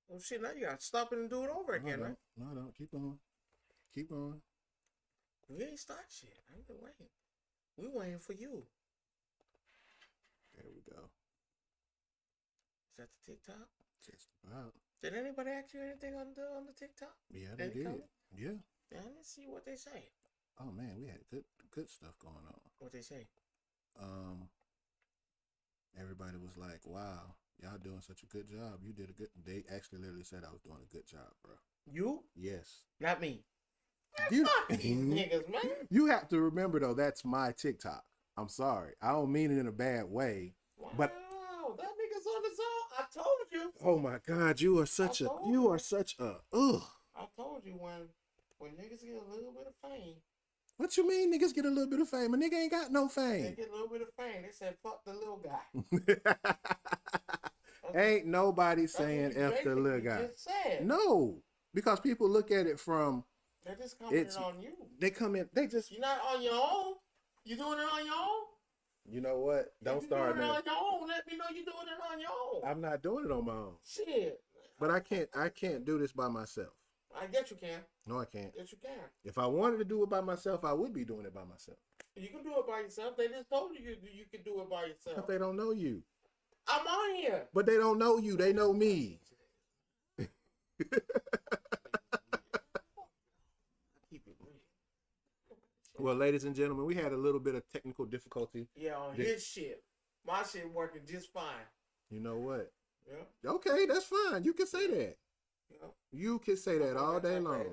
Well, shit, now you got to stop it and do it over again, right? No, keep on. Keep on. We ain't start shit. I ain't been waiting. We waiting for you. There we go. Is that the TikTok? Just about. Did anybody ask you anything on the TikTok? Yeah, they did. Comment? Yeah. Yeah, let's see what they say. Oh man, we had good stuff going on. What they say? Everybody was like, "Wow, y'all doing such a good job. You did a good." They actually literally said I was doing a good job, bro. You? Yes. Not me. You, Fuck these niggas, man. You have to remember though, that's my TikTok. I'm sorry, I don't mean it in a bad way. Wow, but that nigga's on his own. I told you. Oh my God, you are such a ugh. I told you when niggas get a little bit of fame. What you mean niggas get a little bit of fame? A nigga ain't got no fame. They get a little bit of fame. They said fuck the little guy. Ain't nobody saying F the little guy. Just said. No, because people look at it from. They're just coming on you. They come in. They just. You're not on your own. You doing it on your own? You know what? Don't start now. Doing it on your own. Let me know you're doing it on your own. I'm not doing it on my own. Shit. But I can't do this by myself. I guess you can. No, I can't. Yes, you can. If I wanted to do it by myself, I would be doing it by myself. You can do it by yourself. They just told you you can do it by yourself. But they don't know you. I'm on here. But they don't know you. They know me. Well, ladies and gentlemen, we had a little bit of technical difficulty. Yeah, on his shit. My shit working just fine. You know what? Yeah. Okay, that's fine. You can say that. Yeah. You can say that all day long.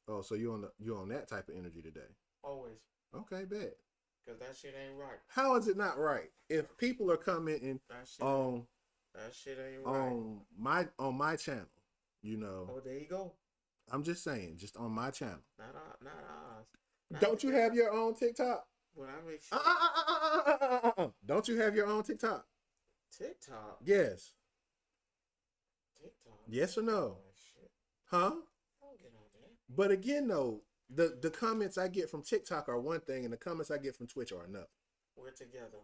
Oh, so you on that type of energy today? Always. Okay, bet. Cause that shit ain't right. How is it not right? If people are commenting that shit ain't right on my channel, you know. Oh, there you go. I'm just saying, just on my channel. Not ours. Don't you have your own TikTok? Well, I make sure. Don't you have your own TikTok? TikTok? Yes. TikTok? Yes or no? Oh, shit. Huh? I don't get on there. But again, though, the comments I get from TikTok are one thing, and the comments I get from Twitch are another. We're together.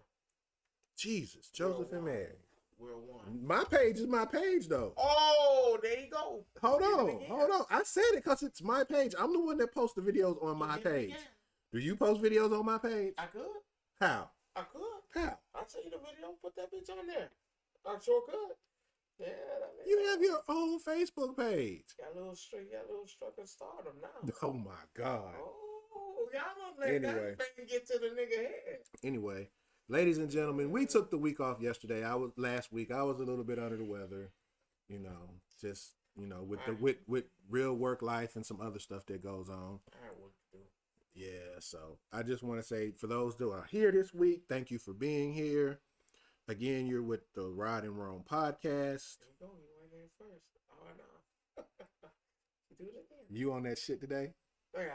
Jesus, Joseph and Mary. We're one. My page is my page, though. Oh, there you go. Hold on. I said it because it's my page. I'm the one that posts the videos on my page. Do you post videos on my page? I could. How? I could. How? I'll tell you the video. Put that bitch on there. I sure could. Yeah. You have your own Facebook page. Got a little struck of stardom now. Oh my God. Oh, y'all don't let that get to the nigga head. Anyway. Ladies and gentlemen, we took the week off yesterday. Last week. I was a little bit under the weather, you know, just with real work life and some other stuff that goes on. Yeah, so I just want to say for those that are here this week, thank you for being here. Again, you're with the Rod and Rome podcast. There you go. You went in first. Oh no. Do it again. You on that shit today? Yeah.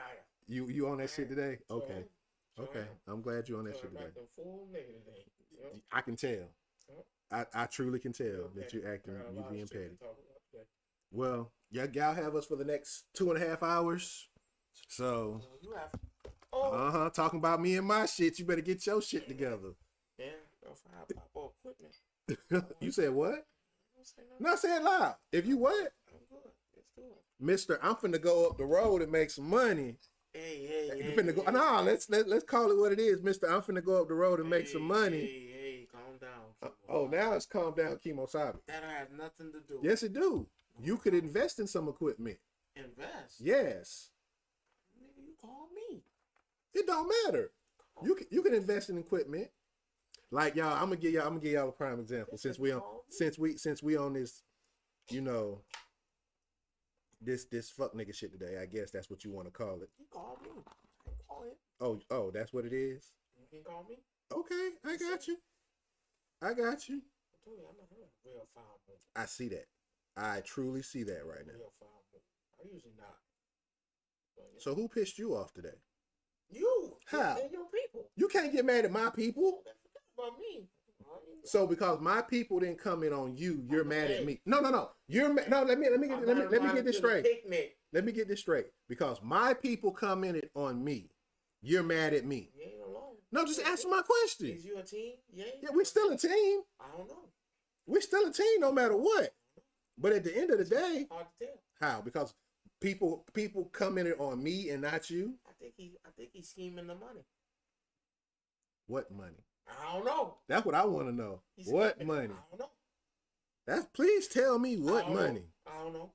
You on that shit today? Okay. Sure. Okay, I'm glad you on that shit today. Full nigga today. Yep. I can tell. Yep. I truly can tell that you acting, you being petty. Well, y'all have us for the next 2.5 hours. So, talking about me and my shit. You better get your shit together. Yeah, equipment. You said what? No, say it loud. If you what? I'm good. Let's do it. Mister, I'm finna go up the road and make some money. Hey. No, let's call it what it is, Mister. I'm finna go up the road and make some money. Hey, calm down. Now it's calm down, Kimosabi. That has nothing to do. Yes, it do. You could invest in some equipment. Invest? Yes. Nigga, you call me. It don't matter. You can invest in equipment. Like y'all, I'm gonna give y'all a prime example. Since we on this, you know, this fuck nigga shit today. I guess that's what you want to call it. You call me. I call it. Oh, that's what it is. You can call me. Okay, I got you. I told you, I'm not a real foul move. I see that. I truly see that right now. Real foul move. I usually not. So who pissed you off today? You. How? And your people. You can't get mad at my people. About me. So because my people didn't comment on you, you're mad at me. No. You're no. Let me get this straight. Let me get this straight. Because my people commented on me, you're mad at me. You ain't alone. No, just answer my question. Is you a team? Yeah, we're still a team. I don't know. We're still a team no matter what. But at the end of the day, Hard to tell. how? Because people commented on me and not you. I think he's scheming the money. What money? I don't know. That's what I want to know. What money? I don't know. Please tell me what I money. I don't know.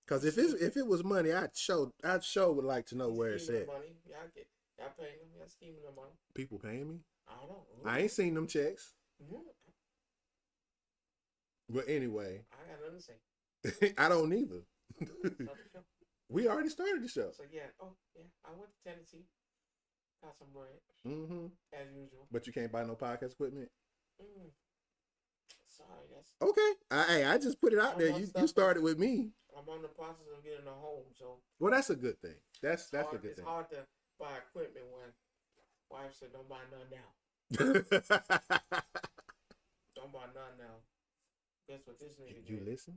Because if it was money, I'd would like to know where it's at. Money. Y'all paying him. Y'all scheming the money. People paying me? I don't know. I ain't seen them checks. Mm-hmm. But anyway, I got nothing to say. I don't either. We already started the show. So yeah, I went to Tennessee, got some bread, as usual. But you can't buy no podcast equipment. Sorry, that's okay. I just put it out there. You started with me. I'm on the process of getting a home, so. Well, that's a good thing. That's a good thing. It's hard to buy equipment when wife said don't buy none now. Don't buy none now. Guess what this nigga You did? listen?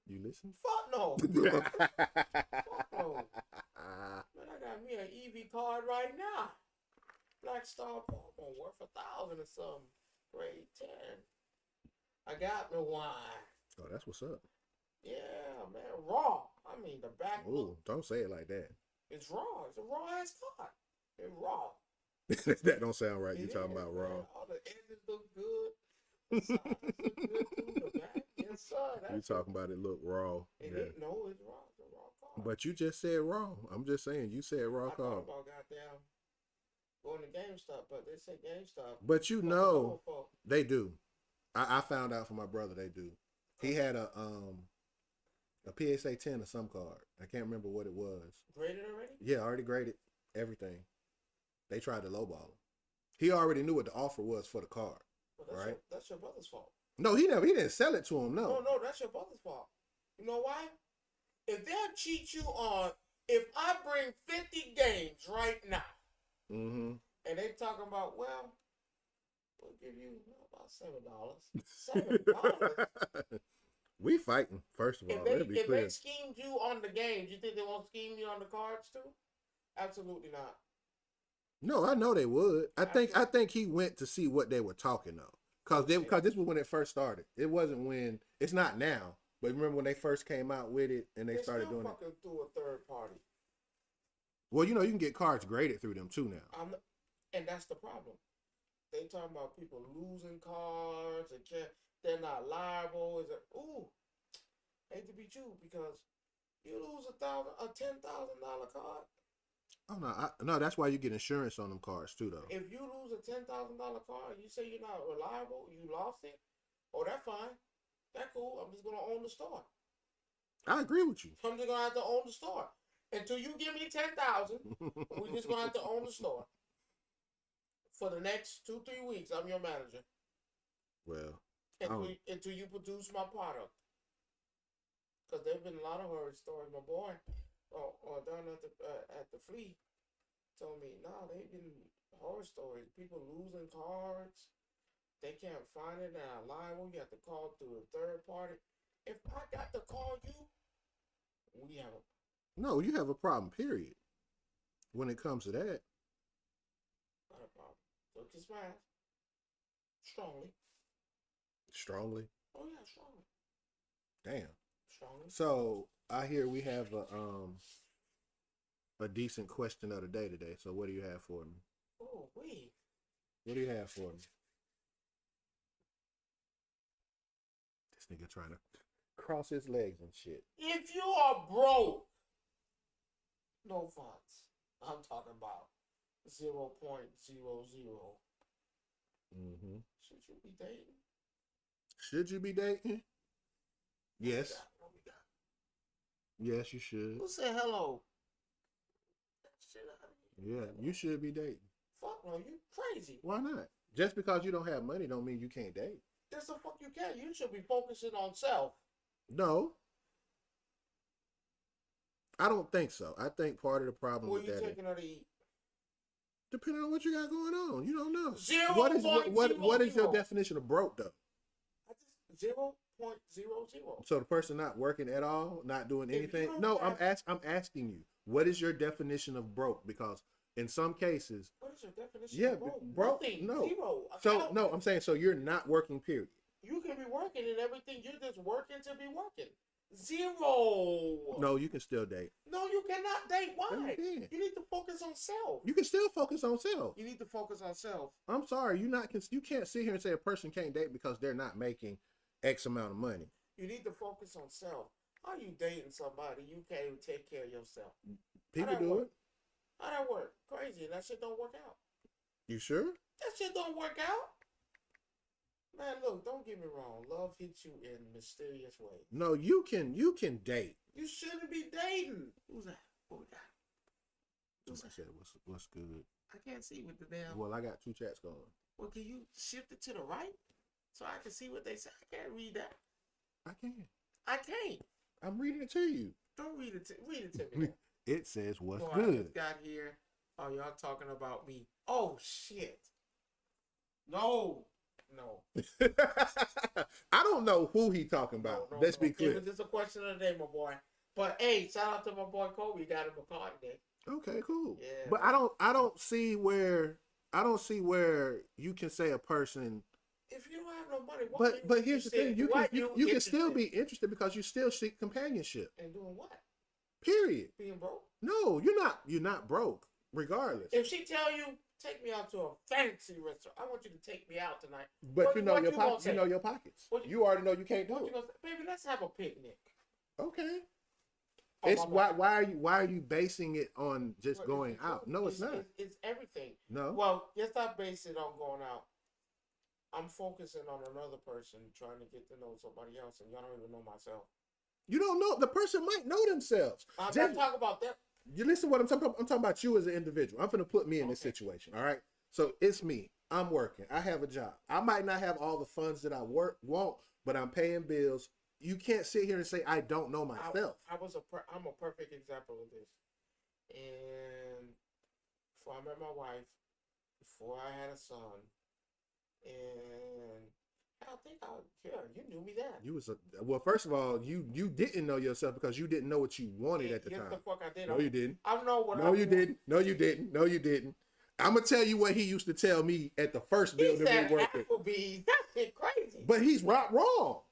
You listen? Fuck no. Fuck no. Man, I got me an EV card right now. Black Star Promo worth $1,000 or something. Grade 10. I got me one. Oh, that's what's up. Yeah, man. Raw. I mean, the back. Oh, don't say it like that. It's raw. It's a raw ass card. It's raw. That don't sound right. You talking about raw. Man. All the edges look good. The sides look good too. The back. Yes, sir. You talking about it look raw. No, it's raw. It's a raw card. But you just said raw. I'm just saying, you said raw I card. thought about goddamn going to GameStop, but they say GameStop. But you know, they do. I found out from my brother they do. He had a PSA 10 or some card. I can't remember what it was. Graded already? Yeah, already graded everything. They tried to lowball him. He already knew what the offer was for the card. Well, right? That's your brother's fault. No, he didn't sell it to him. No, that's your brother's fault. You know why? If they'll cheat you on, if I bring 50 games right now, and they talking about, well, we'll give you about $7. $7. We fighting, first of all. If they schemed you on the games, you think they won't scheme you on the cards too? Absolutely not. No, I know they would. I think he went to see what they were talking of. Because this was when it first started. It wasn't when, it's not now. But remember when they first came out with it and they started doing it? Through a third party. Well, you know, you can get cards graded through them too now. And that's the problem. They talking about people losing cards and they're not liable. Hate to be you because you lose a $10,000 card. Oh no, that's why you get insurance on them cards too, though. If you lose a $10,000 card, you say you're not reliable, you lost it. Oh, that's fine. That's cool. I'm just gonna own the store. I agree with you. I'm just gonna have to own the store until you give me 10,000. We're just gonna have to own the store for the next 2-3 weeks. I'm your manager. Well, until you produce my product. Because there've been a lot of horror stories. My boy, down at the flea, told me, they've been horror stories. People losing cards. They can't find it. They're not liable. You have to call through a third party. If I got to call you, you have a problem, period. When it comes to that. Not a problem. So kiss my ass. Strongly. Strongly? Oh, yeah, strongly. Damn. Strongly. So, I hear we have a decent question of the day today. So, what do you have for me? Oh, wait. What do you have for me? This nigga trying to cross his legs and shit. If you are broke, no funds. I'm talking about 0.00. Should you be dating? Should you be dating? Yes. What we got? Yes, you should. Who said hello? Shit out of here. Yeah, you should be dating. Fuck no, you crazy. Why not? Just because you don't have money don't mean you can't date. Yes, the fuck you can. You should be focusing on self. No. I don't think so. I think part of the problem with that is... What are you taking her to eat? Depending on what you got going on. You don't know. 0.00. What is your definition of broke, though? 0.00. So the person not working at all, not doing anything? No, I'm asking you. What is your definition of broke? Because in some cases... What is your definition of broke? Broke? Nothing. No. Zero. So, no, I'm saying, so you're not working, period. You can be working and everything. You're just working to be working. Zero. No, you can still date. No, you cannot date. Why? You can. You need to focus on self. You can still focus on self. You need to focus on self. I'm sorry, you can't sit here and say a person can't date because they're not making X amount of money. You need to focus on self. How you dating somebody you can't even take care of yourself? People do it. How that work? Crazy. That shit don't work out. You sure? That shit don't work out. Man, look, don't get me wrong. Love hits you in mysterious ways. No, you can date. You shouldn't be dating. Who's that? What we got? Somebody said what's good. I can't see with the damn. Well, I got 2 chats going. Well, can you shift it to the right so I can see what they say? I can't read that. I can. I can't. I'm reading it to you. Don't read it to me. It says what's I good. just got here. Oh, y'all talking about me. Oh, shit. No. I don't know who he talking about. Let's be clear. It was just a question of the day, my boy. But hey, shout out to my boy Kobe. Got him a car today. Okay, cool. Yeah. But I don't see where you can say a person. If you don't have no money, but here's the thing: you can still be interested because you still seek companionship. And doing what? Period. Being broke? No, you're not broke. Regardless. If she tell you, take me out to a fancy restaurant, I want you to take me out tonight. But you know your pockets. You know your pockets. You already know you can't do it. Baby, let's have a picnic. Okay. It's why are you basing it on just going out? No, it's not. It's everything. No. Well, yes, I base it on going out. I'm focusing on another person trying to get to know somebody else, and y'all don't even know myself. You don't know. The person might know themselves. I'm not talking about that. You listen to what I'm talking about. I'm talking about you as an individual. I'm going to put me in this situation. All right. So it's me. I'm working. I have a job. I might not have all the funds that I want, but I'm paying bills. You can't sit here and say I don't know myself. I'm a perfect example of this. And before I met my wife, before I had a son, and I think you knew me then. Well, first of all, you didn't know yourself because you didn't know what you wanted at the time. Yes, the fuck I did. No, you didn't. I know what. No, you didn't. No, you didn't. No, you didn't. I'm gonna tell you what he used to tell me at the first building we worked at. Applebee's. That shit crazy. But he's not wrong.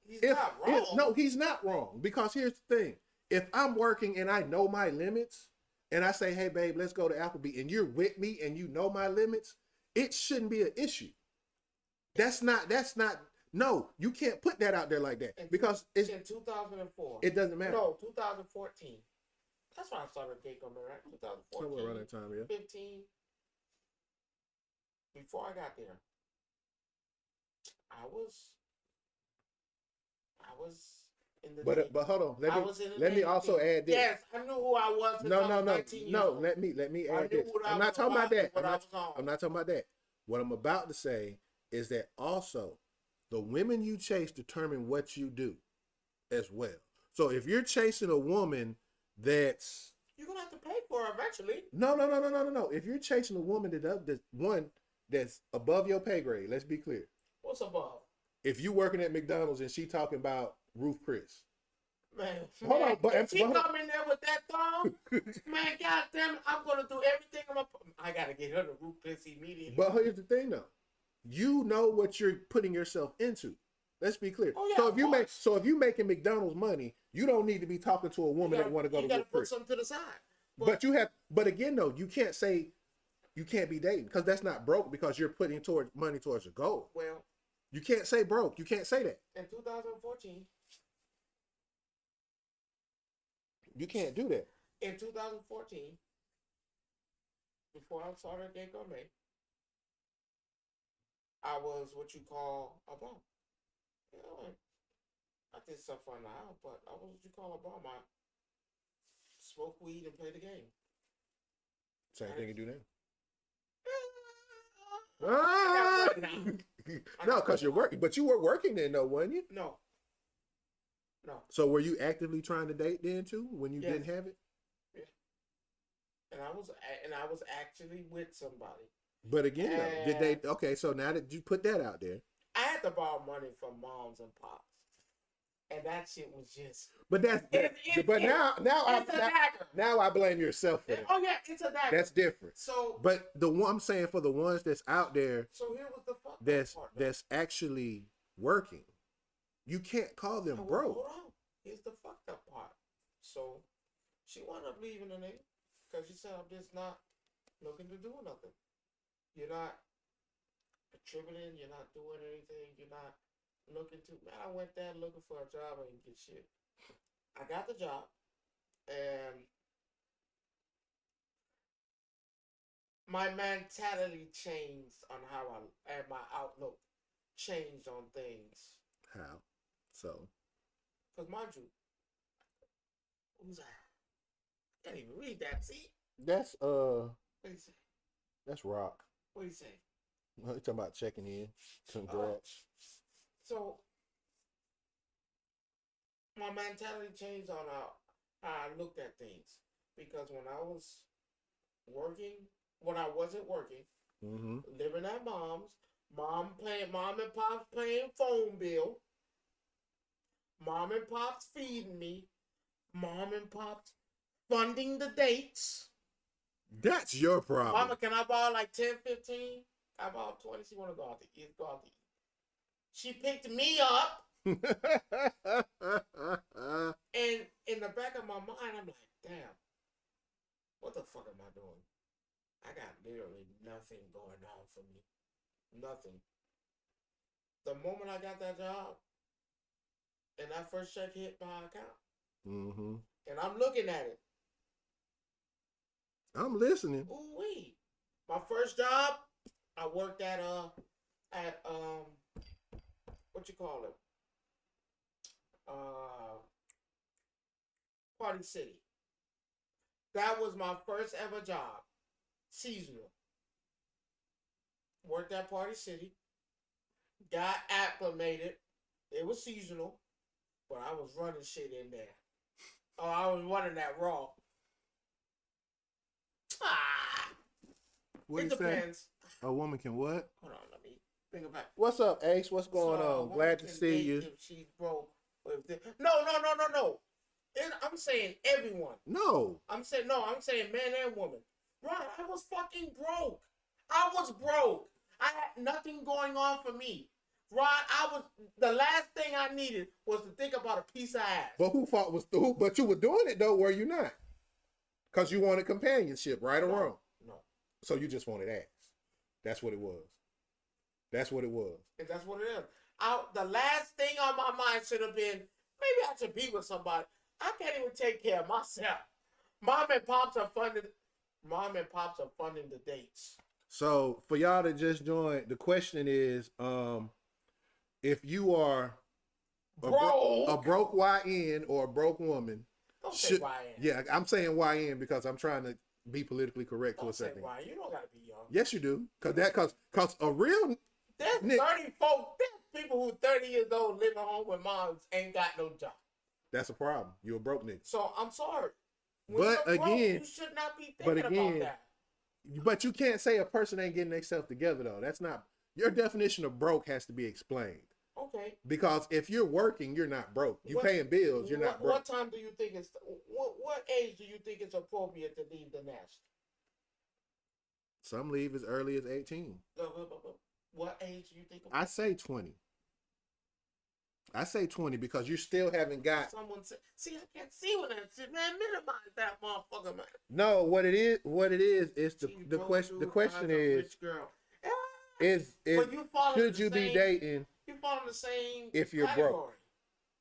He's not wrong. No, he's not wrong. Because here's the thing: if I'm working and I know my limits, and I say, "Hey, babe, let's go to Applebee's," and you're with me and you know my limits, it shouldn't be an issue. That's not. No, you can't put that out there like that because it's in 2004. It doesn't matter. No, 2014. That's when I started Gay Coming, right? 2014. Somewhere around that time, yeah. 15. Before I got there, I was in the. But hold on. Let me also add this. Yes, I knew who I was. No. Let me add this. I'm not talking about that. I'm not talking about that. What I'm about to say is that also the women you chase determine what you do as well. So if you're chasing a woman that's you're gonna have to pay for her eventually. No. If you're chasing a woman that's above your pay grade, let's be clear. What's above? If you working at McDonald's and she talking about Ruth Chris. Man, hold on, but if she come in there with that thong, man, goddamn, I'm gonna do everything. I gotta get her to Ruth Chris immediately. But here's the thing, though. You know what you're putting yourself into. Let's be clear. Oh, yeah, so if you making McDonald's money, you don't need to be talking to a woman that want to go to You gotta Ruth put Chris. something to the side. But again, though, you can't say you can't be dating because that's not broke because you're putting money towards a goal. Well, you can't say broke. You can't say that. In 2014. You can't do that. In 2014, before I started Gay Gourmet, I was what you call a bum. You know, I did stuff around the house, but I was what you call a bum. I smoke weed and play the game. Same thing you do now. No, because you're working. But you were working then, though, wasn't you? No. So were you actively trying to date then too when you didn't have it? Yeah. And I was actually with somebody. But again, though, did they? Okay, so now that you put that out there, I had to borrow money from moms and pops, and that shit was just. But now I blame yourself for it. Oh yeah, it's a dagger. That's different. So, but the one I'm saying for the ones that's out there, so here was the fuck that's actually working. You can't call them Hold broke. on. Here's the fucked up part. So she wound up leaving the nigga because she said, I'm just not looking to do nothing. You're not contributing. You're not doing anything. You're not looking to. Man, I went there looking for a job. I didn't get shit. I got the job, and my mentality changed on how and my outlook changed on things. How? So. Because mind you, who's that? I can't even read that. See? That's What do you say? that's Rock. What do you say? You talking about checking in? Congrats. So my mentality changed on how I looked at things. Because when I was working, when I wasn't working, living at mom's, mom and pop's paying phone bill, mom and pop's feeding me, mom and pop's funding the dates. That's your problem. Mama, can I borrow like 10, 15? I borrow 20. She want to go out to eat. She picked me up. And in the back of my mind, I'm like, damn, what the fuck am I doing? I got literally nothing going on for me. Nothing. The moment I got that job, and that first check hit my account, and I'm looking at it. I'm listening. Ooh wee! My first job, I worked at what you call it? Party City. That was my first ever job. Seasonal. Worked at Party City. Got acclimated. It was seasonal, but I was running shit in there. Oh, I was running that raw. What It you say? depends. A woman can what? Hold on, let me think about it. What's up, Ace? What's going So, a on? woman Glad to can see date you. If she's broke. No. I'm saying everyone. No. I'm saying man and woman. Right, I was fucking broke. I was broke. I had nothing going on for me. Right, the last thing I needed was to think about a piece of ass. But who fought was who? But you were doing it though, were you not? Because you wanted companionship, right or wrong? No. So you just wanted ass. That's what it was. That's what it was. And that's what it is. The last thing on my mind should have been, maybe I should be with somebody. I can't even take care of myself. Mom and pops are funding the dates. So for y'all that just joined, the question is, if you are a broke YN or a broke woman, don't say YN. Yeah, I'm saying YN because I'm trying to be politically correct to a second. Don't say YN. You don't gotta be young. Yes, you do, cause a real there's 30 folks. There's people who 30 years old living home with moms ain't got no job. That's a problem. You're a broke nigga. So I'm sorry. But again, you should not be thinking about that. But you can't say a person ain't getting themselves together though. That's not your definition of broke has to be explained. Okay. Because if you're working, you're not broke. You're paying bills. You're not broke. What time do you think it's? What age do you think it's appropriate to leave the nest? Some leave as early as 18. What age do you think? I say 20. I say 20 because you still haven't got. Someone said, "See, I can't see when that shit, man. Minimize that motherfucker, man." No, what it is the question. The question is, should you be dating? You fall in the same if you're category. broke.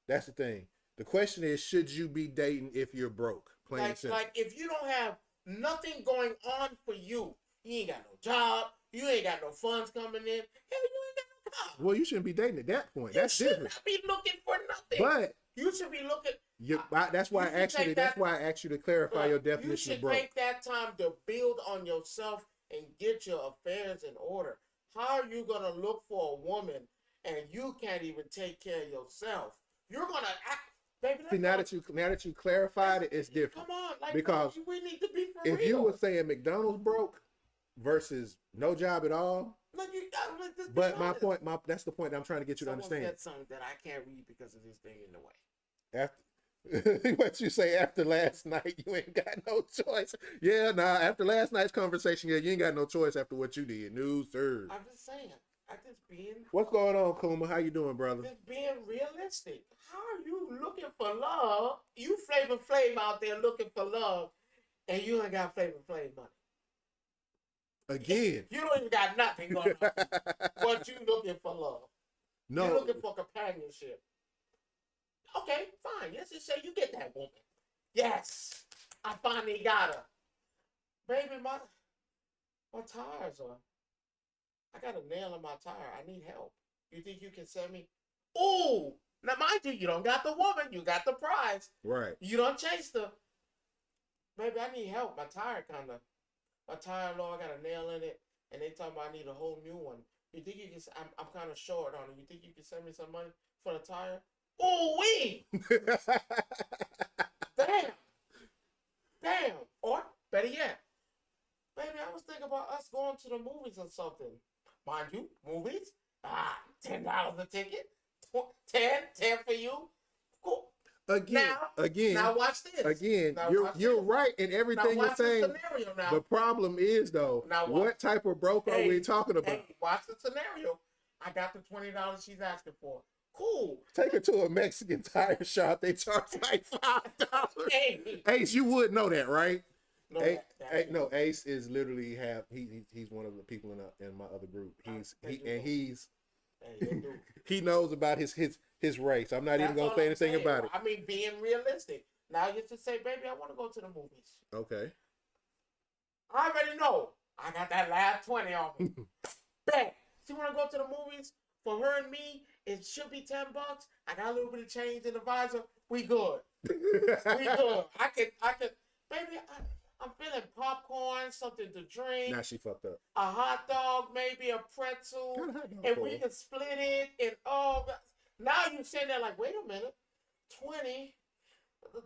That's the thing. The question is, should you be dating if you're broke? Plain and simple. Like if you don't have nothing going on for you, you ain't got no job, you ain't got no funds coming in, hell, you ain't got no car. Well, you shouldn't be dating at that point. That's different. You should not be looking for nothing. But you should be looking. That's why I asked you. That's why I asked you to clarify your definition of broke. You should take that time to build on yourself and get your affairs in order. How are you gonna look for a woman and you can't even take care of yourself? You're gonna act, baby. See, now that you clarified it, it's different. Come on, like, because we need to be for real. If you were saying McDonald's broke versus no job at all, but my point, that's the point that I'm trying to get you to understand. Said something that I can't read because of this thing in the way. After what you say after last night, you ain't got no choice. Yeah, nah. After last night's conversation, yeah, you ain't got no choice after what you did. No, sir. I'm just saying. just being What's going on, Kuma? How you doing, brother? just being realistic. How are you looking for love? You Flavor Flav out there looking for love, and you ain't got Flavor Flav money. Again. You don't even got nothing going on. But you looking for love. No. You're looking for companionship. Okay, fine. Let's just say you get that woman. Yes, I finally got her. Baby, my tires are. I got a nail in my tire. I need help. You think you can send me? Ooh, now mind you, you don't got the woman. You got the prize. Right. You don't chase the. Baby, I need help. My tire low. I got a nail in it, and they talking about I need a whole new one. You think you can? I'm kind of short on it. You think you can send me some money for the tire? Ooh wee! Damn. Or better yet, baby, I was thinking about us going to the movies or something. Mind you, movies, $10 a ticket, 10 for you. Cool. Again, now watch this. Again, now you're right in everything you're saying. The problem is though, what type of broke are we talking about? Hey, watch the scenario. I got the $20 she's asking for. Cool. Take her to a Mexican tire shop. They charge like $5. Hey. Ace, you would know that, right? No, no, Ace is literally he's one of the people in my other group. He knows about his race. I'm not even gonna say anything about it. I mean, being realistic. Now you just say, baby, I want to go to the movies. Okay. I already know. I got that last 20 on me. Bet. She want to go to the movies? For her and me, it should be $10. I got a little bit of change in the visor. We good. We good. I can. Baby, I'm feeling popcorn, something to drink. Now she fucked up. A hot dog, maybe a pretzel, and we can split it. And now you sitting there like, wait a minute, 20.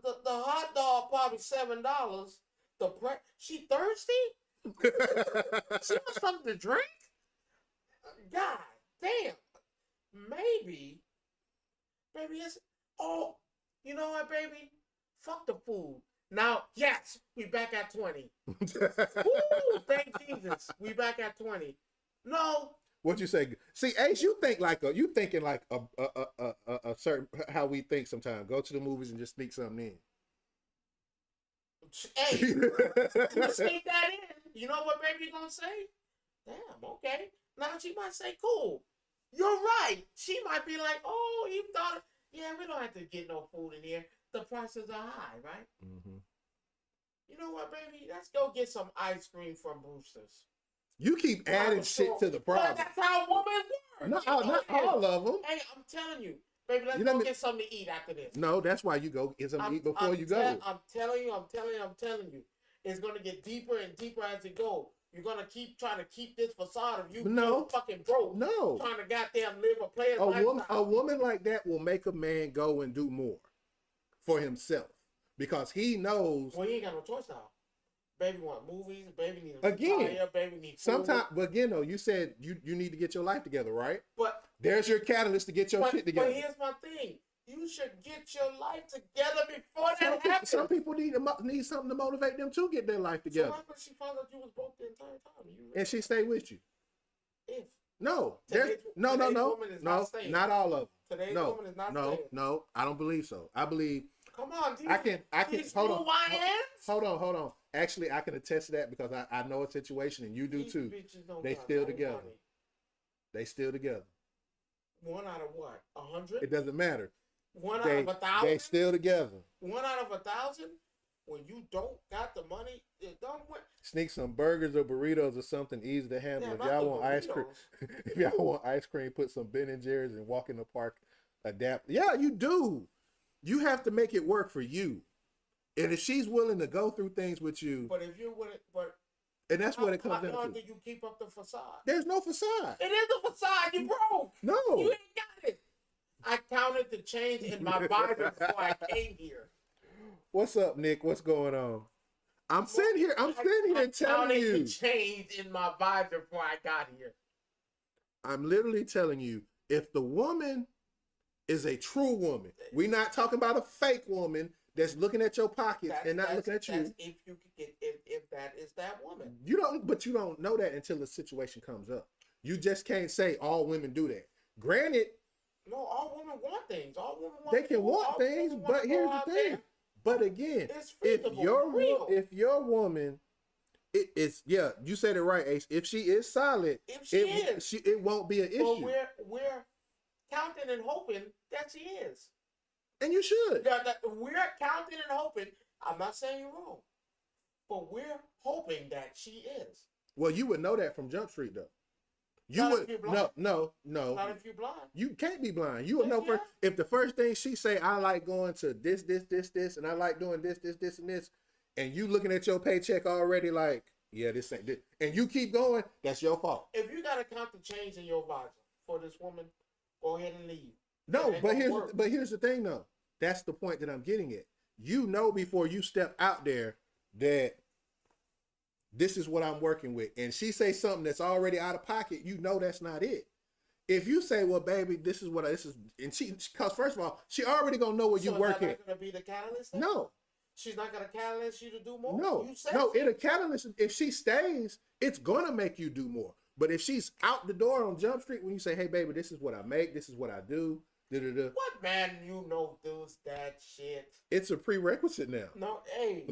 The hot dog probably $7. She thirsty? She wants something to drink? God damn. Maybe it's. Oh, you know what, baby? Fuck the food. Now, yes, we back at 20. Woo, thank Jesus. We back at 20. No. What you say? See, Ace, you thinking like a certain how we think sometimes. Go to the movies and just sneak something in. Hey, you sneak that in. You know what baby gonna say? Damn, okay. Now she might say, cool. You're right. She might be like, oh, you thought, yeah, we don't have to get no food in here. The prices are high, right? Mm-hmm. You know what, baby? Let's go get some ice cream from Brewster's. You keep adding shit to the problem. But that's how women work. Not all of them. Hey, I'm telling you, baby, let's go get something to eat after this. No, that's why you go get something to eat before you go. I'm telling you. It's going to get deeper and deeper as it goes. You're going to keep trying to keep this facade of you fucking broke. No. Trying to goddamn live a player's lifestyle. A woman like that will make a man go and do more for himself. Because he knows. Well, he ain't got no choice now. Baby want movies. Baby need a tire. Baby need food. Sometimes, but again, though, you said you need to get your life together, right? But there's your catalyst to get your shit together. But here's my thing. You should get your life together before that happens. Some people need something to motivate them to get their life together. So how could she found out you was broke the entire time? And she stayed with you. If. No. No. Not all of them. Today's woman is not staying. No. I don't believe so. I believe. Come on, dude. I can hold on. Actually, I can attest to that because I know a situation and you do too. They still together. Money. They still together. One out of what? 100? It doesn't matter. One out of 1,000? They still together. 1 out of 1,000? When you don't got the money, it don't work. Sneak some burgers or burritos or something easy to handle. If y'all want ice cream, put some Ben and Jerry's and walk in the park. Adapt. Yeah, you do. You have to make it work for you. And if she's willing to go through things with you. But if you're willing, and that's what it comes down to. How long do you keep up the facade? There's no facade. It is a facade. You broke. No. You ain't got it. I counted the change in my Bible before I came here. What's up, Nick? What's going on? I'm sitting here telling you. The change in my Bible before I got here. I'm literally telling you, if the woman is a true woman, we're not talking about a fake woman that's looking at your pockets and not looking at you. If you could get, if that is that woman. But you don't know that until the situation comes up. You just can't say all women do that. Granted, No, all women want things. All women want. they can want all things, women but wanna go here's the out thing. there. But again, It's feasible, real. if your woman, it's yeah, you said it right, Ace. If she is solid, If she is, it won't be an but issue, we're counting and hoping that she is. and you should. We're counting and hoping. I'm not saying you're wrong, but we're hoping that she is. Well, you would know that from Jump Street, though. You Not would if you're blind. no. Not if you're blind. You can't be blind. You would Yes, know you first if the first thing she say, I like going to this, and I like doing this, and this, and you looking at your paycheck already like, yeah, this ain't this, and you keep going, that's your fault. If you gotta count the change in your visor for this woman, go ahead and leave. No, It but ain't gonna work. here's the thing though. That's the point that I'm getting at. You know before you step out there that this is what I'm working with, and she say something that's already out of pocket, you know that's not it. If you say, well, baby, this is what this is, and because first of all, she already gonna know where you work So at. not gonna be the catalyst? Then? No, She's not gonna catalyst you to do more. no, You said no. she- It'll catalyst. If she stays, it's gonna make you do more. But if she's out the door on Jump Street, when you say, hey, baby, this is what I make, this is what I do, What man you know does that shit? it's a prerequisite now. No, hey.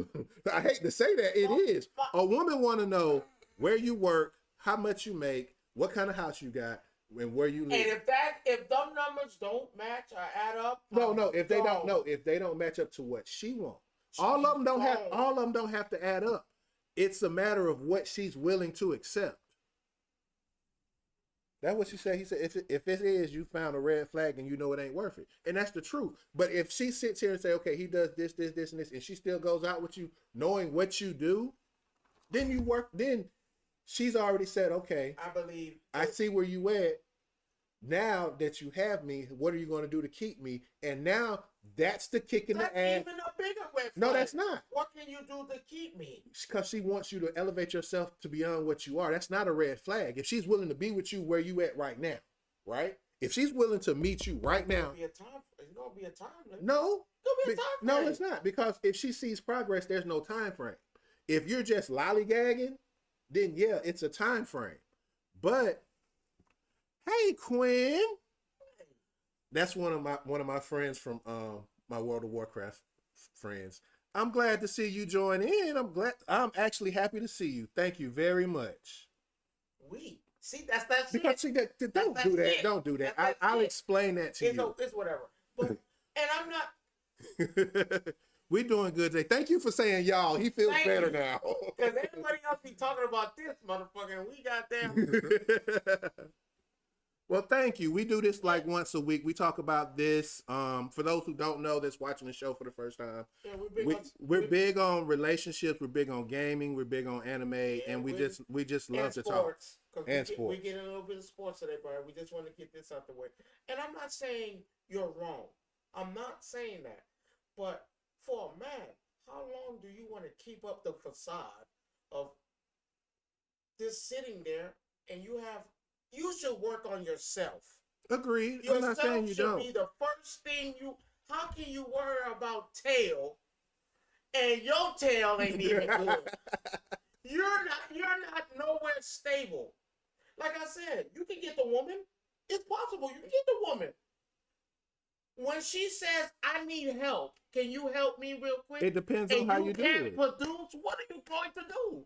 I hate to say that, it No, is. but- A woman want to know where you work, how much you make, what kind of house you got, and where you live. And if them numbers don't match or add up, No, if they gone. don't match up to what she wants, all of them don't have to add up. It's a matter of what she's willing to accept. That's what she said. He said, if it is, you found a red flag and you know it ain't worth it. And that's the truth. But if she sits here and say, okay, he does this, and this, and she still goes out with you knowing what you do, then she's already said, okay, I believe I see where you at. Now that you have me, what are you going to do to keep me? And now that's the kick in that's the ass. even a bigger red flag. No, that's not. What can you do to keep me? Because she wants you to elevate yourself to beyond what you are. That's not a red flag. If she's willing to be with you where you at right now, right? If she's willing to meet you right now, It's gonna be a time limit. no, It's gonna be a time no, frame. it's not. Because if she sees progress, there's no time frame. If you're just lollygagging, then yeah, it's a time frame. But hey, Quinn, that's one of my friends from my World of Warcraft friends. I'm glad to see you join in. I'm actually happy to see you. Thank you very much. See that's Because it. don't do that. it. Don't do that. That's I'll it. explain that to you. It's whatever. But and I'm not. We doing good today. Thank you for saying y'all. He feels Thank better you. now. Because everybody else be talking about this motherfucker, and we got them. Well, thank you. We do this like once a week. We talk about this. For those who don't know, that's watching the show for the first time. Yeah, We're big on relationships. We're big on gaming. We're big on anime, and we just love to talk. And sports. We get a little bit of sports today, Brian. We just want to get this out the way. And I'm not saying you're wrong. I'm not saying that. But for a man, how long do you want to keep up the facade of just sitting there and you should work on yourself. Agreed. Yourself I'm not saying you should don't. be the first thing how can you worry about tail and your tail ain't even good? You're not nowhere stable. Like I said, you can get the woman. It's possible you can get the woman. When she says, I need help, can you help me real quick? It depends on how you do can't it. produce, what are you going to do?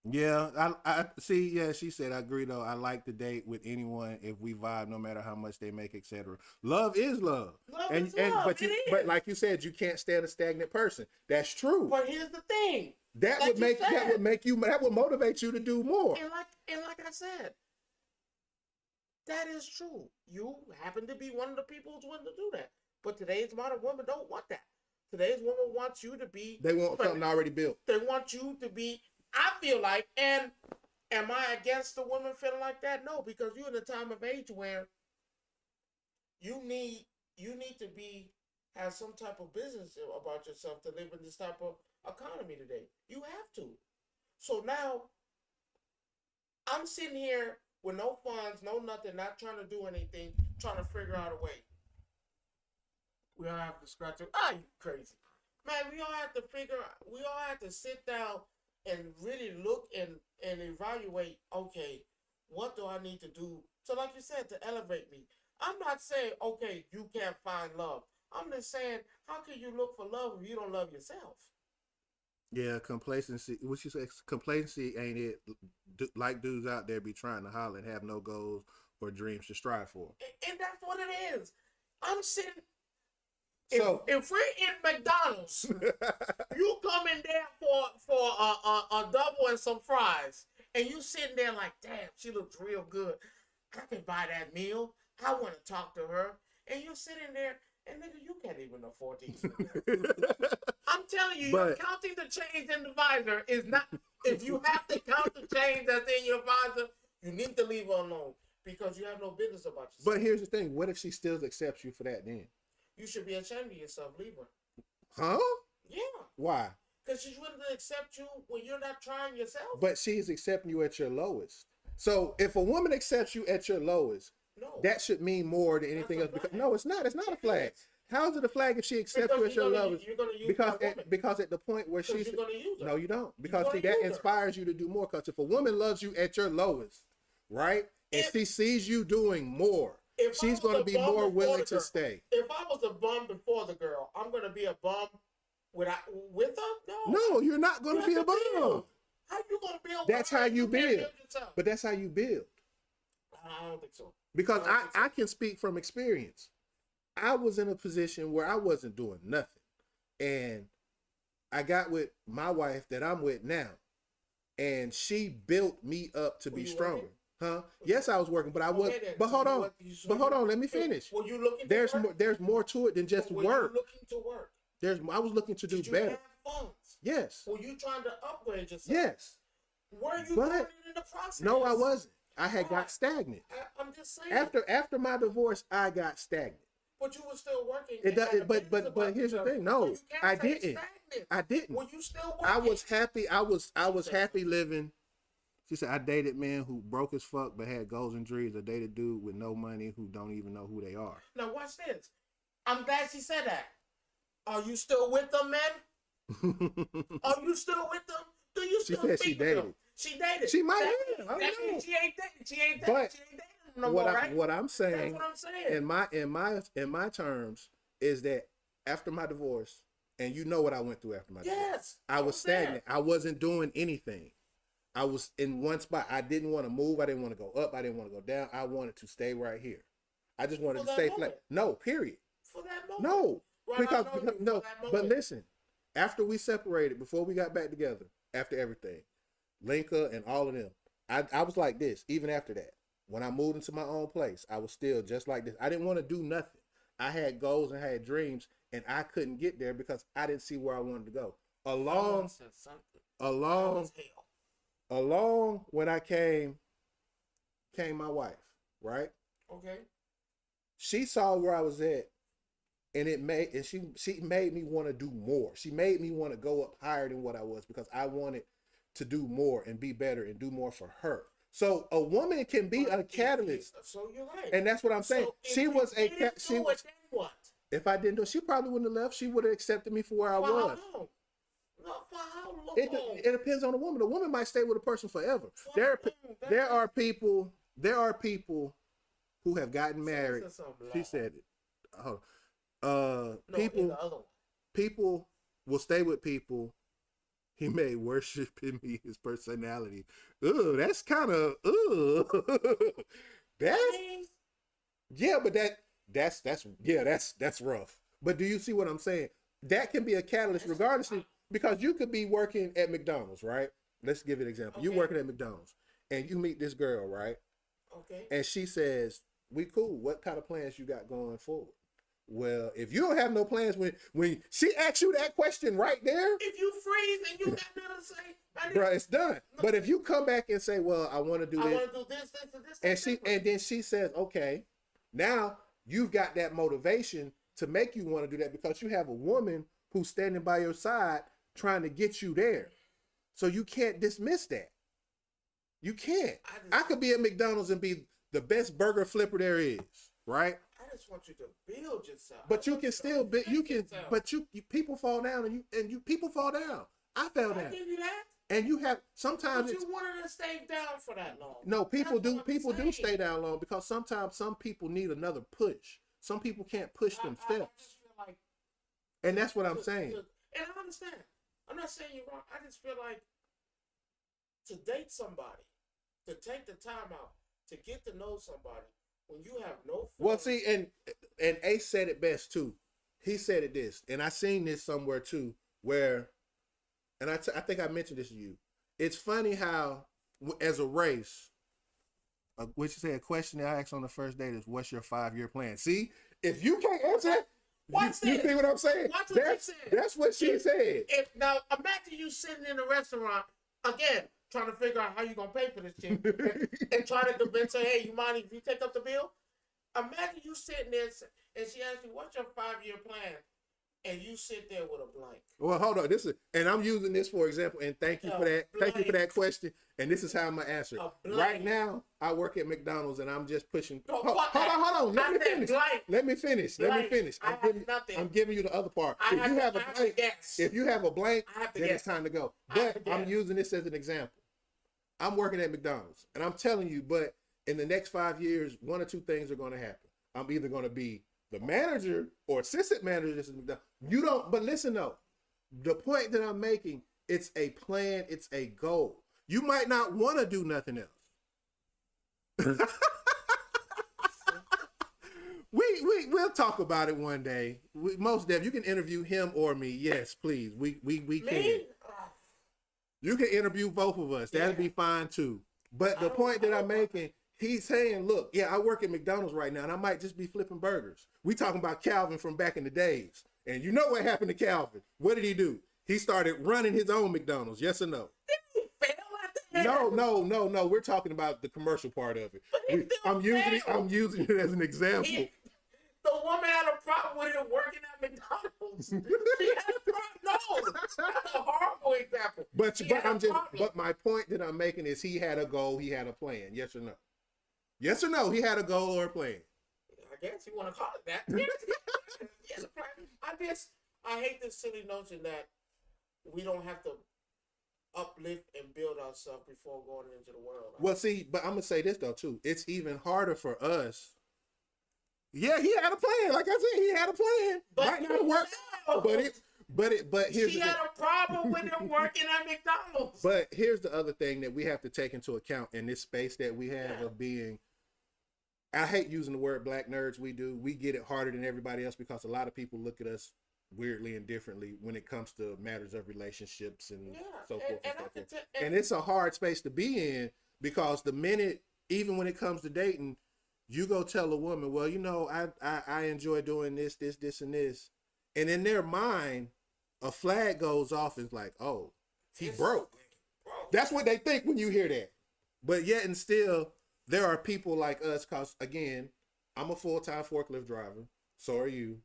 Yeah, I see. Yeah, she said, I agree though. I like to date with anyone if we vibe, no matter how much they make, etc. Love is love. Love is love. But like you said, you can't stand a stagnant person. That's true. But here's the thing. That like would motivate you to do more. And like I said, that is true. You happen to be one of the people who's willing to do that. But today's modern women don't want that. Today's woman wants you to be. They want something already built. They want you to be. I feel like, and am I against the women feeling like that? No, because you're in a time of age where you need to have some type of business about yourself to live in this type of economy today. You have to. So now I'm sitting here with no funds, no nothing, not trying to do anything, trying to figure out a way. We all have to scratch it. Ah, you crazy. Man, we all have to sit down and really look and evaluate, okay, what do I need to do? So like you said, to elevate me. I'm not saying, okay, you can't find love. I'm just saying, how can you look for love if you don't love yourself? Yeah, complacency. What you say? Complacency ain't it? Like dudes out there be trying to holler and have no goals or dreams to strive for. And that's what it is. I'm sitting. So if we're in McDonald's, you come in there for a double and some fries, and you sitting there like, damn, she looks real good. I can buy that meal. I want to talk to her, and you're sitting there, and nigga, you can't even afford these. I'm telling you, you're counting the change in the visor is not. If you have to count the change that's in your visor, you need to leave her alone because you have no business about yourself. But here's the thing: what if she still accepts you for that? Then you should be ashamed of yourself. Leave her. Huh? Yeah. Why? Because she's willing to accept you when you're not trying yourself. But she's accepting you at your lowest. So if a woman accepts you at your lowest, that should mean more than anything else. Because, no, it's not. It's not a flag. How is it a flag if she accepts you at your lowest? Because at the point where she's no, you don't. Because see, that inspires you to do more. Because if a woman loves you at your lowest, right, and she sees you doing more, she's going to be more willing to stay. If I was a bum before the girl, I'm going to be a bum with her? No, you're not going to be a bum. How you going to build? That's how you build. But that's how you build. I don't think so. Because I can speak from experience. I was in a position where I wasn't doing nothing. And I got with my wife that I'm with now. And she built me up to be stronger. Huh? Yes, I was working, but I was. But hold on. But hold on. Let me finish. Were you looking? There's more to it than just work. Were you looking to work? I was looking to do better. Did you have funds? Yes. Were you trying to upgrade yourself? Yes. Were you doing it in the process? No, I wasn't. I had got stagnant. I'm just saying. After my divorce, I got stagnant. But you were still working. But here's the thing. No, so I didn't. I didn't. Were you still working? I was happy. I was happy living. She said I dated men who broke as fuck but had goals and dreams. I dated dude with no money who don't even know who they are. Now watch this. I'm glad she said that. Are you still with them, man? Are you still with them? Do you still She said speak she dated. them? She dated. She might have. I don't know. She ain't dating. She ain't dating no more, right? What I'm saying, that's what I'm saying. In my terms is that after my divorce, and you know what I went through after my divorce. I was stagnant. I wasn't doing anything. I was in one spot. I didn't want to move. I didn't want to go up. I didn't want to go down. I wanted to stay right here. I just wanted to stay flat. No, period. For that moment. No. Because no, but listen, after we separated, before we got back together, after everything, Linka and all of them, I was like this, even after that. When I moved into my own place, I was still just like this. I didn't want to do nothing. I had goals and had dreams, and I couldn't get there because I didn't see where I wanted to go. Along when I came my wife, right? Okay. She saw where I was at. And she made me want to do more. She made me want to go up higher than what I was because I wanted to do more and be better and do more for her. So a woman can be a catalyst. So you're right. And that's what I'm saying. So she was a she was. Then what? If I didn't do it, she probably wouldn't have left. She would have accepted me for where I was. How long? No, for how long? It depends on the woman. The woman might stay with a person forever. There are people who have gotten married. She said it. Hold on. People will stay with people. He may worship in me his personality. Ooh, that's kind of that's rough. But do you see what I'm saying? That can be a catalyst, regardless of, because you could be working at McDonald's, right? Let's give you an example. Okay. You're working at McDonald's and you meet this girl, right? Okay. And she says, "We cool. What kind of plans you got going forward?" Well, if you don't have no plans, when she asks you that question right there, if you freeze and you got nothing to say, bro, it's done. No. But if you come back and say, "Well, I want to do this," and then she says, "Okay," now you've got that motivation to make you want to do that because you have a woman who's standing by your side trying to get you there. So you can't dismiss that. You can't. I could be at McDonald's and be the best burger flipper there is, right? I just want you to build yourself. But you can still build. You can. But you people fall down and you people fall down. I fell down. I give you that. And you have sometimes But you wanted to stay down for that long. no, people That's do. what I'm People do saying. stay down long because sometimes some people need another push. Some people can't push I themselves, just feel like, and that's what I'm saying. and I understand. I'm not saying you're wrong. I just feel like to date somebody, to take the time out, to get to know somebody when you have no. Well, see, and Ace said it best too. He said it this, and I seen this somewhere too, where, and I think I mentioned this to you. It's funny how, as a race, what you say, a question that I asked on the first date is, "What's your 5-year plan?" See, if you can't answer that, you see what I'm saying? Watch what she said. That's what she said. Now imagine you sitting in a restaurant again, trying to figure out how you gonna pay for this chick, and trying to convince her, "Hey, you mind if you take up the bill?" Imagine you sitting there and she asks you, "What's your 5-year plan?" And you sit there with a blank. Well, hold on. And I'm using this for example, and thank you for that. Thank you for that question. And this is how I'm gonna answer it. Right now, I work at McDonald's, and I'm just pushing. Hold on. Let me finish. I'm giving you the other part. If you have a blank, then it's time to go. But I'm using this as an example. I'm working at McDonald's, and I'm telling you, but in the next 5 years, one or two things are going to happen. I'm either going to be the manager or assistant manager. You don't, but listen though, the point that I'm making, it's a plan, it's a goal. You might not want to do nothing else. We'll talk about it one day. Most definitely, you can interview him or me. Yes, please. We can. You can interview both of us. That'd be fine too. But the point that I'm making, he's saying, look, yeah, I work at McDonald's right now, and I might just be flipping burgers. We talking about Calvin from back in the days. And you know what happened to Calvin. What did he do? He started running his own McDonald's, yes or no? Did he fail at that? No. We're talking about the commercial part of it. I'm using it as an example. The woman had a problem with him working at McDonald's. She had a problem. No, that's a horrible example. But my point that I'm making is he had a goal, he had a plan. Yes or no? Yes or no? He had a goal or a plan. I guess you want to call it that. Yes, I hate this silly notion that we don't have to uplift and build ourselves before going into the world. Well, see, but I'm gonna say this though too. It's even harder for us. Yeah, he had a plan. Like I said, he had a plan. Right now it works. But here's she had a problem with him working at McDonald's. But here's the other thing that we have to take into account in this space that we have of being. I hate using the word black nerds. We get it harder than everybody else because a lot of people look at us weirdly and differently when it comes to matters of relationships and so forth and so forth. And it's a hard space to be in because the minute, even when it comes to dating, you go tell a woman, well, you know, I enjoy doing this, and this. And in their mind, a flag goes off. It's like, oh, he broke. That's what they think when you hear that. But yet and still, there are people like us, because, again, I'm a full-time forklift driver. So are you.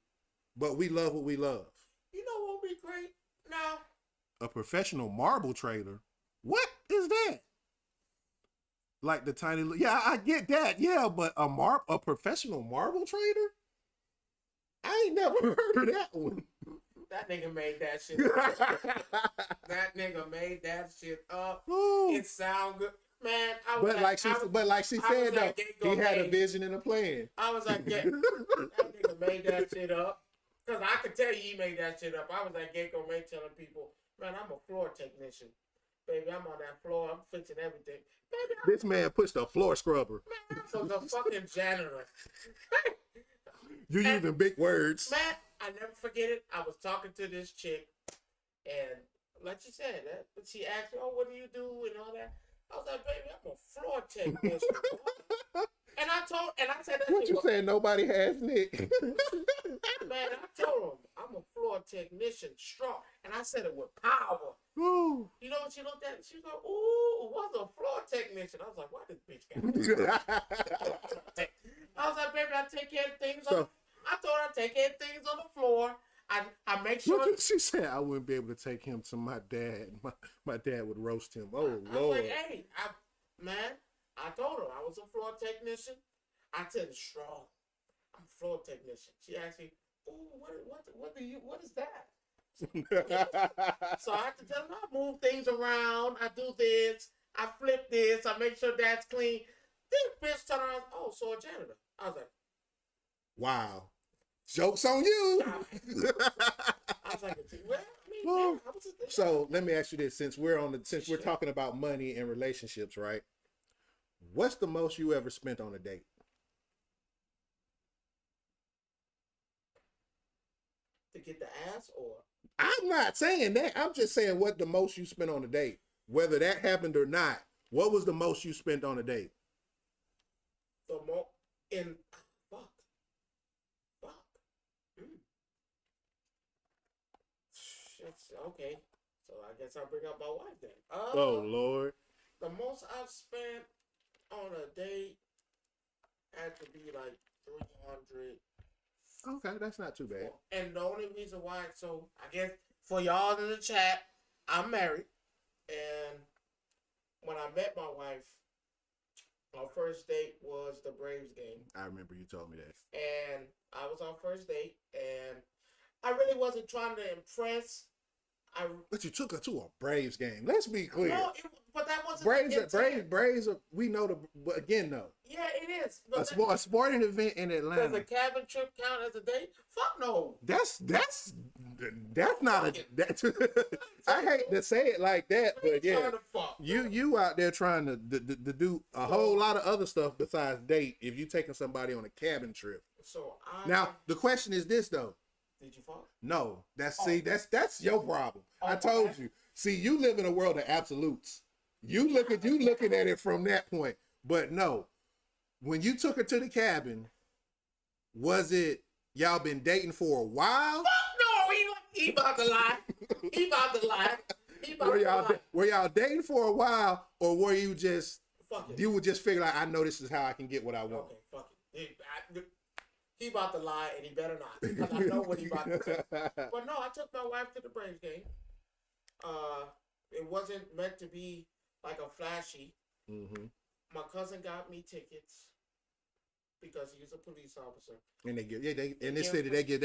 But we love what we love. You know what would be great now? A professional marble trader? What is that? Like the tiny... Yeah, I get that. Yeah, but a professional marble trader? I ain't never heard of that one. That nigga made that shit up. That nigga made that shit up. Ooh. It sound good. Man, like she said, though, he had a vision and a plan. I was like, that nigga made that shit up. Because I could tell you he made that shit up. I was like Gecko May telling people, man, I'm a floor technician. Baby, I'm on that floor. I'm fixing everything. Baby, this man pushed a floor scrubber. Man, I'm the fucking janitor. You using big words. Man, I never forget it. I was talking to this chick, and like she said, she asked me, oh, what do you do and all that. I was like, baby, I'm a floor technician. And I said, what you saying? Nobody has Nick. Man, I told him I'm a floor technician, strong, and I said it with power. Ooh. You know what she looked at? She was like, ooh, what's a floor technician? I was like, why this bitch got I was like, baby, I take care of things. I told her I take care of things on the floor. I make sure. She said I wouldn't be able to take him to my dad. My dad would roast him. Oh, Lord. I was like, hey, I told her I was a floor technician. I said, strong. I'm a floor technician. She asked me, oh, what is that? So I have to tell him I move things around. I do this. I flip this. I make sure that's clean. This bitch turned around. Oh, so a janitor. I was like, Wow. Joke's on you. I was like, well, I mean, Well, yeah, I was just, so let me ask you this: since we're talking about money and relationships, right? What's the most you ever spent on a date? to get the ass or I'm not saying that. I'm just saying what the most you spent on a date. Whether that happened or not, what was the most you spent on a date? the mo in fuck. Fuck. It's okay. So I guess I'll bring up my wife then. Oh Lord. The most I've spent on a date had to be like 300. Okay, that's not too bad. And the only reason why, so I guess for y'all in the chat, I'm married, and when I met my wife, our first date was the Braves game, I remember you told me that. and I was our first date, and I really wasn't trying to impress. But you took her to a Braves game. Let's be clear. No, but that wasn't Braves. We know but again, though. Yeah, it is. But A sporting event in does Atlanta. a cabin trip count as a date? Fuck no. That's not a. I hate to say it like that, but yeah, you out there trying to do a whole lot of other stuff besides date. If you taking somebody on a cabin trip. So Now the question is this though. Did you fuck? No, that's your problem. I told you. See, you live in a world of absolutes. You looking at it from that point. But no, when you took her to the cabin, was it y'all been dating for a while? Fuck no, he about to lie. He about to lie. Were y'all dating for a while, or were you just fuck it. you would just figure like I know this is how I can get what I want? Okay, fuck it. He about to lie, and he better not, because I know what he about to say. But no, I took my wife to the Braves game. It wasn't meant to be like a flashy. Mm-hmm. My cousin got me tickets because he's a police officer. And they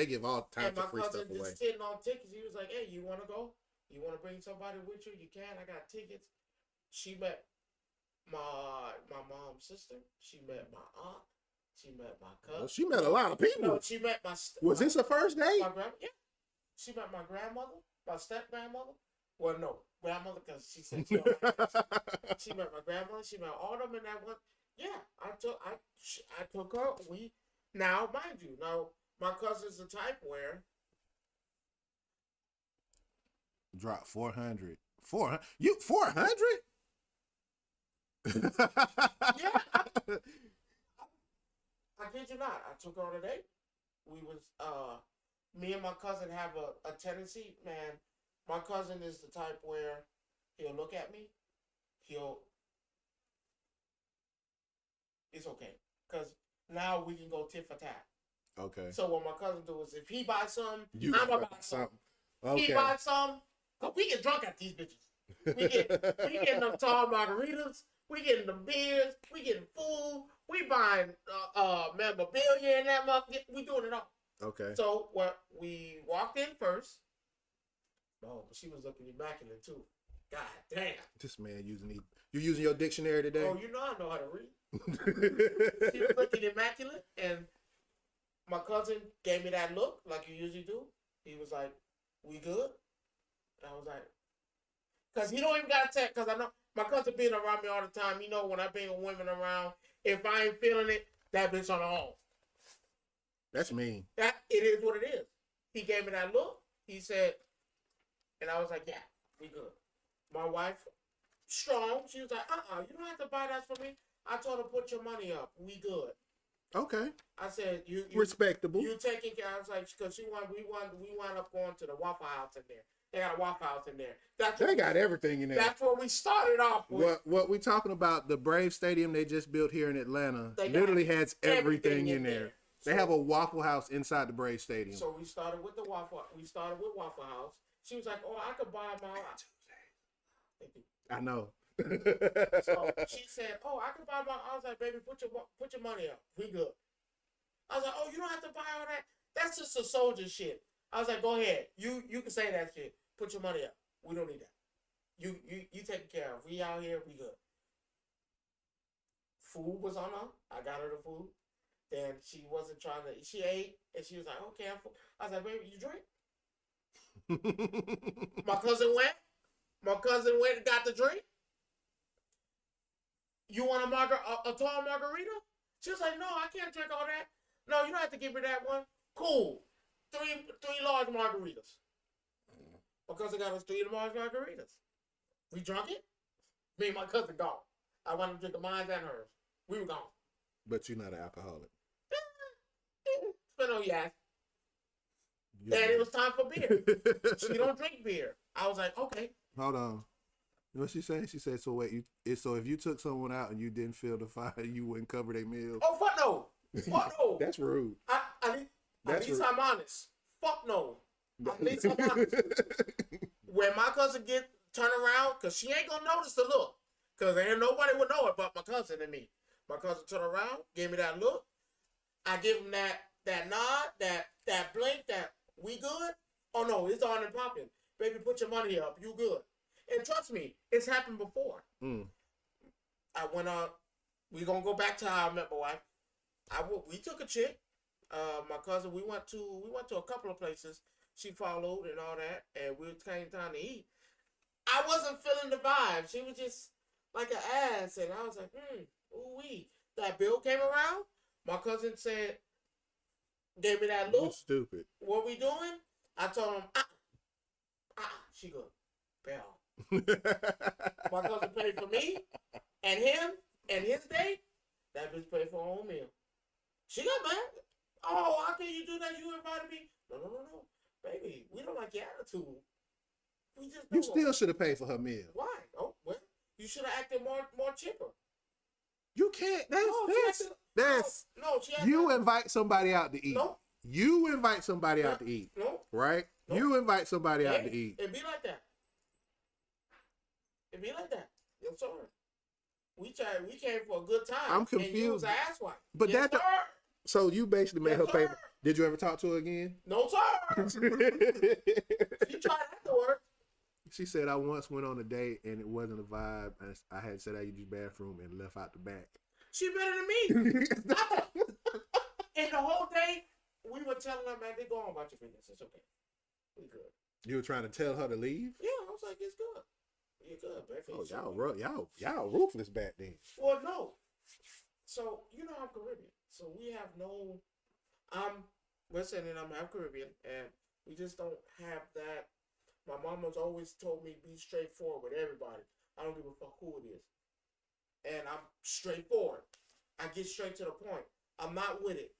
give all types of free stuff away. And my cousin just sitting on tickets. He was like, "Hey, you want to go? You want to bring somebody with you? You can. I got tickets." She met my mom's sister. She met my aunt. She met my cousin. Well, she met a lot of people. No, she met my. Was this her first date? Yeah. She met my grandmother, my step grandmother. Well, no, grandmother, because she said she don't like that. She met my grandmother. She met all of them in that one. Yeah, I took her. Now, mind you, my cousin's the type where drop 400. 400? You 400? Yeah. I kid you not. I took her on a date. We was me and my cousin have a tendency, man. My cousin is the type where he'll look at me, it's okay, cause now we can go tit for tat. Okay. So what my cousin do is if he buys something, I'm gonna buy something. Okay. He buys something, cause we get drunk at these bitches. We getting them tall margaritas. We getting them beers. We getting food. We buying memorabilia and that mother. We doing it all. Okay. So we walked in first. Oh, but she was looking immaculate too. God damn. This man you using your dictionary today? Oh, you know I know how to read. She was looking immaculate, and my cousin gave me that look like you usually do. He was like, "We good?" And I was like, "Cause he don't even gotta text. Cause I know my cousin being around me all the time. You know when I bring women around, if I ain't feeling it, that bitch on the home." That's mean. That it is what it is. He gave me that look. He said, and I was like, "Yeah, we good." My wife, strong. She was like, "You don't have to buy that for me." I told her, "Put your money up. We good." Okay. I said, "You respectable. You taking care?" I was like, "Because we wound up going to the Waffle House in there. They got a Waffle House in there. They got everything in there. That's where we started off with. What we talking about? The Brave Stadium they just built here in Atlanta literally has everything in there. They have a Waffle House inside the Brave Stadium. So we started with Waffle House. She was like, "Oh, I could buy my." I know. So she said, "Oh, I could buy my." I was like, "Baby, put your money up. We good." I was like, "Oh, you don't have to buy all that. That's just a soldier shit." I was like, go ahead. You can say that shit. Put your money up. We don't need that. You take care of. We out here. We good. Food was on her. I got her the food. Then she wasn't trying to. She ate and she was like, okay, I'm full. I was like, baby, you drink. My cousin went. My cousin went and got the drink. You want a tall margarita? She was like, no, I can't drink all that. No, you don't have to give me that one. Cool. Three large margaritas. My cousin got us 3 large margaritas. We drunk it. Me and my cousin gone. I wanted to drink mine and hers. We were gone. But you're not an alcoholic. But no, yeah. And it was time for beer. She don't drink beer. I was like, okay. Hold on. You know what she said? She said, so wait, so if you took someone out and you didn't feel the fire, you wouldn't cover their meal? Oh, fuck no. Fuck no. That's rude. At least I'm honest. Fuck no. At least I'm honest. When my cousin turn around, because she ain't going to notice the look. Because ain't nobody would know it but my cousin and me. My cousin turn around, gave me that look. I give him that nod, that blink, that we good. Oh no, it's on and popping. Baby, put your money up. You good. And trust me, it's happened before. I went out. We gonna go back to how I met my wife. We took a chick. My cousin. We went to a couple of places. She followed and all that, and we came time to eat. I wasn't feeling the vibe. She was just like an ass, and I was like, ooh wee. That bill came around. My cousin said, gave me that look. You're stupid. What we doing? I told him, she good. Bell. My cousin paid for me and him and his date. That bitch paid for her own meal. She got mad. Oh, how can you do that? You invited me. No. Baby, we don't like your attitude. We just You still should have paid for her meal. Why? Oh, well, you should have acted more chipper. You can't. That's you invite somebody out to eat. No. You invite somebody out to eat. No. Right? No. You invite somebody out to eat. It be like that. It be like that. I'm sorry. We came for a good time. I'm confused. And you was an asswipe. But yes, that. So you basically made her pay. Did you ever talk to her again? No, sir. She tried afterward. She said, I once went on a date and it wasn't a vibe. And I had said I used the bathroom and left out the back. She better than me. And the whole day, we were telling her, man, they go on about your business. It's okay. We good. You were trying to tell her to leave? Yeah, I was like, it's good. You're good, baby. Oh, y'all ruthless back then. Well, no. So, you know I'm Caribbean. So we have no... Listen, and I'm half Caribbean, and we just don't have that. My mama's always told me be straightforward with everybody. I don't give a fuck who it is. And I'm straightforward. I get straight to the point. I'm not with it.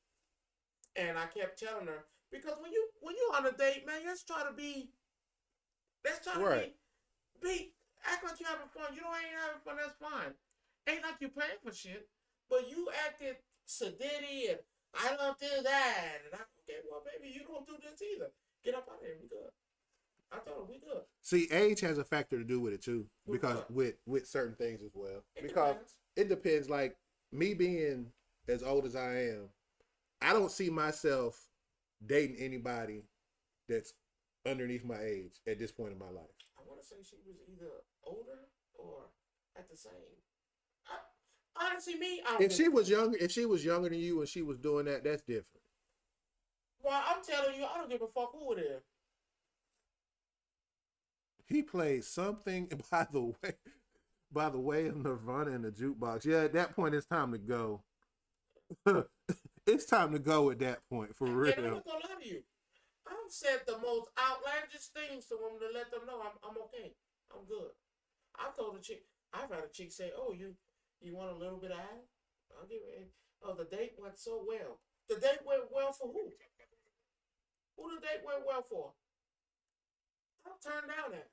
And I kept telling her, because when you on a date, man, let's try to be act like you're having fun. You don't ain't having fun, that's fine. Ain't like you paying for shit. But you acted sedity and I don't do that. And okay, well, baby, you don't do this either. Get up out of here. We good. I told her we good. See, age has a factor to do with it too, because with certain things as well. It depends. Like me being as old as I am, I don't see myself dating anybody that's underneath my age at this point in my life. I want to say she was either older or at the same. Honestly, me, if she was younger than you and she was doing that, that's different. Well, I'm telling you, I don't give a fuck who it is. He played something by the way of Nirvana in the jukebox. Yeah, at that point, it's time to go. It's time to go at that point, for real. And I'm not gonna lie to you. I've said the most outlandish things to them to let them know I'm okay. I'm good. I've told a chick, I've had a chick say, oh, you want a little bit of ass? I'll give it. Oh, the date went so well. The date went well for who? Who the date went well for? I'll turn down that.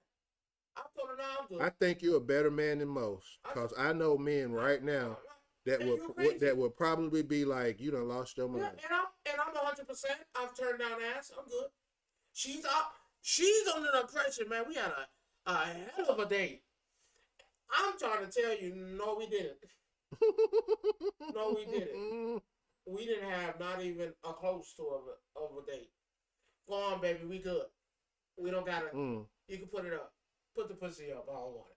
I told her, no, I'm good. I think you're a better man than most, because I know men right now that would probably be like, you done lost your mind. Yeah, and I'm 100%. I've turned down ass. I'm good. She's under the impression, man, we had a hell of a date. I'm trying to tell you, no, we didn't. No, we didn't. We didn't have not even a close to of a date. Go on, baby. We good. We don't gotta. Mm. You can put it up. Put the pussy up. I don't want it.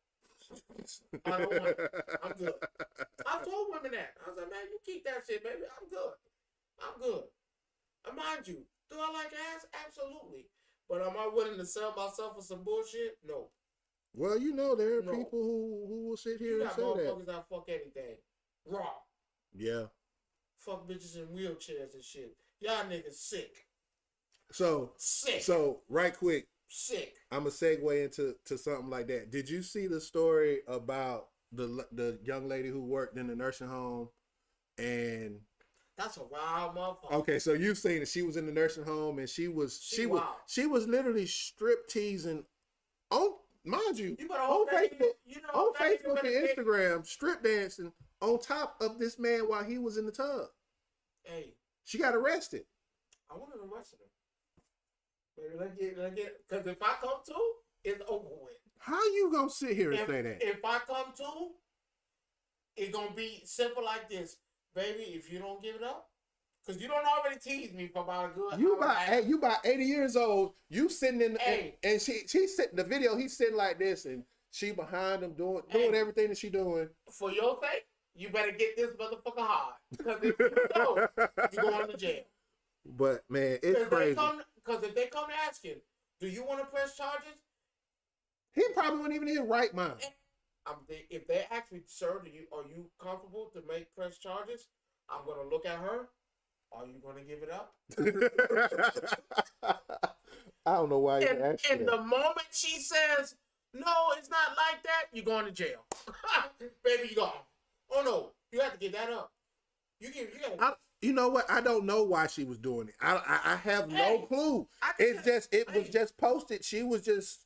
I don't want it. I'm good. I've told women that. I was like, man, you keep that shit, baby. I'm good. I'm good. And mind you, do I like ass? Absolutely. But am I willing to sell myself for some bullshit? No. Well, you know, there are people who will sit here you and got say motherfuckers that. fuck anything. Raw. Yeah. Fuck bitches in wheelchairs and shit. Y'all niggas sick. So, right quick, sick. I'm gonna segue into something like that. Did you see the story about the young lady who worked in the nursing home, and that's a wild motherfucker. Okay, so you've seen it. She was in the nursing home, and she was literally strip teasing on, mind you on Facebook and Instagram, strip dancing on top of this man while he was in the tub. Hey, she got arrested. I want to arrest her. Baby, let's get, because if I come to, it's over with. How you gonna sit here and say that? If I come to, it's gonna be simple like this, baby. If you don't give it up, because you don't already tease me for about a good. You about 80 years old. You sitting in, and she's sitting the video. He's sitting like this, and she behind him doing everything that she doing. For your sake, you better get this motherfucker hard. Because if you don't, you going to jail. But man, it's crazy. Because if they come asking, do you want to press charges? He probably wasn't even in his right mind. If they ask me, sir, are you comfortable to make press charges? I'm gonna look at her. Are you gonna give it up? I don't know why you asked that. And the moment she says, no, it's not like that, you're going to jail. Baby, you gone. Oh no, you have to give that up. You know what? I don't know why she was doing it. I have no clue. It was just posted. She was just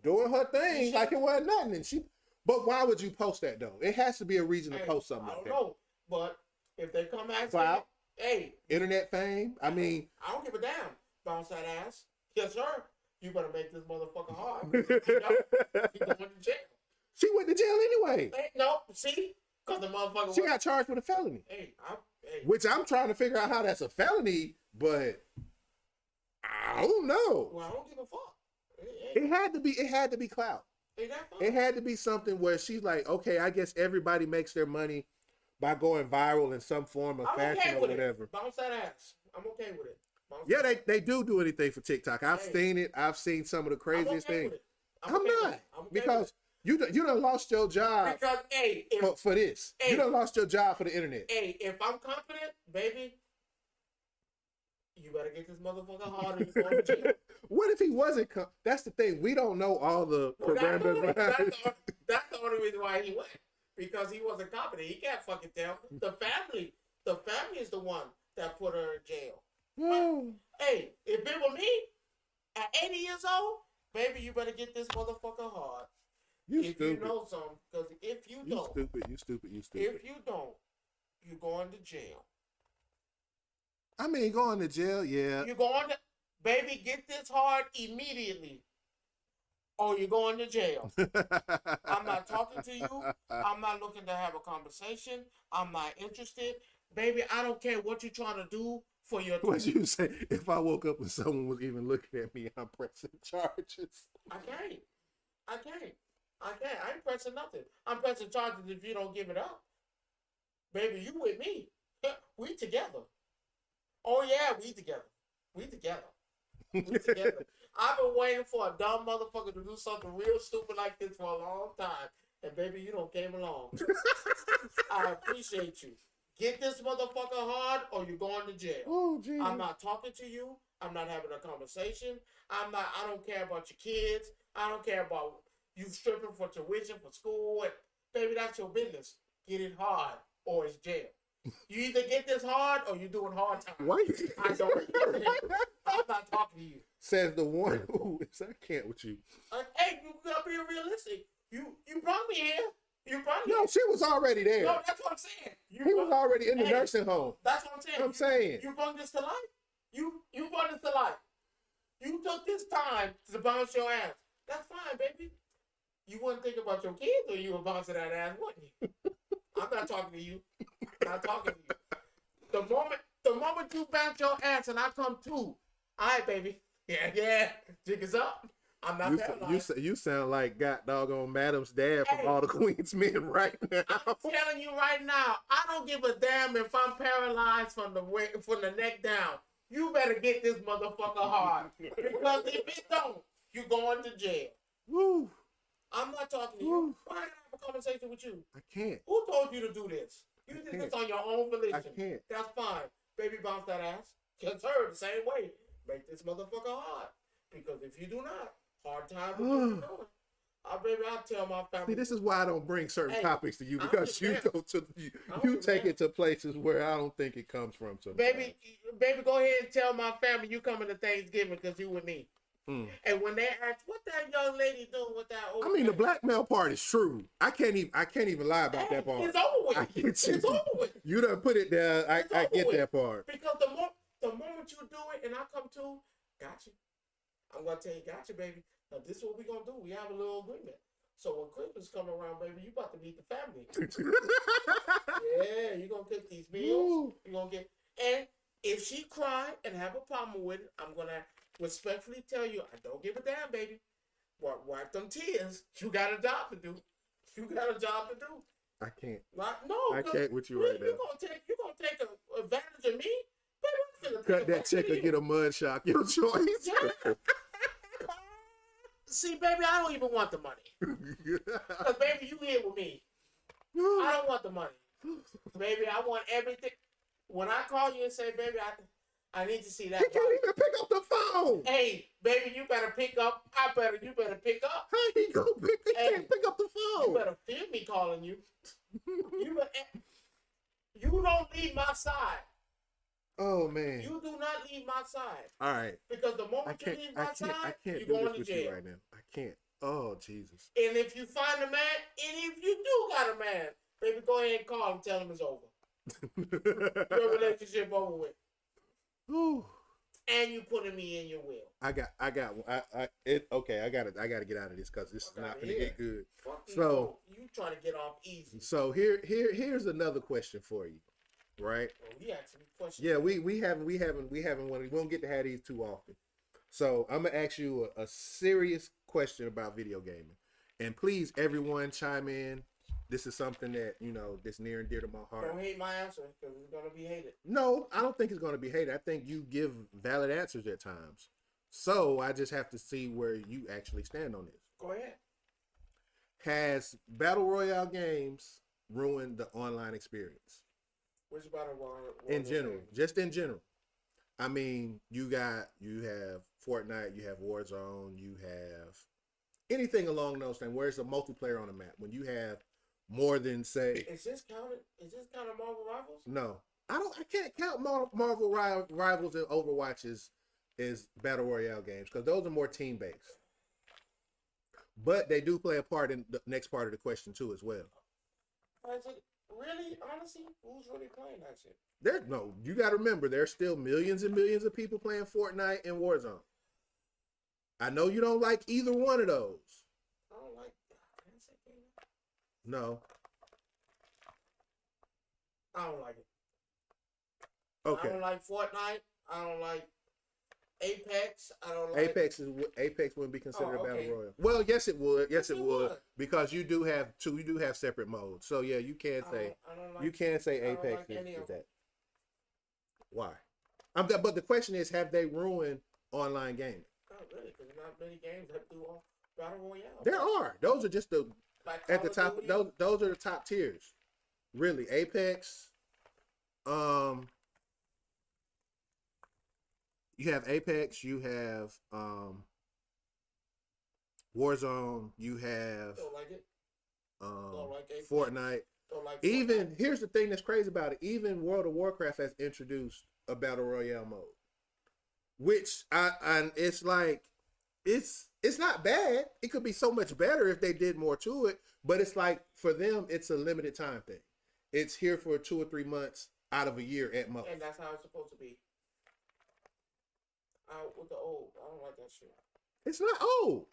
doing her thing like it wasn't nothing. And but why would you post that though? It has to be a reason to post something like that. I don't know, but if they come asking, internet fame. I mean, I don't give a damn. Bounce that ass. Yes, sir. You better make this motherfucker hard. You going to jail. She went to jail anyway. No, see? Because the motherfucker... She got charged with a felony. Which I'm trying to figure out how that's a felony, but I don't know. Well, I don't give a fuck. It had to be clout. It had to be something where she's like, okay, I guess everybody makes their money by going viral in some form of fashion or whatever. Bounce that ass. I'm okay with it. Yeah, they do anything for TikTok. I've seen it. I've seen some of the craziest things. I'm not. Because you done lost your job for this. You done lost your job for the internet. Hey, if I'm confident, baby, you better get this motherfucker hard or you going to jail. What if he wasn't? That's the thing. We don't know all the parameters. That's the only reason why he went. Because he wasn't confident. He can't fucking tell. The family is the one that put her in jail. Hey, if it were me at 80 years old, baby, you better get this motherfucker hard. If you know something, because if you don't, you stupid. If you don't, you're going to jail. I mean, going to jail, yeah. You're going to, baby, get this hard immediately, or you're going to jail. I'm not talking to you. I'm not looking to have a conversation. I'm not interested. Baby, I don't care what you're trying to do for your... What you say? If I woke up and someone was even looking at me, I'm pressing charges. I can't. I ain't pressing nothing. I'm pressing charges if you don't give it up. Baby, you with me. We together. Oh, yeah, we together. We together. I've been waiting for a dumb motherfucker to do something real stupid like this for a long time. And, baby, you don't came along. I appreciate you. Get this motherfucker hard or you're going to jail. Oh, geez. I'm not talking to you. I'm not having a conversation. I don't care about your kids. I don't care about you stripping for tuition for school. And, baby, that's your business. Get it hard or it's jail. You either get this hard or you're doing hard time. What? I don't. I'm not talking to you. Says the one who is I can't with you. Hey, you gotta be realistic. You brought me here. No, she was already there. No, that's what I'm saying. He was already in the nursing home. That's what I'm saying. You brought this to life. You brought this to life. You took this time to bounce your ass. That's fine, baby. You wouldn't think about your kids or you would bounce that ass, wouldn't you? I'm not talking to you. I'm not talking to you. The moment you bounce your ass and I come to, All right, baby. Yeah. Jig is up. I'm not paralyzed. You sound like God doggone Madam's dad from Hey, All the Queen's Men right now. I'm telling you right now, I don't give a damn if I'm paralyzed from the neck down. You better get this motherfucker hard. Because if it don't, you're going to jail. Woo. I'm not talking to Woo. you. Why did I have a conversation with you? I can't. Who told you to do this? You did this on your own volition. I can't. That's fine. Baby, bounce that ass. Just her the same way. Make this motherfucker hard. Because if you do not, hard time with what you're doing. Baby, I'll tell my family. See, this is why I don't bring certain topics to you, I because you understand. go to you take it to places where I don't think it comes from. Sometimes. Baby, go ahead and tell my family you coming to Thanksgiving because you with me. And when they ask what that young lady doing with that old I mean, the blackmail part is true. I can't even lie about that part. It's over with. It's over with. You done put it there. I get that part. Because the moment you do it and I come to, gotcha. I'm gonna tell you, gotcha, baby. Now this is what we gonna do. We have a little agreement. So when Christmas come around, baby, you about to meet the family. Yeah, you gonna cook these meals. You gonna get, and if she cry and have a problem with it, I'm gonna respectfully tell you, I don't give a damn, baby. Wipe them tears. You got a job to do. You got a job to do. I can't. No, I can't with you right now. You gonna take advantage of me? Baby, cut that check or get a mud shock. Your choice. Yeah. See, baby, I don't even want the money. Because, baby, you here with me. I don't want the money. Baby, I want everything. When I call you and say, baby, I need to see that. He can't even pick up the phone. Hey, baby, you better pick up. You better pick up. How he gonna he can't pick up the phone? You better feel me calling you. You don't leave my side. Oh man. You do not leave my side. All right. Because the moment you leave my side, you're do going this to with jail. you right now. I can't. Oh Jesus. And if you find a man, and if you do got a man, baby, go ahead and call him, tell him it's over. Your relationship over with. Ooh. And you putting me in your will. I got I gotta get out of this because this is not gonna get good. So you trying to get off easy. So here's another question for you. Right? Well, we actually questions. Yeah, we haven't one. We won't get to have these too often. So I'm gonna ask you a serious question about video gaming, and please, everyone, chime in. This is something that that's near and dear to my heart. Don't hate my answer because it's gonna be hated. No, I don't think it's gonna be hated. I think you give valid answers at times. So I just have to see where you actually stand on this. Go ahead. Has battle royale games ruined the online experience? Which battle royale? In general, just in general. I mean, you have Fortnite, you have Warzone, you have anything along those things where it's a multiplayer on a map. When you have more than say, is this counted Marvel Rivals? No, I can't count Marvel Rivals and Overwatch as battle royale games because those are more team based. But they do play a part in the next part of the question too, as well. Really, honestly, who's really playing that shit? You got to remember, there's still millions and millions of people playing Fortnite and Warzone. I know you don't like either one of those. I don't like. No. I don't like it. Okay. I don't like Fortnite. I don't like Apex. I don't like Apex wouldn't be considered a battle okay. royale. Well, yes it would. Yes it would because you do have separate modes. So yeah, you can say Apex is that. Why? But the question is, have they ruined online gaming? Not really, because there's not many games that do battle royale. There are. Those are just at the top. Duty. Those are the top tiers. Really, Apex. You have Apex, you have Warzone, you have Don't like it. Don't like Apex. Fortnite. Don't like Even Fortnite. here's the thing that's crazy about it. Even World of Warcraft has introduced a battle royale mode, which it's like it's not bad. It could be so much better if they did more to it. But it's like for them, it's a limited time thing. It's here for 2 or 3 months out of a year at most. And that's how it's supposed to be. With the old, I don't like that shit. It's not old.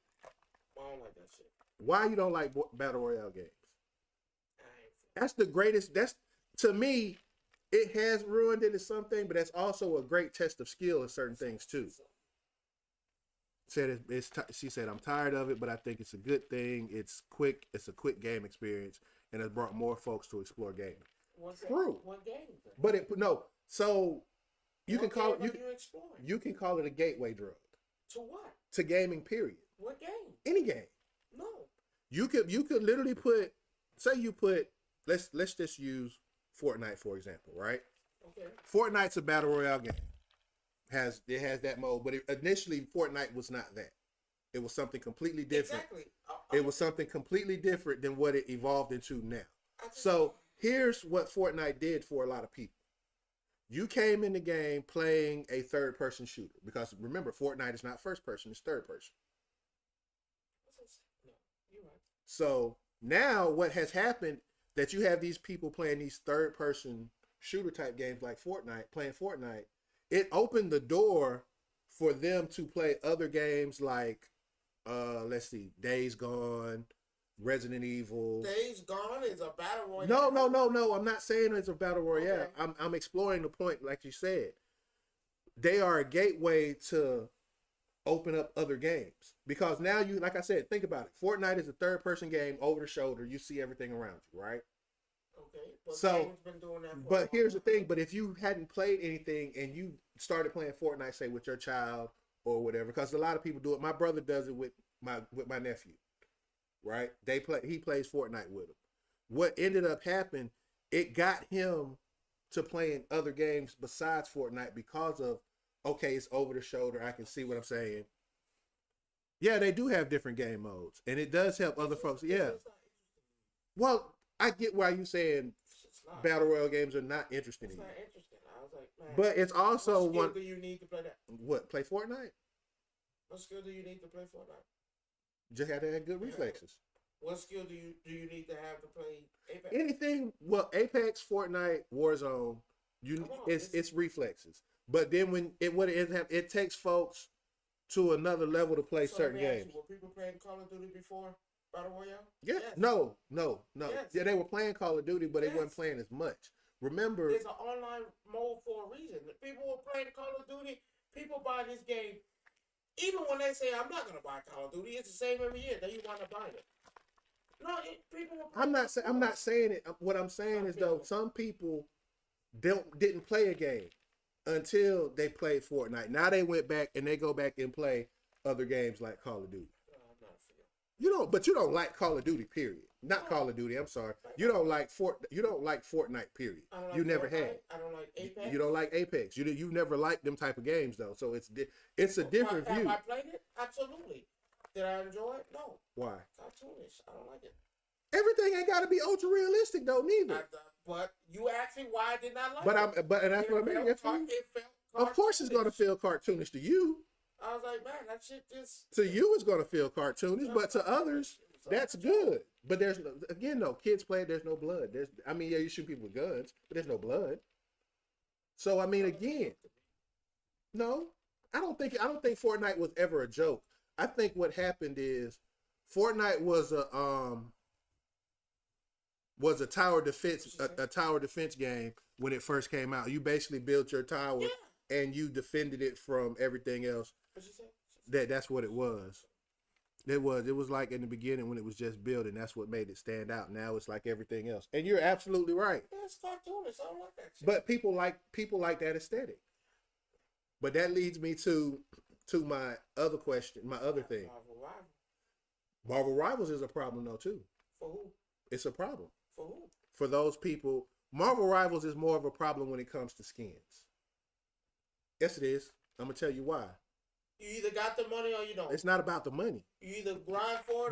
I don't like that shit. Why you don't like battle royale games? That's the greatest. That's to me, it has ruined it as something, but that's also a great test of skill in certain things too. Said she said I'm tired of it, but I think it's a good thing. It's quick. It's a quick game experience, and it's brought more folks to explore gaming. True. What game? But no. So you can call it you can call it a gateway drug. To what? To gaming. Period. What game? Any game. No. You could literally put, say you put, let's just use Fortnite for example, right? Okay. Fortnite's a battle royale game. It has that mode, but initially Fortnite was not that. It was something completely different. Exactly. It was something completely different than what it evolved into now. So here's what Fortnite did for a lot of people. You came in the game playing a third-person shooter because remember, Fortnite is not first person; it's third person. No, you're right. So now what has happened that you have these people playing these third-person shooter type games like Fortnite, playing Fortnite. It opened the door for them to play other games like, let's see, Days Gone, Resident Evil. Days Gone is a battle royale. No. I'm not saying it's a battle royale. Okay. I'm exploring the point, like you said. They are a gateway to open up other games because now you, like I said, think about it. Fortnite is a third-person game, over the shoulder. You see everything around you, right? Okay. But so, been doing that but here's the thing. But if you hadn't played anything and you started playing Fortnite, say with your child or whatever, because a lot of people do it. My brother does it with my nephew. Right? He plays Fortnite with him. What ended up happening, it got him to playing other games besides Fortnite because of, okay, it's over the shoulder. I can see what I'm saying. Yeah, they do have different game modes. And it does help other folks. Yeah. Well, I get why you're saying battle royale games are not interesting to you. It's not interesting. I was like, man. But it's also what skill do you need to play that? What, play Fortnite? What skill do you need to play Fortnite? Just have to have good reflexes. What skill do you need to have to play Apex? Anything. Well, Apex, Fortnite, Warzone, it's reflexes. But then it takes folks to another level to play certain games. Were people playing Call of Duty before Battle Royale? Yeah. Yes. No. Yes. Yeah, they were playing Call of Duty, but they weren't playing as much. Remember, there's an online mode for a reason. People were playing Call of Duty. People buy this game. Even when they say, I'm not going to buy Call of Duty, it's the same every year. Then you wind up buying it. No, people were I'm not saying it. What I'm saying is, though, some people didn't play a game until they played Fortnite. Now they went back and they go back and play other games like Call of Duty. But you don't like Call of Duty, period. Not Call of Duty, I'm sorry. You don't like Fortnite, period. You never had. I don't like Apex. You don't like Apex. You've never liked them type of games though. So it's a different view. Have I played it? Absolutely. Did I enjoy it? No. Why? Cartoonish. I don't like it. Everything ain't got to be ultra realistic though, neither. But you asked me why I did not like it. But that's what I mean. Of course, it's going to feel cartoonish to you. I was like, man, that shit just. To you, it's going to feel cartoonish, but to others, that's good. But there's kids play it. There's no blood. You shoot people with guns, but there's no blood. So again, no, I don't think Fortnite was ever a joke. I think what happened is Fortnite was a tower defense game when it first came out. You basically built your tower and you defended it from everything else. That's what it was. It was like in the beginning when it was just building. That's what made it stand out. Now it's like everything else. And you're absolutely right. Yeah, it's cartoonish. I don't like that shit. But people like that aesthetic. But that leads me to my other question, my other thing. Marvel Rivals is a problem though too. For who? It's a problem. For who? For those people. Marvel Rivals is more of a problem when it comes to skins. Yes, it is. I'm gonna tell you why. You either got the money or you don't. It's not about the money. You either grind for it.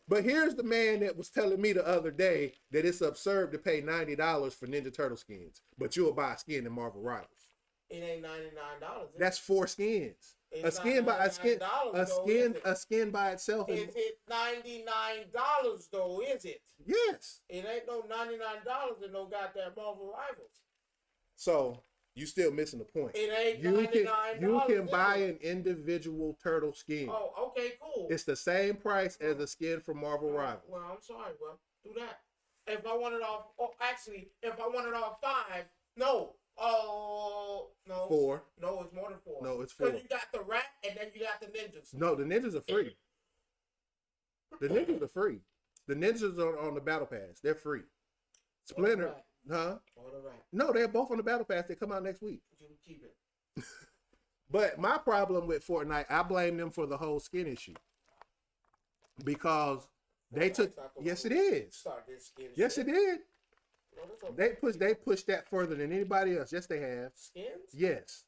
But here's the man that was telling me the other day that it's absurd to pay $90 for Ninja Turtle skins, but you'll buy a skin in Marvel Rivals. It ain't $99. That's 4 skins. A skin by itself. Is it $99 though? Is it? Yes. It ain't no $99 in no goddamn Marvel Rivals. So you still missing the point. It ain't $99. You can buy an individual turtle skin. Oh, okay, cool. It's the same price as a skin from Marvel Rivals. Well, I'm sorry, bro. Do that. If I wanted off, if I wanted off 5, no. Oh, no. 4. No, it's more than 4. No, it's 4. Because you got the rat and then you got the ninjas. No, the ninjas are free. The ninjas are free. The ninjas are on the battle pass. They're free. Splinter, huh? All right. No, they're both on the battle pass. They come out next week. You can keep it. But my problem with Fortnite, I blame them for the whole skin issue because they took. Yes, it is. Start this skin Yes, shit. it did. No, that's okay. They pushed that further than anybody else. Yes, they have. Skins? Yes.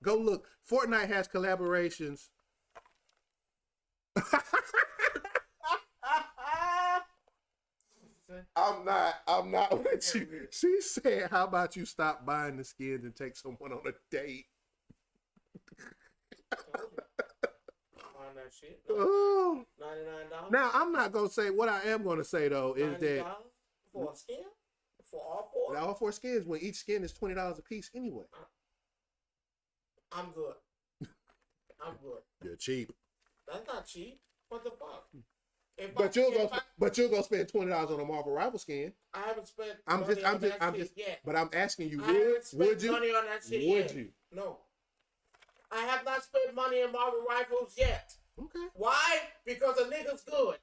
Go look. Fortnite has collaborations. I'm not with you. She said, how about you stop buying the skins and take someone on a date? Find that shit. Oh. $99? Now, I'm not going to say, what I am going to say, though, is that $90 for a skin? For all four? all 4 skins, when each skin is $20 a piece anyway. I'm good. I'm good. You're cheap. That's not cheap. What the fuck? But you'll go spend $20 on a Marvel Rival skin. I haven't spent I'm money just on that shit yet. But I'm asking you, I haven't spent would you? money on that shit Would yet. you? No. I have not spent money on Marvel Rifles yet. Okay. Why? Because a nigga's good.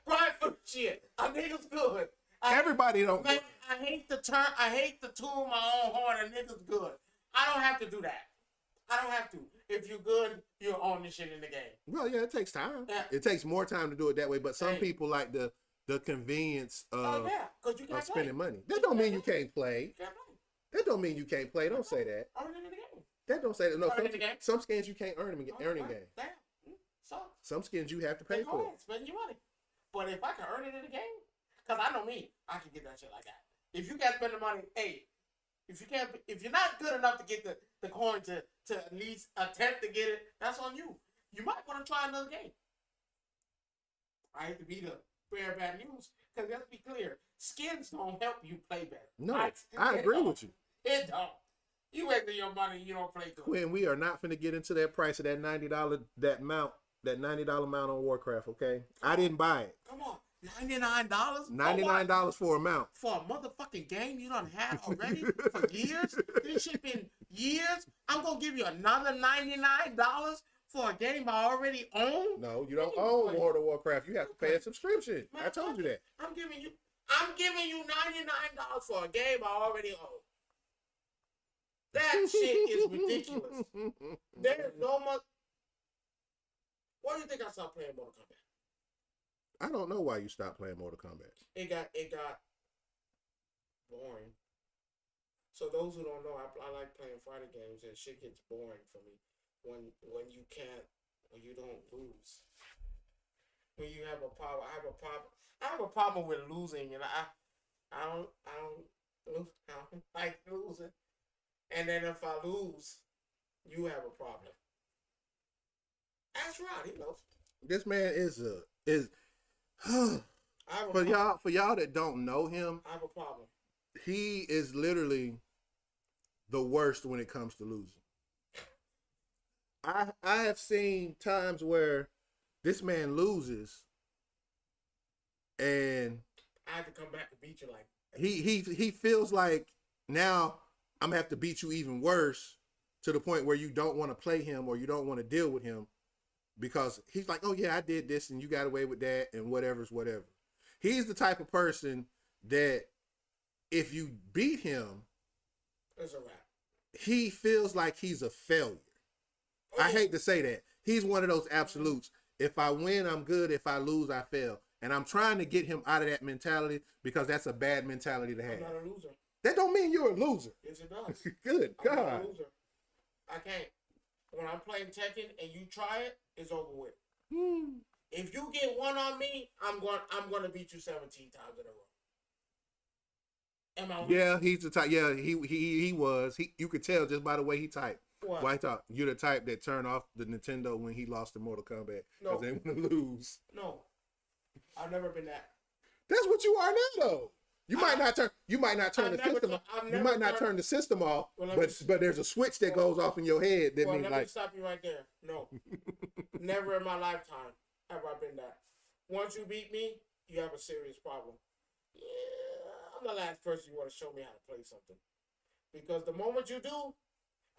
Rifle shit. A nigga's good. Everybody don't. Man, I hate to tool my own horn. A nigga's good. I don't have to do that. I don't have to. If you're good, you'll own this shit in the game. Well, yeah, it takes time. Yeah. It takes more time to do it that way. But some people like the convenience of, because you can't spending play. money. That don't mean you can't play. You can't play. That don't mean you can't play. Don't say that. Earn it in the game. That don't say that. No, Earn it in the game. some skins you can't earn them in earning game. Damn. So Some skins you have to pay for. spend your money. But if I can earn it in the game, because I know me, I can get that shit like that. If you got to spend the money, hey, if you're not good enough to get the coin to at least attempt to get it, that's on you. You might want to try another game. I hate to be the bearer of bad news, because let's be clear, skins don't help you play better. No, I agree with you. It don't. You wasting your money, you don't play good. Quinn, we are not finna get into that price of that $90 that $90 mount on Warcraft. Okay, I didn't buy it. Come on, $99. $99 for a mount. For a motherfucking game you done had already for years? This shit been years? I'm gonna give you another $99 for a game I already own? No, you don't own World of Warcraft. You have to pay a subscription. Man, I told you that. I'm giving you $99 for a game I already own. That shit is ridiculous. There's no much. Why do you think I stopped playing Mortal Kombat? I don't know why you stopped playing Mortal Kombat. It got boring. So those who don't know, I like playing fighting games, and shit gets boring for me when you don't lose. When you have a problem, I have a problem with losing, and I don't like losing. And then if I lose, you have a problem. That's right, he knows. This man is for y'all that don't know him, I have a problem. he is literally the worst when it comes to losing. I have seen times where this man loses and I have to come back and beat you like he feels like now I'm gonna have to beat you even worse to the point where you don't want to play him or you don't want to deal with him because he's like, oh yeah, I did this and you got away with that and whatever's whatever. He's the type of person that if you beat him, it's a wrap. He feels like he's a failure. Oh. I hate to say that. He's one of those absolutes. If I win, I'm good. If I lose, I fail. And I'm trying to get him out of that mentality because that's a bad mentality to have. I'm not a loser. That don't mean you're a loser. Yes, it does. Good I'm God. not a loser. I can't. When I'm playing Tekken and you try it, it's over with. If you get one on me, I'm going to beat you 17 times in a row. Am I? Yeah, he's the type. Yeah, he was. You could tell just by the way he typed. What? Why talk? You're the type that turned off the Nintendo when he lost to Mortal Kombat because No. they want to lose. No, I've never been that. That's what you are now, though. You might not turn the system off. You might not turn the system off, but there's a switch that goes off in your head that means let like. me stop you right there. No, never in my lifetime have I been that. Once you beat me, you have a serious problem. Yeah, I'm the last person you want to show me how to play something, because the moment you do,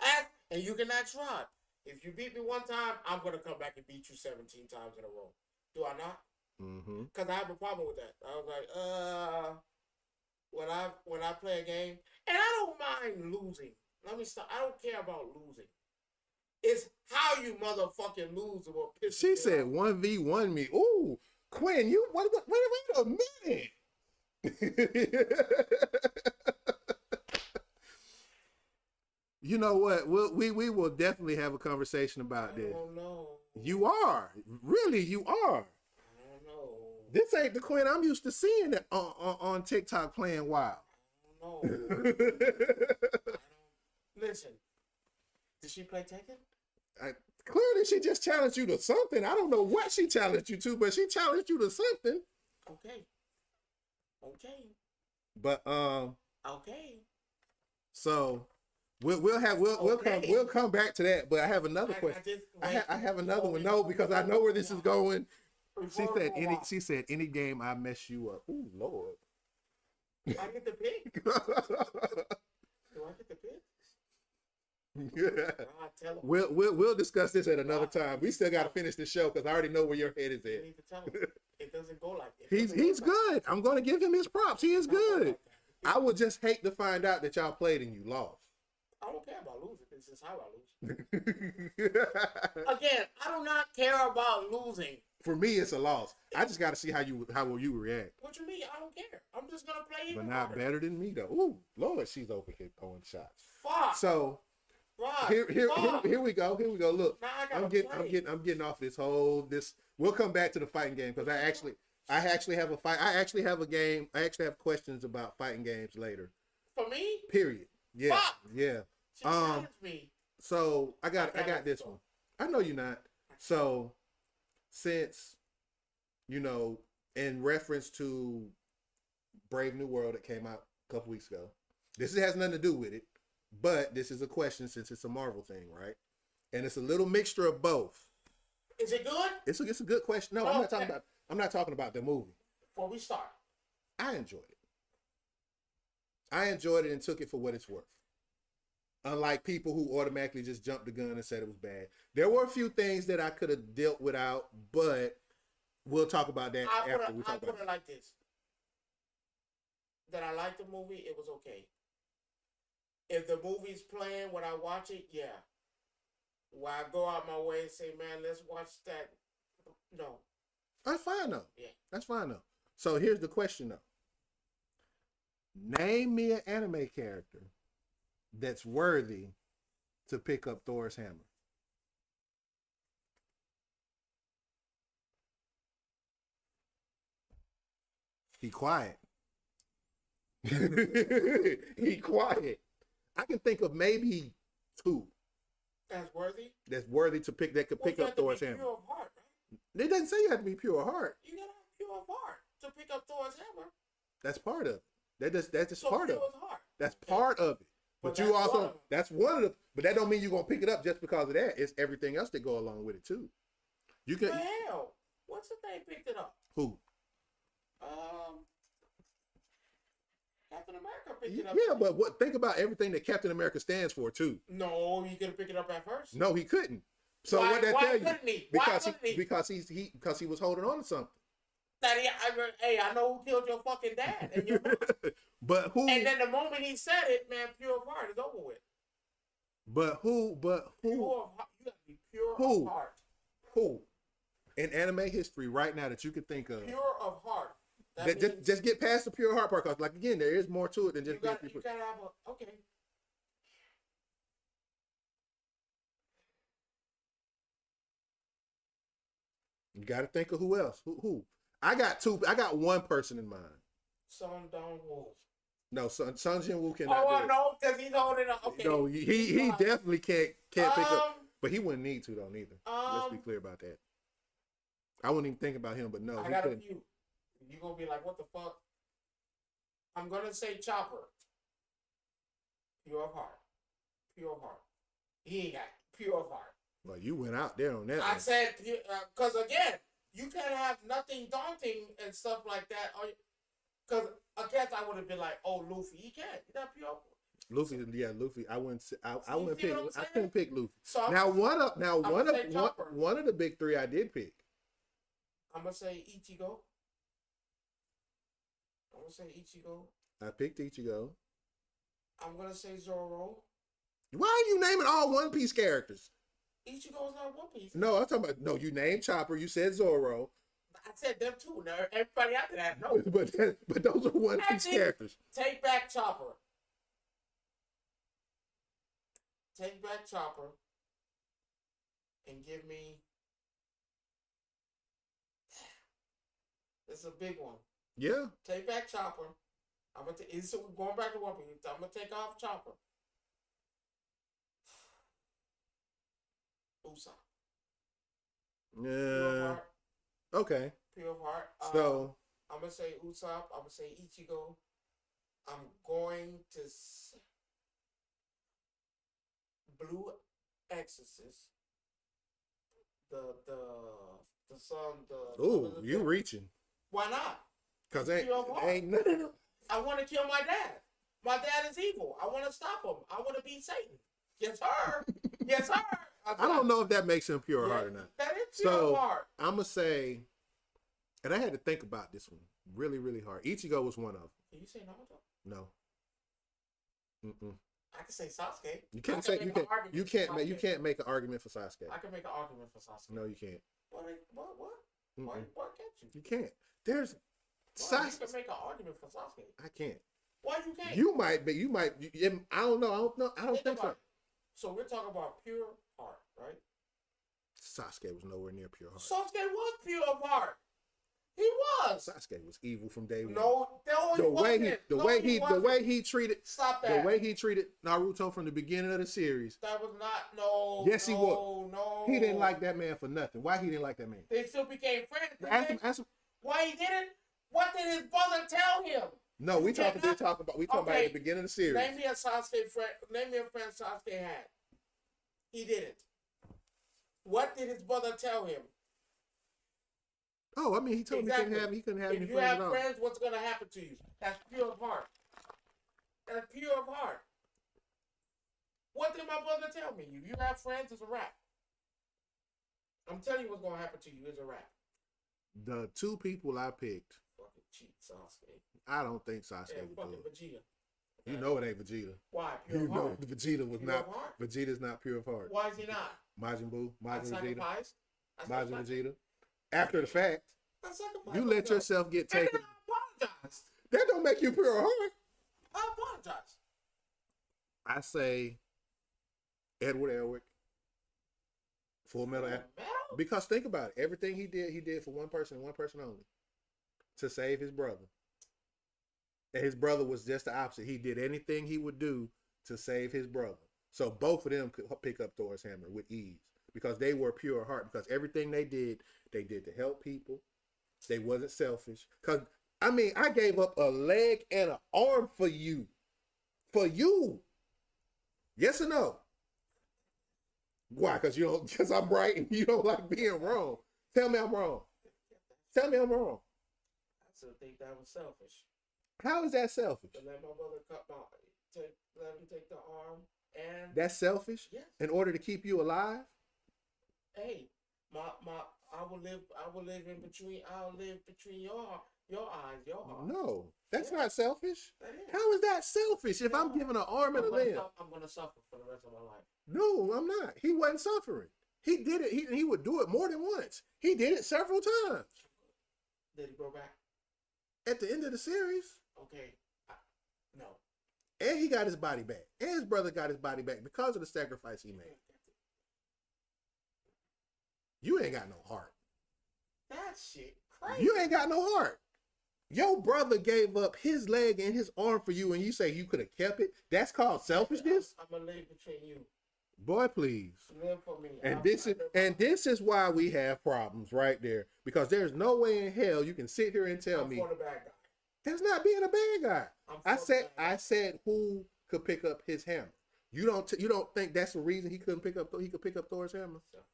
ask, and you can ask Rod. If you beat me one time, I'm gonna come back and beat you 17 times in a row. Do I not? Mm-hmm. Because I have a problem with that. I was like, when I play a game, and I don't mind losing. Let me stop. I don't care about losing. It's how you motherfucking lose what pisses She me said off. 1v1 me. Ooh, Quinn, you wait a minute. You know what? We will definitely have a conversation about I this. don't know. You are. Really, you are. I don't know. This ain't the Quinn I'm used to seeing it on TikTok playing wild. I don't know. I don't. Listen, did she play Tekken? Clearly, she just challenged you to something. I don't know what she challenged you to, but she challenged you to something. Okay. Okay. But Okay. so we'll come back to that. But I have another question. I have another one. No, because I know where this is going. She said any game I mess you up. Ooh, Lord. I get the pick. Do I get the pick? Yeah. Tell him. We'll discuss this at another time. We still got to finish the show because I already know where your head is You at. need to tell him. It doesn't go like that. He's good. I'm going to give him his props. He is good. I would just hate to find out that y'all played and you lost. I don't care about losing. It's just how I lose. Again, I do not care about losing. For me, it's a loss. I just got to see how will you react. What you mean? I don't care. I'm just gonna play even But not harder. better than me though. Ooh, Lord, she's over here throwing shots. Fuck. So Fuck. here we go. Look, Now I gotta I'm getting off this. We'll come back to the fighting game because I actually have a fight. I actually have a game. I actually have questions about fighting games later. For me? Period. Yeah. Fuck. Yeah. She challenged me. So I got this one. I know you're not. So since in reference to Brave New World that came out a couple weeks ago, this has nothing to do with it, but this is a question since it's a Marvel thing, right? And it's a little mixture of both. Is it good? It's a good question. No, I'm not talking about the movie. Before we start, I enjoyed it. I enjoyed it and took it for what it's worth. Unlike people who automatically just jumped the gun and said it was bad. There were a few things that I could have dealt without, but we'll talk about that after we talk about it. I put it like this. That I liked the movie, it was okay. If the movie's playing when I watch it, yeah. Why I go out my way and say, man, let's watch that. No. That's fine though. Yeah. That's fine though. So here's the question though. Name me an anime character that's worthy to pick up Thor's hammer. He quiet. He quiet. I can think of maybe two. That's worthy? That's worthy to pick that could pick up Thor's hammer. Pure of heart, right? It doesn't say you have to be pure of heart. You gotta have pure of heart to pick up Thor's hammer. That's part of it. That's just So part of it. Heart. That's part of it. But you also that's one of the. But that don't mean you're gonna pick it up just because of that. It's everything else that go along with it too. You can. The hell, what's the thing picked it up? Who? Captain America picked it up. Yeah, but think about everything that Captain America stands for too. No, you could pick it up at first. No, he couldn't. So why, what that tell you? He? Because he was holding on to something. I know who killed your fucking dad and your mom. But who? And then the moment he said it, man, pure of heart is over with. But who? Pure of heart. You gotta be pure of heart. Who? In anime history, right now that you could think of. Pure of heart. Just get past the pure heart part, because like again, there is more to it than just you gotta have a okay. You got to think of who else. Who? I got two. I got one person in mind. Son Dong-woo. No, Sun Jin-woo cannot. Oh no, because he's holding up. Okay. No, he definitely can't pick up. But he wouldn't need to though neither. Let's be clear about that. I wouldn't even think about him, but no, I got a few. You're gonna be like, what the fuck? I'm gonna say Chopper. Pure of heart. Pure of heart. He ain't got pure of heart. Well, you went out there on that. I said, because again, you can't have nothing daunting and stuff like that. Because I guess I would have been like, oh, Luffy, he can't. He's not pure. Luffy, yeah, Luffy. I wouldn't. I you wouldn't see pick. what I'm I saying? couldn't pick Luffy. So Now gonna say Chopper. one of the big three I did pick. I'm gonna say Ichigo. I'm gonna say Ichigo. I picked Ichigo. I'm gonna say Zoro. Why are you naming all One Piece characters? Ichigo's not One Piece. No, I'm talking about. No, you named Chopper. You said Zoro. I said them too. Now everybody after that, no. But those are One Piece characters. Take back Chopper. Take back Chopper. And give me. This is a big one. Yeah. Take back Chopper. I'm gonna going back to One Piece. I'm gonna take off Chopper. Usopp. Pure Yeah. heart. Okay. Pure heart. So I'm gonna say Usopp. I'm gonna say Ichigo. I'm going to Blue Exorcist. The son. ooh, you reaching. Why not? Cause It's pure heart. ain't no. I want to kill my dad. My dad is evil. I want to stop him. I want to beat Satan. Yes, sir. Yes, sir. I don't know if that makes him pure heart or not. That is pure heart. I'm gonna say, and I had to think about this one really, really hard. Ichigo was one of them. Can you say Naruto? No. Mm-mm. I can say Sasuke. You can't say you can't make an argument for Sasuke. I can make an argument for Sasuke. No, you can't. What? Why can't you? You can't. There's Sasuke. You can make an argument for Sasuke. I can't. Why you can't? You might be. You might. I don't know. I don't think so. So we're talking about pure heart, right? Sasuke was nowhere near pure heart. Sasuke was pure of heart. He was. Sasuke was evil from day one. No, the way he treated. Stop that. The way he treated Naruto from the beginning of the series. That was not no. Yes, he was. No. He didn't like that man for nothing. Why he didn't like that man? They still became friends. Ask him. Why he didn't? What did his brother tell him? No, we talking about at the beginning of the series. Name me a Sasuke friend. Name me a friend Sasuke had. He didn't. What did his brother tell him? Oh, I mean, he told me he couldn't have any friends. If you have friends, what's going to happen to you? That's pure of heart. That's pure of heart. What did my brother tell me? If you have friends, it's a wrap. I'm telling you what's going to happen to you. It's a wrap. The two people I picked. Fucking cheat Sasuke. I don't think Sasuke would fucking do it. Vegeta. You know it ain't Vegeta. Why? Pure you of heart. know Vegeta was pure not. Vegeta's not pure of heart. Why is he not? Majin Buu, Majin Vegeta, Majin Vegeta. After the fact, you let yourself get taken. And then I apologized. That don't make you pure of heart. I apologize. I say Edward Elric. Full Metal. Because think about it. Everything he did for one person and one person only. To save his brother. And his brother was just the opposite. He did anything he would do to save his brother. So both of them could pick up Thor's hammer with ease. Because they were pure heart. Because everything they did to help people. They wasn't selfish. Because, I mean, I gave up a leg and an arm for you. For you. Yes or no? Why? Because I'm right and you don't like being wrong. Tell me I'm wrong. Tell me I'm wrong. I still think that was selfish. How is that selfish? To let my brother let him take the arm and that's selfish? Yes. In order to keep you alive? Hey, I will live between your eyes, your heart. No, that's not selfish. That is. How is that selfish if I'm giving an arm and a leg? I'm gonna suffer for the rest of my life. No, I'm not. He wasn't suffering. He did it. He would do it more than once. He did it several times. Did he go back? At the end of the series. Okay. No. And he got his body back. And his brother got his body back because of the sacrifice he made. You ain't got no heart. That shit crazy. You ain't got no heart. Your brother gave up his leg and his arm for you and you say you could have kept it? That's called selfishness? I'm going to live between you. Boy, please. Live for me. And this is why we have problems right there. Because there's no way in hell you can sit here and tell me for the bad guy. That's not being a bad guy. I said who could pick up his hammer. You don't think that's the reason he could pick up Thor's hammer? Selfish.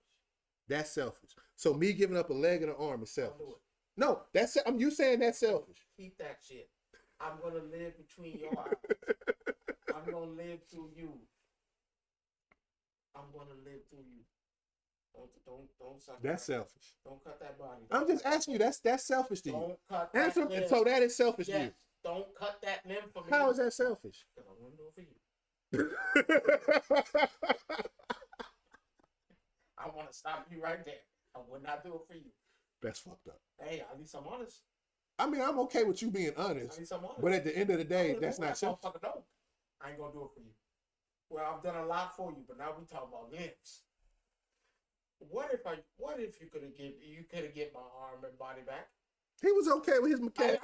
That's selfish. So me giving up a leg and an arm is selfish. No, you saying that's selfish. Keep that shit. I'm gonna live between your eyes. I'm gonna live through you. I'm gonna live through you. Don't suck. That's selfish. Don't cut that body. I'm just asking you. That's selfish to you. Don't cut That's that limb. so that is selfish to Yes. you. Don't cut that limb for me. How is that selfish? Because I wouldn't do it for you. I want to stop you right there. I would not do it for you. That's fucked up. Hey, at least I'm honest. I mean, I'm okay with you being honest, At least I'm honest. but at the end of the day, that's not selfish. No, I ain't gonna do it for you. Well, I've done a lot for you, but now we talk about limbs. What if you could have given my arm and body back? He was okay with his mechanic.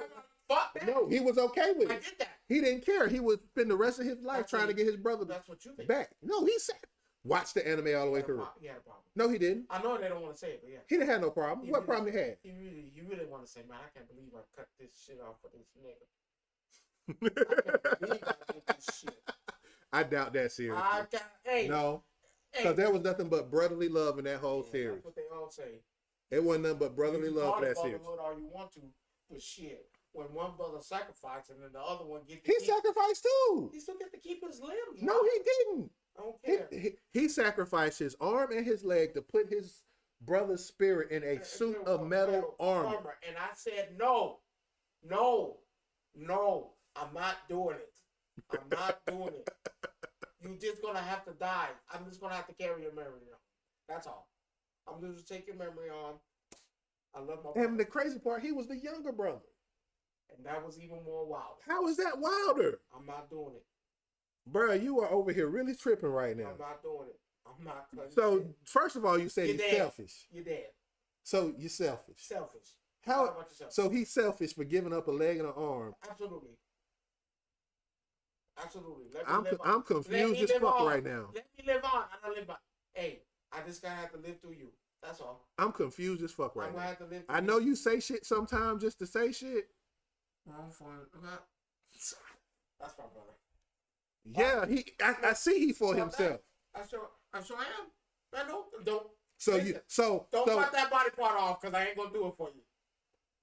Fuck that. No, he was okay with it. I did that. He didn't care. He would spend the rest of his life trying to get his brother That's what you think. back. No, he said, watch the anime all the way through. He had a problem. No, he didn't. I know they don't want to say it, but yeah. He didn't have no problem. What problem he had? He really want to say, man, I can't believe I cut this shit off for this nigga. I can't believe I did this shit. I doubt that seriously. Hey. No. Because there was nothing but brotherly love in that whole series. That's what they all say. It wasn't nothing but brotherly love for that series. All you want to, but shit. When one brother sacrificed and then the other one sacrificed too. He still get to keep his limb. No, he didn't. I don't care. He sacrificed his arm and his leg to put his brother's spirit in a suit of metal armor. And I said, no, I'm not doing it. I'm not doing it. You're just going to have to die. I'm just going to have to carry your memory on. That's all. I'm going to take your memory on. I love my brother. And the crazy part, he was the younger brother. And that was even more wild. How is that wilder? I'm not doing it. Bruh, you are over here really tripping right now. I'm not doing it. I'm not cutting So, shit. first of all, you said you're selfish. You're dead. So, you're selfish. Selfish. How about yourself? So, he's selfish for giving up a leg and an arm. Absolutely. I'm confused as fuck right now. Let me live on. I don't live on. Hey, I just gotta have to live through you. That's all. I'm confused as fuck right I'm now. gonna have to live through I know you say shit sometimes just to say shit. That's my brother. Yeah, I see he for himself. I sure am. Man, don't. So listen, don't cut that body part off because I ain't gonna do it for you.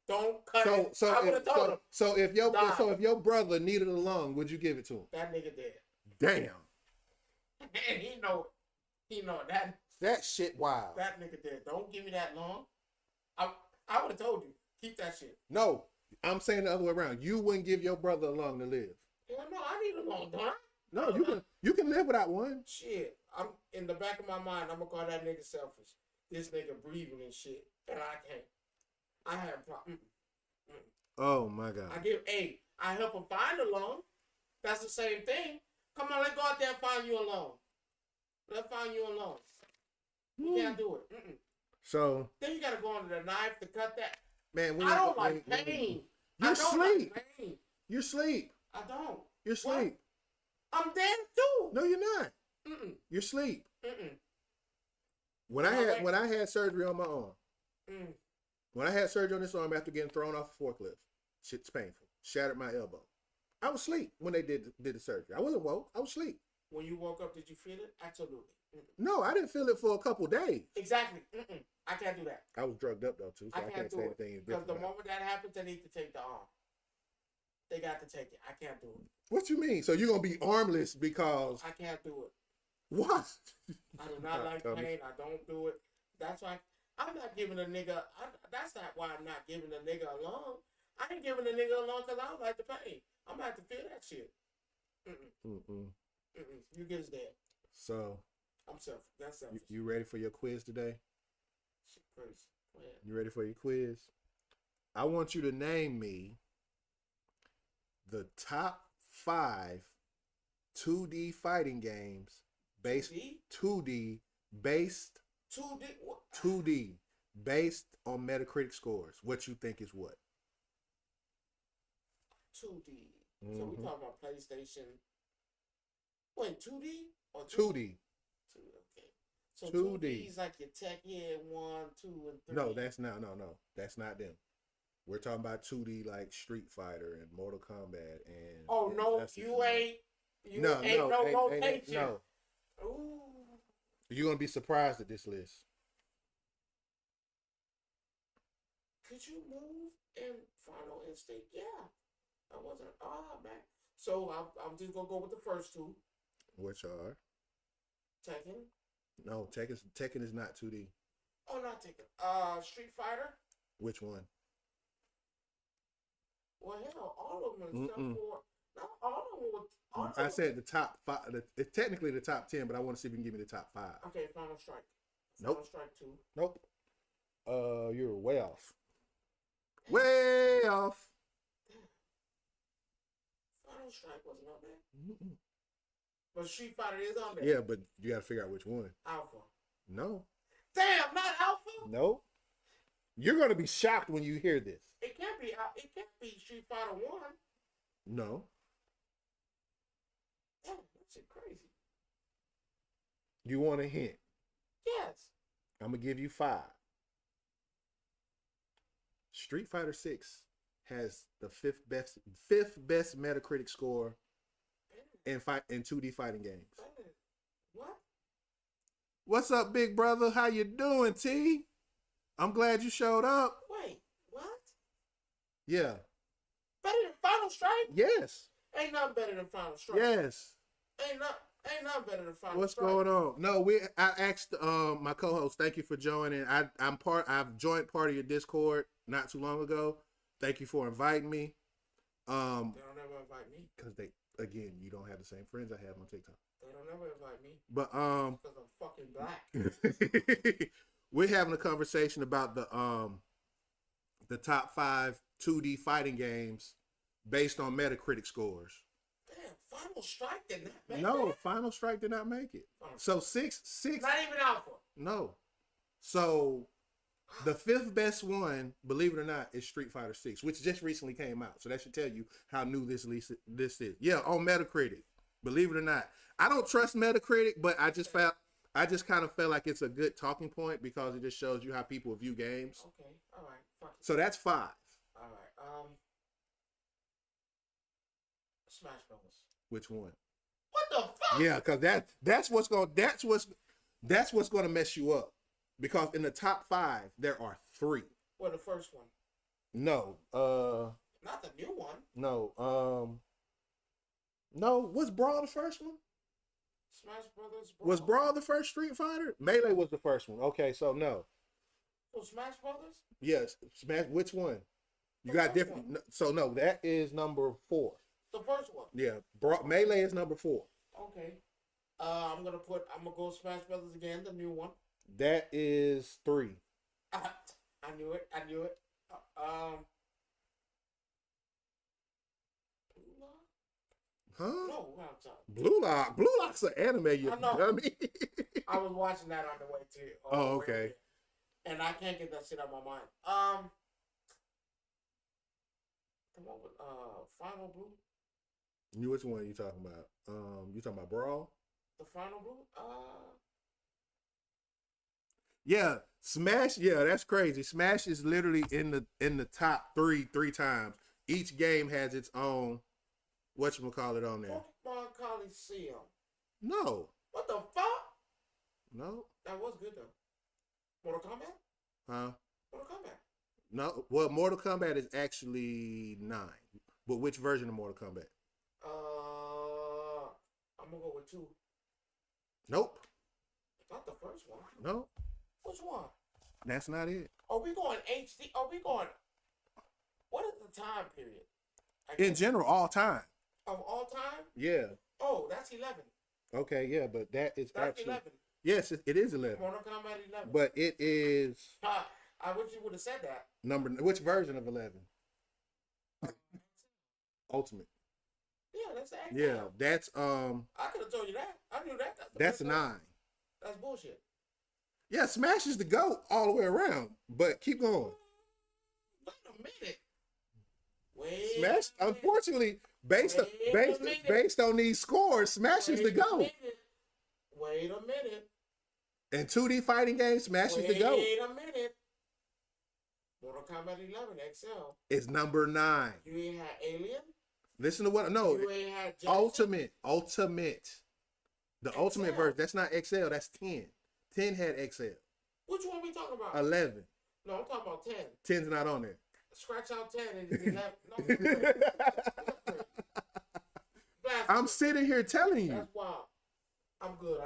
Don't cut it. I would have told him. So if your brother needed a lung, would you give it to him? That nigga dead. Damn. And he know that. That shit wild. That nigga dead. Don't give me that lung. I would have told you. Keep that shit. No, I'm saying the other way around. You wouldn't give your brother a lung to live. Well, no, I need a lung, don't I? No, you can live without one. Shit, I'm in the back of my mind. I'm gonna call that nigga selfish. This nigga breathing and shit, and I can't. I have problems. Oh my god. I help him find a lung. That's the same thing. Come on, let's go out there and find you a lung. Let's find you a lung. You can't do it. So then you gotta go under the knife to cut that. Man, I don't like pain. You're asleep. Like pain. You're asleep. I don't. You're asleep. I'm dead too. No, you're not. You're asleep. When I had surgery on my arm, when I had surgery on this arm after getting thrown off a forklift, shit's painful. Shattered my elbow. I was asleep when they did the surgery. I wasn't woke. I was asleep. When you woke up, did you feel it? Absolutely. No, I didn't feel it for a couple days. Exactly. I can't do that. I was drugged up though too, so I can't say anything. Because the moment that happens, they need to take the arm. They got to take it. I can't do it. What you mean? So you're gonna be armless because I can't do it. What? I do not like pain. I don't do it. That's why I'm not giving a nigga. That's not why I'm not giving a nigga a lung. I ain't giving a nigga a lung because I don't like the pain. I'm gonna have to feel that shit. You get his dead. So I'm selfish. That's selfish. You ready for your quiz today? Shit crazy. Go ahead. You ready for your quiz? I want you to name me the top 5 2D fighting games based 2D based 2D what? 2D based on Metacritic scores. What you think is what? 2D. So we talking about PlayStation. Wait, 2D or 2D? Okay. So 2D is like your Tekken 1, 2, and 3. No, that's not. No, that's not them. We're talking about 2D like Street Fighter and Mortal Kombat and. Oh no, you ain't. No rotation. No. Ooh. You're gonna be surprised at this list. Could you move in Final Instinct? Yeah. I wasn't. Oh man. So I'm just gonna go with the first two. Which are? Tekken. No, Tekken is not 2D. Oh, not Tekken. Street Fighter. Which one? Well, hell, all of them except for not all of them. I said the top 5. It's technically the top 10, but I want to see if you can give me the top 5. Okay, Final Strike. Nope. Final Strike 2. Nope. You're way off. Way off. Final Strike wasn't on there. But Street Fighter is on there. Yeah, but you got to figure out which one. Alpha. No. Damn, not Alpha. No. You're gonna be shocked when you hear this. It can't be. It can't be Street Fighter 1. No. Damn, that shit crazy. You want a hint? Yes. I'm gonna give you 5. Street Fighter 6 has the fifth best Metacritic score in 2D fighting games. What? What's up, big brother? How you doing, T? I'm glad you showed up. Wait, what? Yeah. Better than Final Strike? Yes. Ain't nothing better than Final Strike. Yes. Ain't nothing better than Final What's Strike. going on? No, I asked my co-host. Thank you for joining. I've joined part of your Discord not too long ago. Thank you for inviting me. They don't ever invite me. Because you don't have the same friends I have on TikTok. They don't ever invite me. But because I'm fucking black. We're having a conversation about the top 5 2D fighting games based on Metacritic scores. Damn, Final Strike did not make No, that? Final Strike did not make it. So six. Not even Alpha. No. So the 5th best one, believe it or not, is Street Fighter 6, which just recently came out. So that should tell you how new this is. Yeah, on Metacritic. Believe it or not. I don't trust Metacritic, but I just kind of felt like it's a good talking point because it just shows you how people view games. Okay, all right, fuck it. So that's 5. All right, Smash Brothers. Which one? What the fuck? Yeah, because that's what's gonna mess you up. Because in the top 5 there are 3. Well, the first one. No, not the new one. No, no. Was Brawl the first one? Smash Brothers. Brawl. Was Brawl the first Street Fighter? Melee was the first one. Okay, so no. So Smash Brothers. Yes, Smash. Which one? You The got first different. one. So no, that is number 4. The first one. Yeah, Melee is number 4. Okay. I'm gonna go Smash Brothers again, the new one. That is 3. I knew it. Blue Lock? Huh? No, I'm sorry. Blue Lock. Blue Lock's an anime, you I know. dummy. I was watching that on the way to. Oh, okay. And I can't get that shit out of my mind. The one with Final Blue. Which one are you talking about? You talking about Brawl? The Final Blue. Yeah, Smash. Yeah, that's crazy. Smash is literally in the top 3 times. Each game has its own whatchamacallit on there. Pokemon Coliseum. No. What the fuck? No. That was good though. Mortal Kombat. Huh? Mortal Kombat. No. Well, Mortal Kombat is actually 9. But which version of Mortal Kombat? I'm gonna go with 2. Nope. Not the first one. No. Which one? That's not it. Are we going HD? Are we going? What is the time period? In general, all time. Of all time? Yeah. Oh, that's 11. Okay, yeah, but that is That's actually 11. Yes, it is 11. Mortal Kombat 11. But it is I wish you would have said that. which version of 11? Ultimate. Yeah, that's the XL. Yeah, that's I could have told you that. I knew that. that's the 9. That's bullshit. Yeah, Smash is the GOAT all the way around. But keep going. Wait a minute. Wait. Smash, unfortunately, based on these scores, Smash is the GOAT. Wait a minute. In 2D fighting games, Smash is the GOAT. Wait a minute. Mortal Kombat 11 XL. It's number 9. You ain't had Alien? Listen to what You ain't had Jason? Ultimate. The XL. Ultimate version. That's not XL, that's 10. 10 had XL. Which one we talking about? 11. No, I'm talking about 10. 10's not on there. Scratch out 10 and 11. No, I'm sitting here telling you. That's wild. I'm good.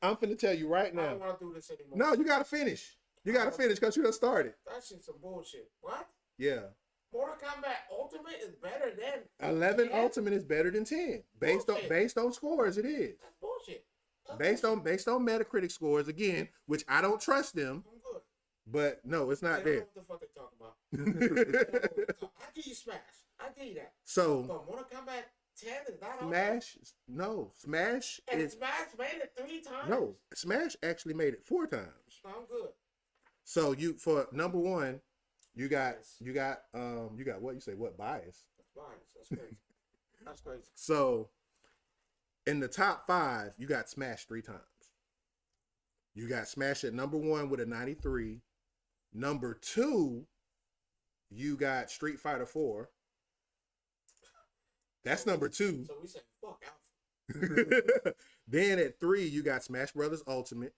I'm finna tell you right now. I don't want to do this anymore. No, you gotta finish. You gotta finish because you done started. That shit's some bullshit. What? Yeah. Mortal Kombat Ultimate is better than 11 10? Ultimate is better than 10. Based on scores, it is. That's bullshit. Based on Metacritic scores, again, which I don't trust them. I'm good. But no, it's not there. What the fuck they talking about? I give you Smash. I give you that. So but Mortal Kombat 10 is not Smash. No, Smash and is. Smash made it 3 times. No, Smash actually made it 4 times. I'm good. So you for number one, you got what you say? What bias? Bias. That's crazy. That's crazy. So in the top 5, you got Smash 3 times. You got Smash at number 1 with a 93. Number 2, you got Street Fighter 4. That's number 2. So we say fuck Alpha. Then at 3, you got Smash Brothers Ultimate,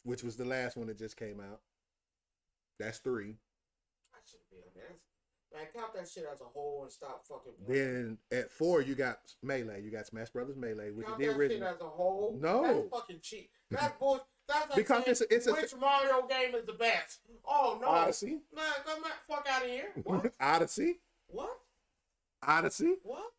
which was the last one that just came out. That's 3. That should be man, count that shit as a whole and stop fucking playing. Then at 4, you got Melee. You got Smash Brothers Melee, which count is the that original. shit as a whole. No, that's fucking cheap. That's bullshit. That's like because it's which Mario game is the best? Oh no, Odyssey. Man, come back, fuck out of here. What? Odyssey. What? Odyssey. What?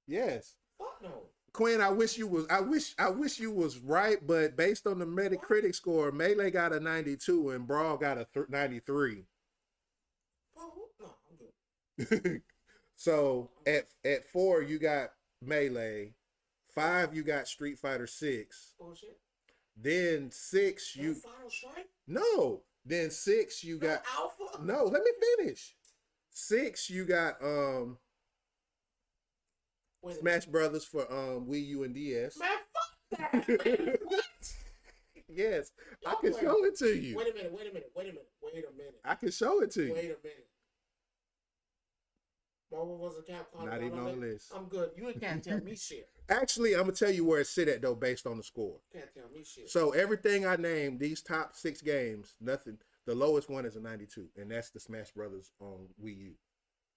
Yes. Fuck no. Quinn, I wish you was right, but based on the Metacritic score, Melee got a 92 and Brawl got a 93. No, I'm good. So at 4 you got Melee, 5 you got Street Fighter 6. Bullshit. Then 6 you Final Strike? No. Then 6 you got Alpha? No, let me finish. 6 you got Smash Brothers for Wii U and DS. Man, fuck that. Man. What? Yes, I can show it to you. Wait a minute. I can show it to you. Wait a minute. Marvel vs. Capcom. Not even on the list. I'm good. You can't tell me shit. Actually, I'm gonna tell you where it sit at though, based on the score. Can't tell me shit. So everything I named, these top 6 games, nothing. The lowest one is a 92, and that's the Smash Brothers on Wii U.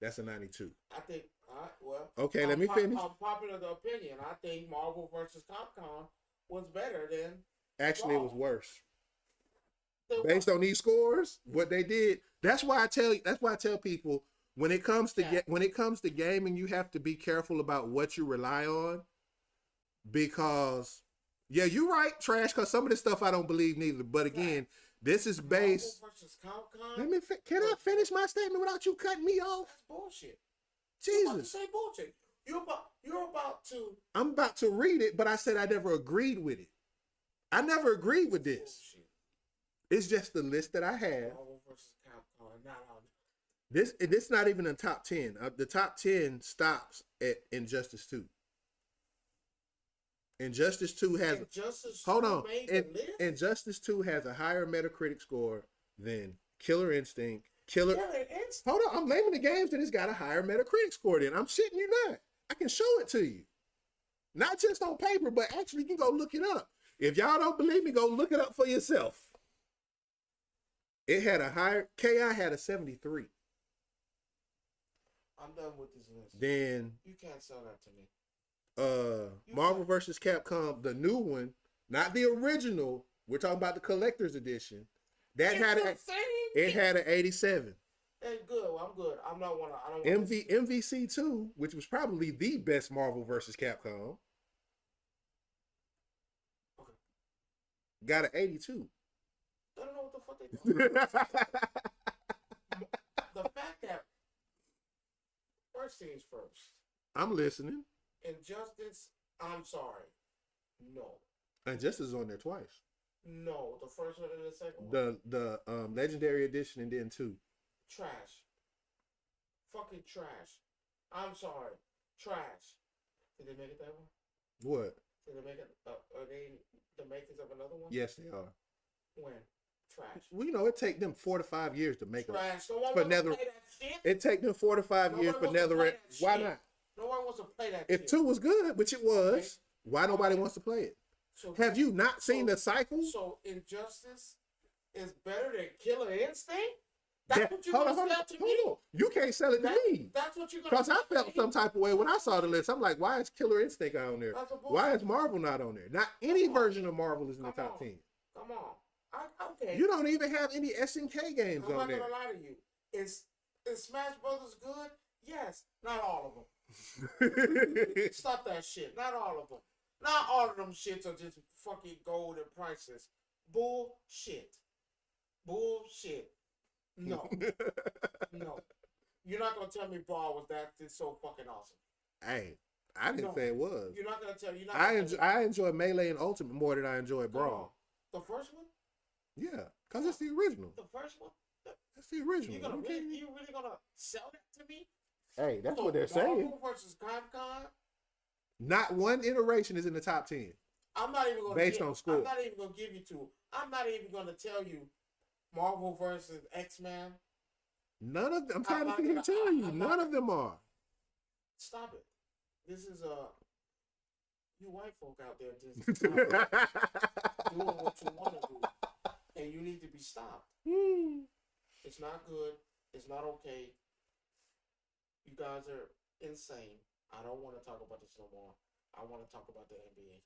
That's a 92. I think. Well. Okay, let me finish. I'm popular opinion. I think Marvel vs. Capcom was better than. Actually, Brawl. it was worse. Based on these scores, what they did. That's why I tell people when it comes to gaming, you have to be careful about what you rely on, because yeah, you're right, Trash. Because some of this stuff I don't believe neither. But again, this is based. Marvel vs. Capcom. Let me. Can I finish my statement without you cutting me off? That's bullshit. Jesus. You're about to say bullshit. You're about to. I'm about to read it, but I said I never agreed with it. I never agreed with this. Bullshit. It's just the list that I have. Marvel vs. Capcom, not on. This not even a top 10. The top 10 stops at Injustice 2. Injustice 2 has Injustice 2 has a higher Metacritic score than Killer Instinct. Hold on, I'm naming the games that it's got a higher Metacritic score than. I'm shitting you not. I can show it to you. Not just on paper, but actually you can go look it up. If y'all don't believe me, go look it up for yourself. It had a higher, KI had a 73. I'm done with this list. Then you can't sell that to me. Marvel vs. Capcom, the new one, not the original. We're talking about the collector's edition. That had an 87. That's good. Well, I'm good. I don't want MVC 2, which was probably the best Marvel vs. Capcom. Okay. Got an 82. I don't know what the fuck they talking about. The fact that first things first. I'm listening. Injustice, I'm sorry. No. Injustice is on there twice. No, the first one and the second one. The Legendary Edition and then 2. Trash. Fucking trash. I'm sorry. Trash. Did they make it that one? What? Did they make it? Are they the makers of another one? Yes, they are. When? Trash. Well, you know, it take them 4 to 5 years to make trash. them. No one wants to play that shit. It take them 4 to 5 years for Netherite. Why not? No one wants to play that if shit. 2 was good, which it was, okay. Why nobody wants to play it? So, have you not seen the cycle? So Injustice is better than Killer Instinct? That's what you're going to sell to me? Hold on. You can't sell it to me. That's what you're going to Because I felt some type of way when I saw the list. I'm like, why is Killer Instinct on there? Why is Marvel not on there? Not any version of Marvel is in the top 10. Come on. Okay. You don't even have any SNK games on there. I'm not going to lie to you. Is Smash Brothers good? Yes. Not all of them. Stop that shit. Not all of them. Not all of them shits are just fucking gold and priceless. Bullshit. No. No. You're not going to tell me Brawl was that so fucking awesome. Hey, I didn't say it was. You're not going to tell me. I enjoy Melee and Ultimate more than I enjoy Brawl. The first one? Yeah, because it's the original. The first one? That's the original. You really going to sell that to me? Hey, that's what they're saying. Marvel versus Capcom? Not one iteration is in the top 10. I'm not even going to based on score. I'm not even going to give you two. I'm not even going to tell you Marvel versus X-Men. None of them. I'm trying to tell you. None of them are. Stop it. This is you white folk out there just doing what you want to do, and you need to be stopped. It's not good. It's not okay. You guys are insane. I don't want to talk about this no more. I want to talk about the NBA.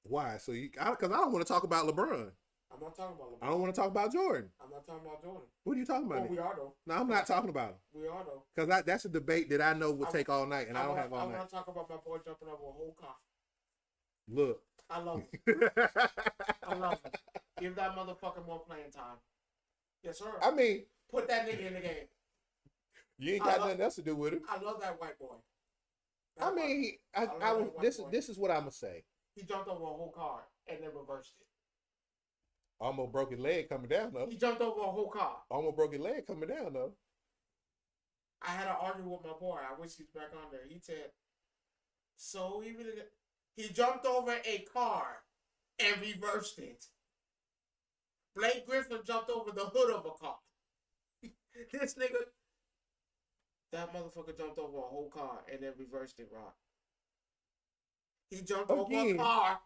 Why? So because I don't want to talk about LeBron. I'm not talking about LeBron. I don't want to talk about Jordan. I'm not talking about Jordan. What are you talking about? Well, we are though. No, I'm not talking about him. We are though. Because that's a debate that I know will take all night, and I don't have all night. I want to talk about my boy jumping over a whole car. Look. I love him. I love him. Give that motherfucker more playing time. Yes, sir. I mean, put that nigga in the game. You ain't got nothing else to do with him. I love that white boy. This is what I'm gonna say. He jumped over a whole car and then reversed it. Almost broke his leg coming down though. He jumped over a whole car. Almost broke his leg coming down though. I had an argument with my boy. I wish he's back on there. He said, so he jumped over a car and reversed it. Blake Griffin jumped over the hood of a car. This nigga, that motherfucker jumped over a whole car and then reversed it, Rock. He jumped over a car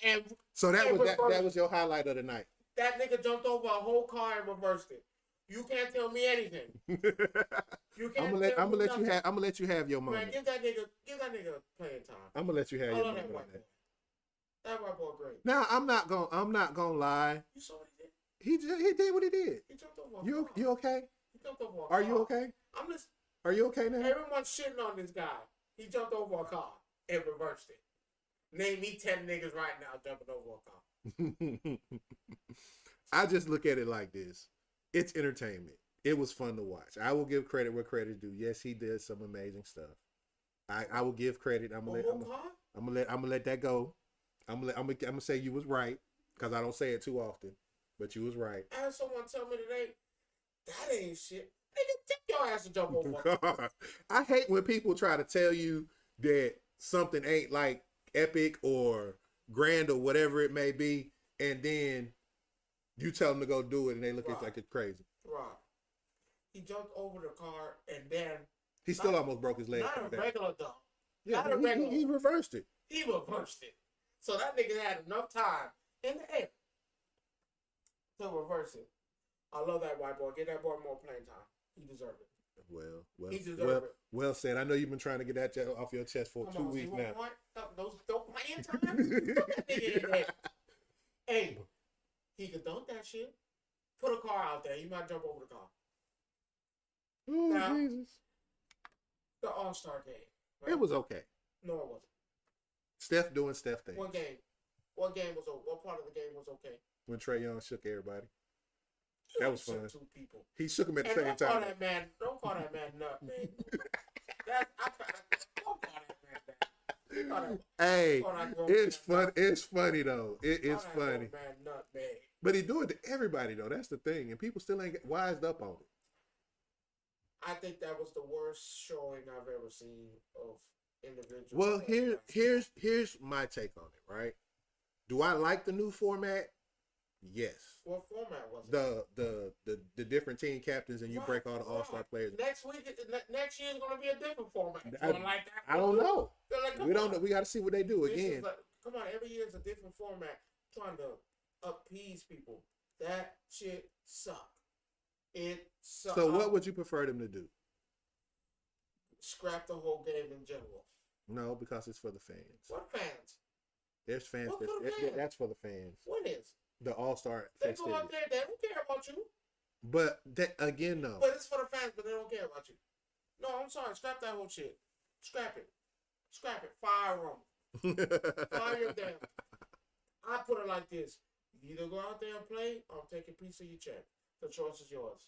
and so that was your highlight of the night. That nigga jumped over a whole car and reversed it. You can't tell me anything. You can't. I'm gonna let you have your moment. Man, give that nigga playing time. I'm gonna let you have your moment. That white boy great. Now I'm not gonna lie. You saw what he did. He did what he did. He jumped over a car. You okay? He jumped over a car. Are you okay? I'm just. Are you okay now? Everyone's shitting on this guy. He jumped over a car and reversed it. Name me 10 niggas right now jumping over a car. I just look at it like this. It's entertainment. It was fun to watch. I will give credit where credit is due. Yes, he did some amazing stuff. I will give credit. I'm gonna let that go. I'm gonna say you was right because I don't say it too often, but you was right. I had someone tell me today that ain't shit. Nigga, take your ass to jump over. I hate when people try to tell you that something ain't like epic or grand or whatever it may be, and then you tell them to go do it, and they look at it like it's crazy. Right. He jumped over the car, and then he still almost broke his leg. Not a regular dump. Yeah, he reversed it. He reversed it. So that nigga had enough time in the air to reverse it. I love that white boy. Get that boy more playing time. He deserved it. He deserved it. Well said. I know you've been trying to get that off your chest for 2 weeks now. Those playing time? Put that nigga in there. Hey, he could dunk that shit. Put a car out there. He might jump over the car. Oh, now, Jesus. The All-Star game. Right? It was okay. No, it wasn't. Steph doing Steph things. What game? What game was okay? What part of the game was okay? When Trae Young shook everybody. That was fun. Two people. He shook him at the same time. Don't call that man nut, man. Don't call that man that. Hey, it's fun. It's funny though. It is funny. Man, nut, man. But he do it to everybody though. That's the thing, and people still ain't wised up on it. I think that was the worst showing I've ever seen of individuals. Well, here's my take on it. Right? Do I like the new format? Yes. What format was it? The different team captains and you break all the all-star players. Next year is going to be a different format. You like that? I don't know. We don't know. We got to see what they do again. Come on, every year is a different format. Trying to appease people. That shit suck. It So what would you prefer them to do? Scrap the whole game in general. No, because it's for the fans. What fans? There's fans. What for the fans? That's for the fans. What is? The All-Star They go out there, they don't care about you. But that, again, no. But it's for the fans, but they don't care about you. No, I'm sorry. Scrap that whole shit. Scrap it. Scrap it. Fire them. Fire them. I put it like this. You either go out there and play or take a piece of your check. The choice is yours.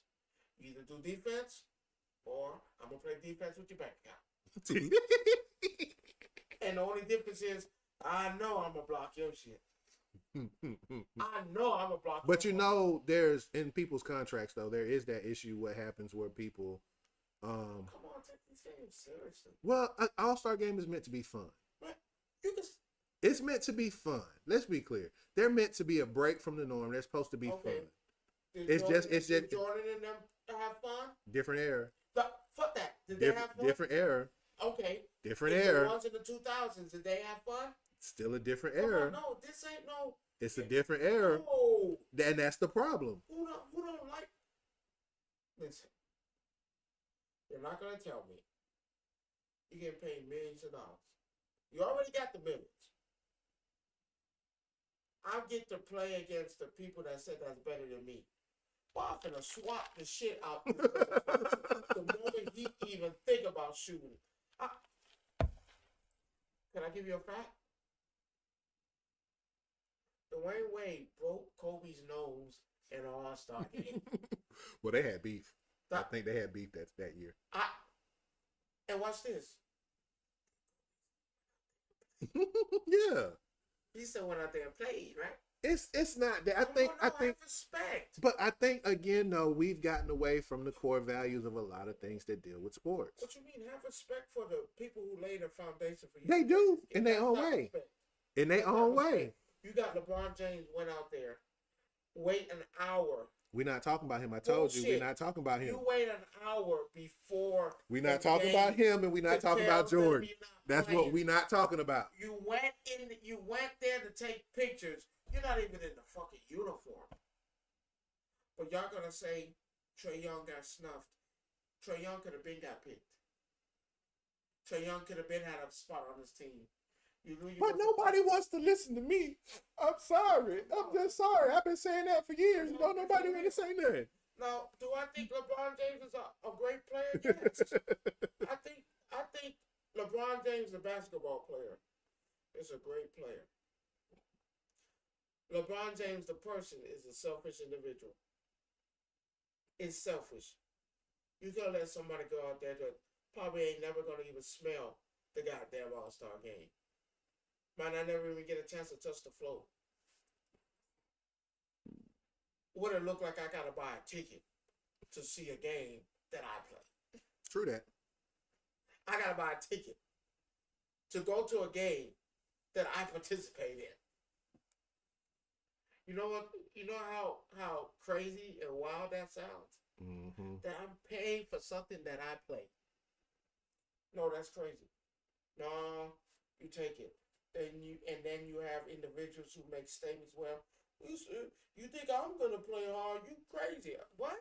You either do defense or I'm going to play defense with your bank account. And the only difference is I know I'm going to block your shit. I know I'm a block. But you know, there's in people's contracts though, there is that issue. What happens where people, come on, take these games seriously. Well, an All-Star game is meant to be fun. Right. You can. It's meant to be fun. Let's be clear. They're meant to be a break from the norm. They're supposed to be fun. It's just Jordan and them have fun. Different era. Fuck that. Did they have fun? Different era. Okay. Different era. The ones in the 2000s, did they have fun? Still a different era. No, this ain't no. It's a different era. No. And that's the problem. Who don't like? Listen, you're not gonna tell me you're getting paid millions of dollars. You already got the millions. I get to play against the people that said that's better than me. Well, I'm gonna swap the shit out the moment he even think about shooting. Can I give you a fact? Dwayne Wade broke Kobe's nose in an All-Star game. Well, they had beef. I think they had beef that year. And watch this. Yeah. He still went out there and played, right? It's not that. I think respect. But I think again though, we've gotten away from the core values of a lot of things that deal with sports. What you mean? Have respect for the people who laid the foundation for you. They do in their own way. In their own way. You got LeBron James went out there, wait an hour. We're not talking about him. I told you, we're not talking about him. You wait an hour before. We're not talking about him, and we're not talking about Jordan. That's what we're not talking about. You went there to take pictures. You're not even in the fucking uniform. But y'all gonna say Trae Young got snuffed. Trae Young could have been got picked. Trae Young could have been had a spot on his team. But nobody wants to listen to me. I'm sorry. I'm just sorry. I've been saying that for years. Don't nobody really say nothing. Now, do I think LeBron James is a great player? Yes. I think LeBron James, the basketball player, is a great player. LeBron James, the person, is a selfish individual. It's selfish. You gonna let somebody go out there that probably ain't never gonna even smell the goddamn All-Star game. Might not never even get a chance to touch the floor. Would it look like I gotta buy a ticket to see a game that I play? True that. I gotta buy a ticket to go to a game that I participate in. You know what? You know how crazy and wild that sounds? Mm-hmm. That I'm paying for something that I play. No, that's crazy. No, you take it. And then you have individuals who make statements. Well, you think I'm gonna play hard? You crazy? What?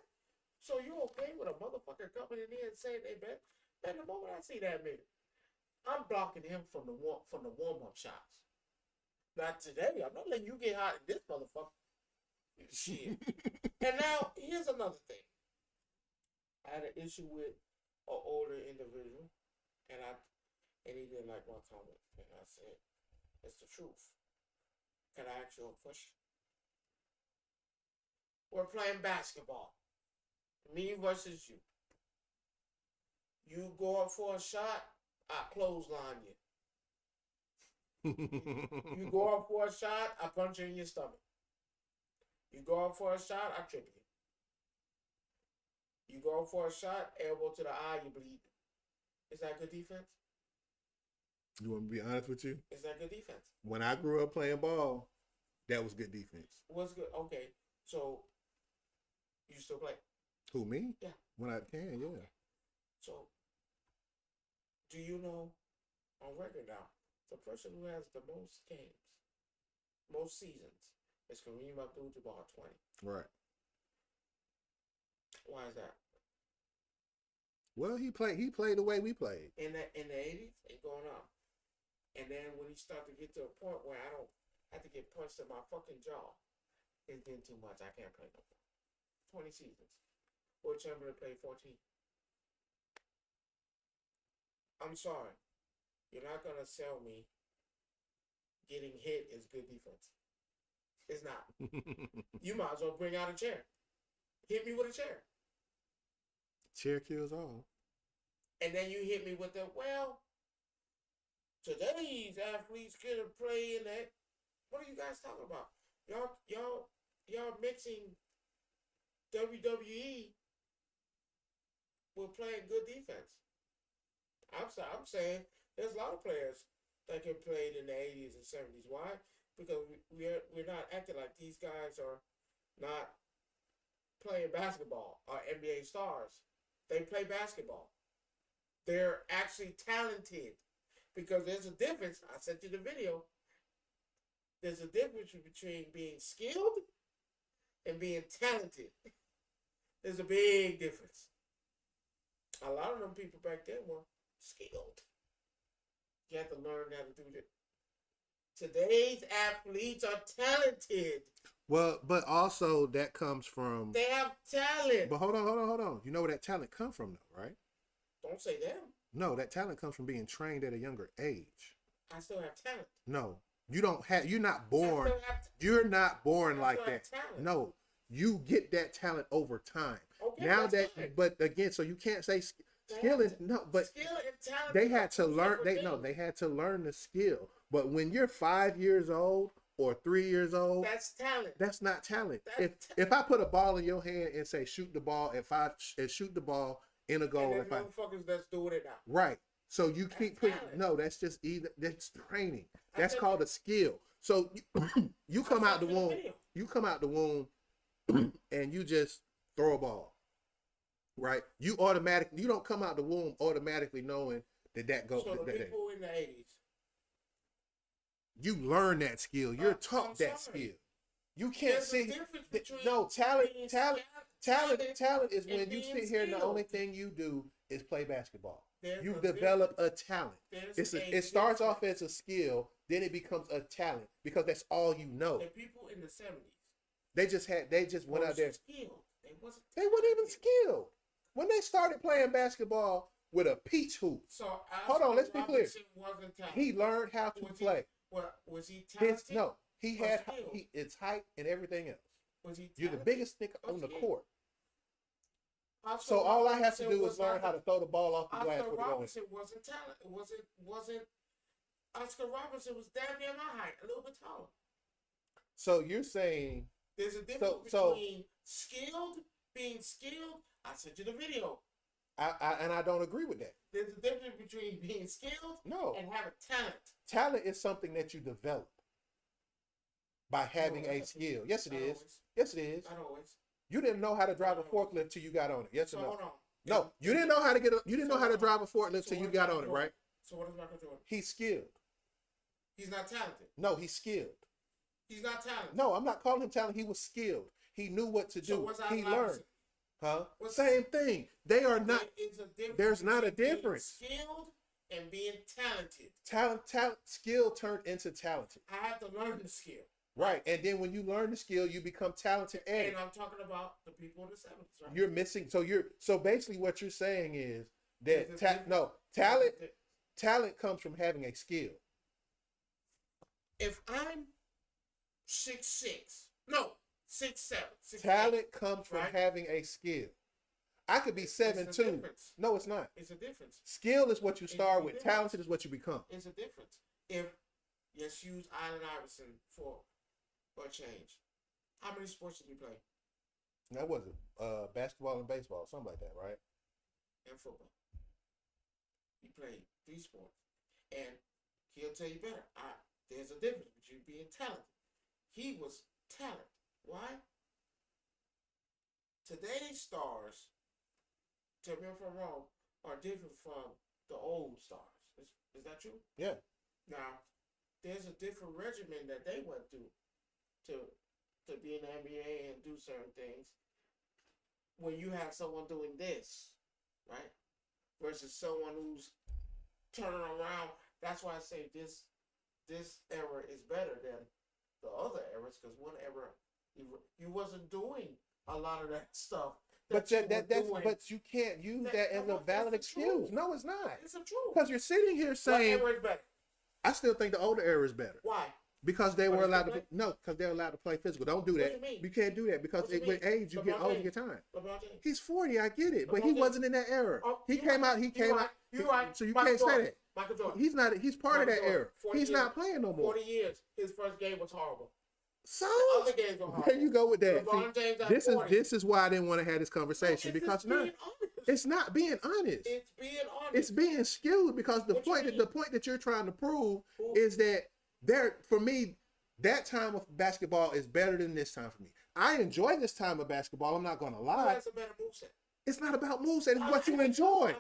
So you okay with a motherfucker coming in here and saying they bet? Man, the moment I see that nigga, I'm blocking him from the warm up shots. Not today. I'm not letting you get hot in this motherfucker. Shit. And now here's another thing. I had an issue with an older individual, and he didn't like my comment, and I said, "It's the truth." Can I ask you a question? We're playing basketball, me versus you. You go up for a shot, I clothesline you. You go up for a shot, I punch you in your stomach. You go up for a shot, I trip you. You go up for a shot, elbow to the eye, you bleed. Is that good defense? You want me to be honest with you? Is that good defense? When I grew up playing ball, that was good defense. What's good? Okay, so you still play? Who, me? Yeah. When I can, yeah. Okay. So, do you know, on record now, the person who has the most games, most seasons, is Kareem Abdul-Jabbar, 20. Right. Why is that? Well, he played the way we played. In the 80s and going on. And then when he started to get to a point where I don't have to get punched in my fucking jaw, it's been too much. I can't play no more. 20 seasons. Will Chamberlain played 14. I'm sorry. You're not gonna sell me getting hit is good defense. It's not. You might as well bring out a chair. Hit me with a chair. Chair kills all. And then you hit me with the, well, today's athletes couldn't play in that. What are you guys talking about? Y'all mixing WWE with playing good defense. I'm saying there's a lot of players that can play in the 80s and 70s. Why? Because we're not acting like these guys are not playing basketball or NBA stars. They play basketball. They're actually talented. Because there's a difference. I sent you the video. There's a difference between being skilled and being talented. There's a big difference. A lot of them people back then were skilled. You have to learn how to do that. Today's athletes are talented. Well, but also that comes from... They have talent. But hold on. You know where that talent comes from, though, right? Don't say them. No, that talent comes from being trained at a younger age. I still have talent. No, you don't have. You're not born. You're not born like that. No, you get that talent over time. Okay, now that, fine. but again, so you can't say skill is no. But skill and talent. They had to learn. They had to learn the skill. But when you're 5 years old or 3 years old, that's talent. That's not talent. If I put a ball in your hand and say shoot the ball at 5 and shoot the ball in a goal, and then motherfuckers that's doing it now. Right. So you keep putting that's just that's training. That's called a skill. So you come out the womb. You come out the womb, and you just throw a ball. Right. You don't come out the womb automatically knowing that goes. So the people in the 80s. You learn that skill. You're taught that skill. You can't see. No, talent is when you sit here and the only thing you do is play basketball. You develop a talent. It starts off as a skill, then it becomes a talent because that's all you know. The people in the 70s. They just went out there. Skilled. They weren't even skilled. When they started playing basketball with a peach hoop. So hold on, let's be clear. He learned how to play. Was he talented? No, he had its height and everything else. Was he talented? You're the biggest nigga on the court. So all I have to do is learn how to throw the ball off the glass. Oscar Robertson wasn't talented. Wasn't Oscar Robertson was damn near my height, a little bit taller. So you're saying there's a difference between being skilled. I sent you the video. I don't agree with that. There's a difference between being skilled and having talent. Talent is something that you develop by having a skill. Yes, it is. Yes, it is. Not always. You didn't know how to drive a forklift till you got on it. Yes or no? Hold on. No, you didn't know how to you didn't know how to drive a forklift till you got on it, right? So what is Michael Jordan? He's skilled. He's not talented. No, he's skilled. He's not talented. No, I'm not calling him talented. He was skilled. He knew what to do. So what's he learned. Huh? Same thing. They are not. There's not a difference. Skilled and being talented. Talent, skill turned into talented. I have to learn the skill. Right, and then when you learn the skill, you become talented at it. And I'm talking about the people in the 70s, right? You're missing. So basically, what you're saying is that talent comes from having a skill. If I'm 6'6", no, 6'7", talent comes from having a skill. I could be 7'2". No, it's not. It's a difference. Skill is what you start with. Talented is what you become. It's a difference. Let's use Allen Iverson for a change. How many sports did he play? That wasn't basketball and baseball, something like that, right? And football. He played 3 sports, and he'll tell you better. There's a difference between being talented. He was talented. Why? Today's stars, tell me if I'm wrong, are different from the old stars. Is that true? Yeah. Now, there's a different regimen that they went through to be in the NBA and do certain things. When you have someone doing this, right? versus someone who's turning around. That's why I say this era is better than the other eras, because one era you wasn't doing a lot of that stuff. But but you can't use that as a valid excuse. No, it's not. It's the truth. Because you're sitting here saying, what era is better? I still think the older era is better. Why? Because they were allowed to because they're allowed to play physical. Don't do that. You can't do that because with age you get older, you get time. He's 40, I get it, but he wasn't in that era. He came out. You're right. So you can't say that. Michael Jordan. He's not. He's part of that era. He's not playing no more. 40 years. His first game was horrible. So the other games were horrible. There you go with that. See, this is why I didn't want to have this conversation because it's not being honest. It's being honest. It's being skewed because the point that you're trying to prove is that for me, that time of basketball is better than this time for me. I enjoy this time of basketball. I'm not going to lie. That's a better moveset. It's not about moveset. It's what you enjoy.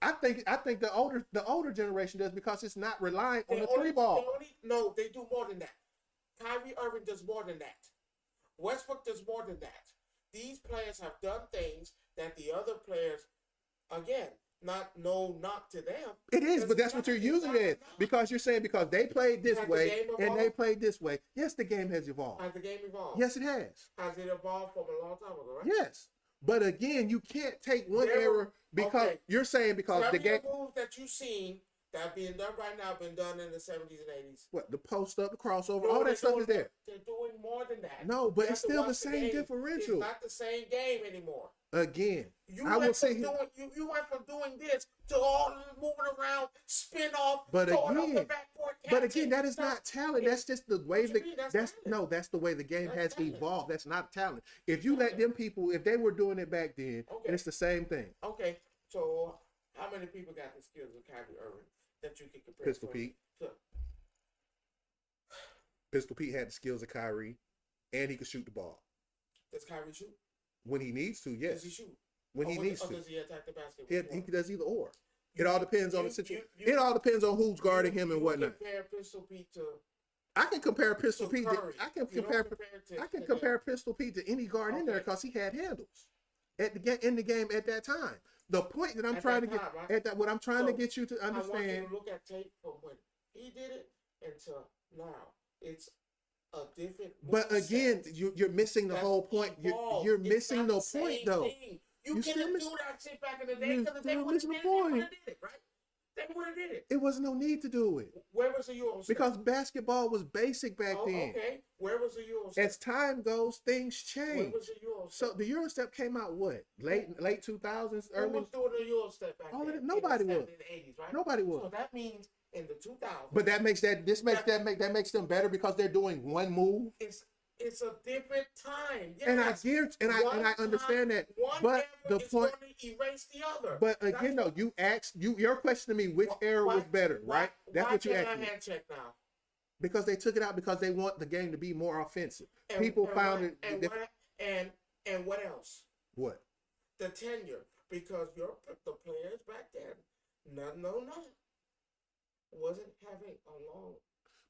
I think the older generation does because it's not relying on the three ball. No, they do more than that. Kyrie Irving does more than that. Westbrook does more than that. These players have done things that the other players, again, not to them. It is, but that's what you're using it as. Because you're saying because they played this way and they played this way. Yes, the game has evolved. Has the game evolved? Yes, it has. Has it evolved from a long time ago, right? Yes. But again, you can't take one era because you're saying because the game moves that you've seen that being done right now been done in the 70s and 80s. What, the post up, the crossover, all that stuff is there. They're doing more than that. No, but it's still the same differential. It's not the same game anymore. Again, you went from doing this to all moving around, spin off, but again, that is not talent. That's just the way that's the way the game has evolved. That's not talent. If you let them people, if they were doing it back then, and it's the same thing. Okay, so how many people got the skills of Kyrie Irving that you can compare? Pistol Pete. Pistol Pete had the skills of Kyrie, and he could shoot the ball. Does Kyrie shoot? When he needs to, yes. Does he shoot? When he needs to. Does he attack the basket? He does either or. It all depends on the situation. It all depends on who's guarding him and whatnot. Compare Pistol Pete to. I can compare Pistol Pete. I can compare Pistol Pete to any guard in there because he had handles in the game at that time. The point that I'm trying to get what I'm trying to get you to understand. I want you to look at tape from when he did it until now. It's a different. But again, you're missing the whole point. You're missing the point, though. You couldn't do that shit back in the day because they would have did it, right? They would have did it. It was no need to do it. Where was the Euro step? Because basketball was basic back then. Okay. Where was the Euro step? As time goes, things change. Where was the Euro step? So the Euro step came out what? Late 2000s, early. Who was doing the Euro step back then? Nobody was. In the 80s, right? Nobody was. So that means in the 2000s. But that makes them better because they're doing one move. It's a different time. Yes. And I understand that. But the point to erase the other. But again, no, you asked your question to me, which era was better, right? That's what you asked me. Hand check now? Because they took it out because they want the game to be more offensive. People found it. And what else? What? The tenure, because the players back then, wasn't having a long.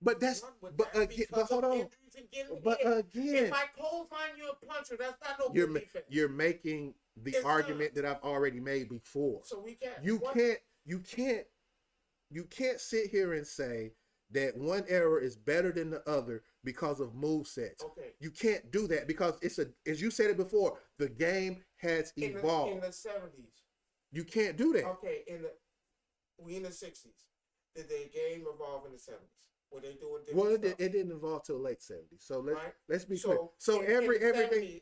But hold on. But again, if I clothesline you a puncher, that's not no good defense. You're making the argument that I've already made before. So we can't. You can't sit here and say that one era is better than the other because of movesets. Okay. You can't do that because as you said it before, the game has evolved. In the 70s. You can't do that. Okay, we in the 60s. Did the game evolve in the 70s? Were they doing different stuff? It didn't evolve till late 70s. So let's be clear. So so everything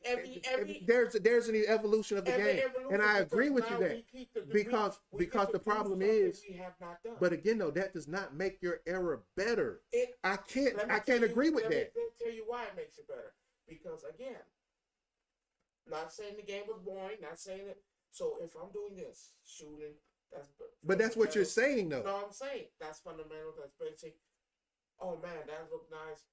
there's an evolution of the game, and I agree with you that because the problem is. We have not done. But again, though, that does not make your era better. I can't agree with that. Let me tell you why it makes it better. Because again, not saying the game was boring, not saying it. So if I'm doing this shooting, but that's what you're saying, though. No, I'm saying that's fundamental. That's basic. Oh man, that looked nice.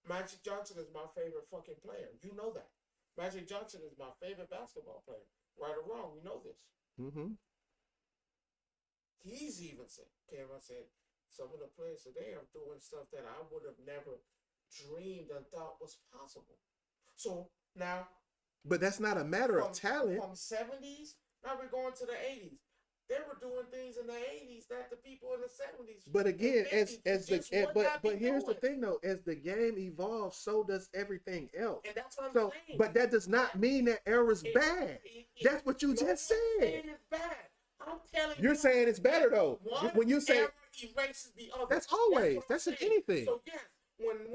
Magic Johnson is my favorite fucking player. You know that. Magic Johnson is my favorite basketball player. Right or wrong, we know this. Mm-hmm. He's even said, some of the players today are doing stuff that I would have never dreamed and thought was possible. So now. But that's not a matter of talent. From 70s, now we're going to the 80s. They were doing things in the 80s that the people in the 70s. But again, and 50s but here's the thing though, as the game evolves, so does everything else. And that's what I'm So, saying. but that does not mean that era's bad. That's what you just said. Saying it's bad. I'm telling you. You're saying it's better though. When you say era erases the other. that's always that's in anything. So yes,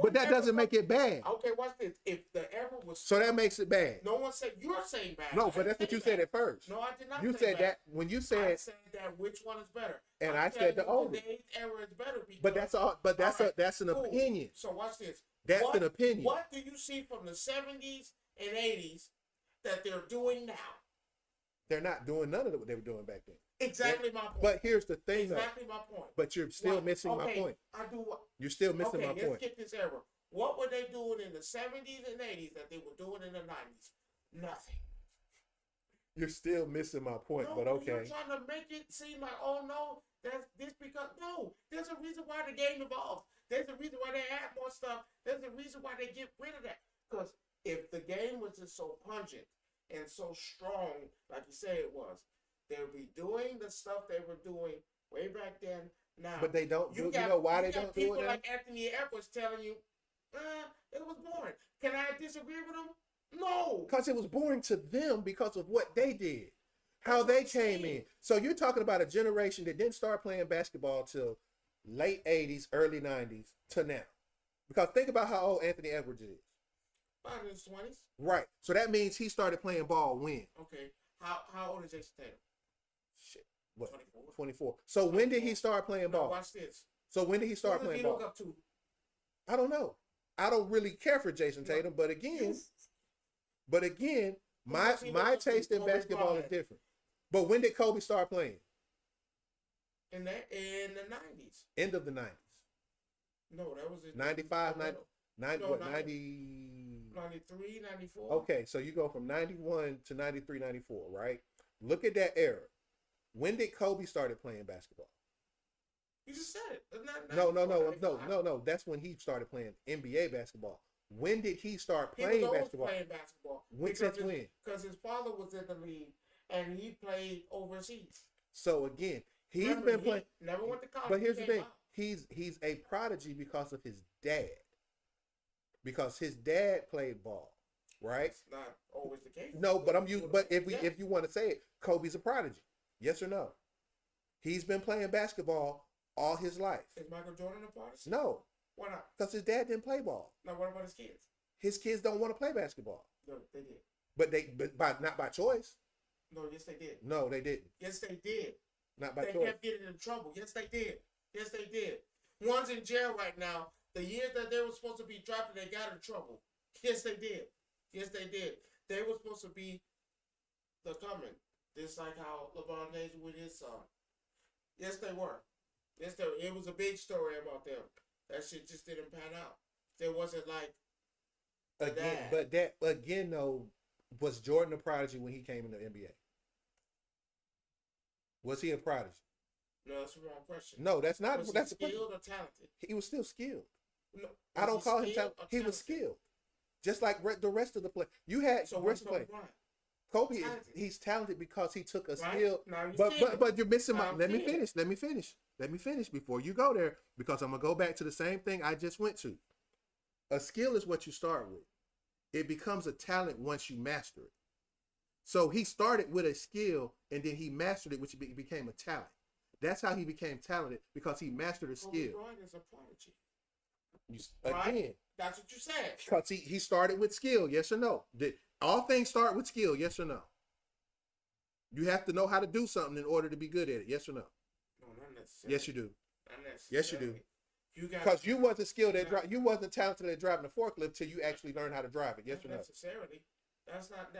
but that doesn't make it bad. Okay, watch this. If the era was so that makes it bad. No one said you're saying bad. No, but that's what you said at first. No, I did not. You say said bad. that when you said. I said that which one is better. And I said the older. Today's era is better. But that's all. But that's that's an opinion. So watch this. That's an opinion. What do you see from the 70s and 80s that they're doing now? They're not doing none of what they were doing back then. Exactly my point. But here's the thing, exactly my point. But you're still missing my point. I do what? You're still missing my point. Let's get this era. What were they doing in the 70s and 80s that they were doing in the 90s? Nothing. You're still missing my point, no, but okay. You're trying to make it seem like, oh no, that's this because no. There's a reason why the game evolves. There's a reason why they add more stuff. There's a reason why they get rid of that. Because if the game was just so pungent and so strong, like you say it was, they would be doing the stuff they were doing way back then. Now, but they don't do. You know why they don't do it? People like Anthony Edwards telling you, it was boring. Can I disagree with him? No, because it was boring to them because of what they did, how they came in. So you're talking about a generation that didn't start playing basketball till late 80s, early 90s to now. Because think about how old Anthony Edwards is. About in his 20s. Right. So that means he started playing ball when? Okay. How old is Jason Tatum? Shit. What? 24. 24. So 24. When did he start playing ball? Now watch this. So when did he start playing ball? Look up to? I don't know. I don't really care for Jason Tatum, but again, my taste in basketball is different. But when did Kobe start playing? In the 90s. End of the 90s. No, that was 95, 90, 90, no, what, 93, 94. Okay, so you go from 91 to 93, 94, right? Look at that era. When did Kobe started playing basketball? You just said it. No. That's when he started playing NBA basketball. When did he start playing basketball? Since when? Because his father was in the league and he played overseas. So again, he's been playing. Never went to college. But here's the thing: he's a prodigy because of his dad. Because his dad played ball, right? That's not always the case. No, but if you want to say it, Kobe's a prodigy. Yes or no? He's been playing basketball all his life. Is Michael Jordan a prodigy? No. Why not? Because his dad didn't play ball. Now what about his kids? His kids don't want to play basketball. No, they did. But not by choice. No, yes they did. No, they didn't. Yes they did. Not by choice. They kept getting in trouble. Yes they did. Yes they did. One's in jail right now. The year that they were supposed to be drafted, they got in trouble. Yes they did. Yes they did. They were supposed to be the coming. Just like how LeBron James with his son. Yes they were. Yes they were. It was a big story about them. That shit just didn't pan out. There wasn't like again though, was Jordan a prodigy when he came in the NBA? Was he a prodigy? No, that's the wrong question. No, that's not. Was that's he skilled or talented? He was still skilled. No, I don't call him talented. He was skilled, just like the rest of the play. You had the rest of the play. Kobe, he's talented because he took a skill. But you're missing my. Let me finish before you go there, because I'm gonna go back to the same thing I just went to. A skill is what you start with. It becomes a talent once you master it. So he started with a skill and then he mastered it, which became a talent. That's how he became talented, because he mastered a skill. LeBron is a prodigy. Again, that's what you said. Because he started with skill, yes or no? All things start with skill, yes or no? You have to know how to do something in order to be good at it, yes or no? No, not necessarily. Yes, you do. Not necessarily. Yes, you do. Because you wasn't skilled at you wasn't talented at driving a forklift till you actually learned how to drive it. Yes or no? Necessarily. That's not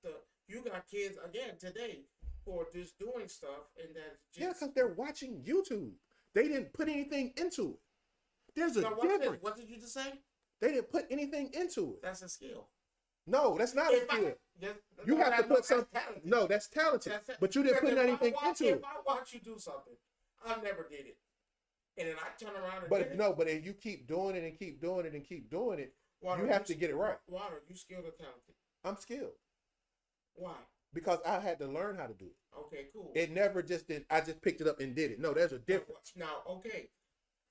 the. You got kids again today who are just doing stuff, and that's just because they're watching YouTube. They didn't put anything into it. There's a difference. What did you just say? They didn't put anything into it. That's a skill. No, that's not a skill. You have to put some. No, that's talented. But you didn't put anything into it. If I watch you do something, I never did it, and then I turn around and but if you keep doing it and keep doing it and keep doing it, you have to get it right. Water, you skilled or talented? I'm skilled. Why? Because I had to learn how to do it. Okay, cool. It never just did. I just picked it up and did it. No, there's a difference. Now, okay,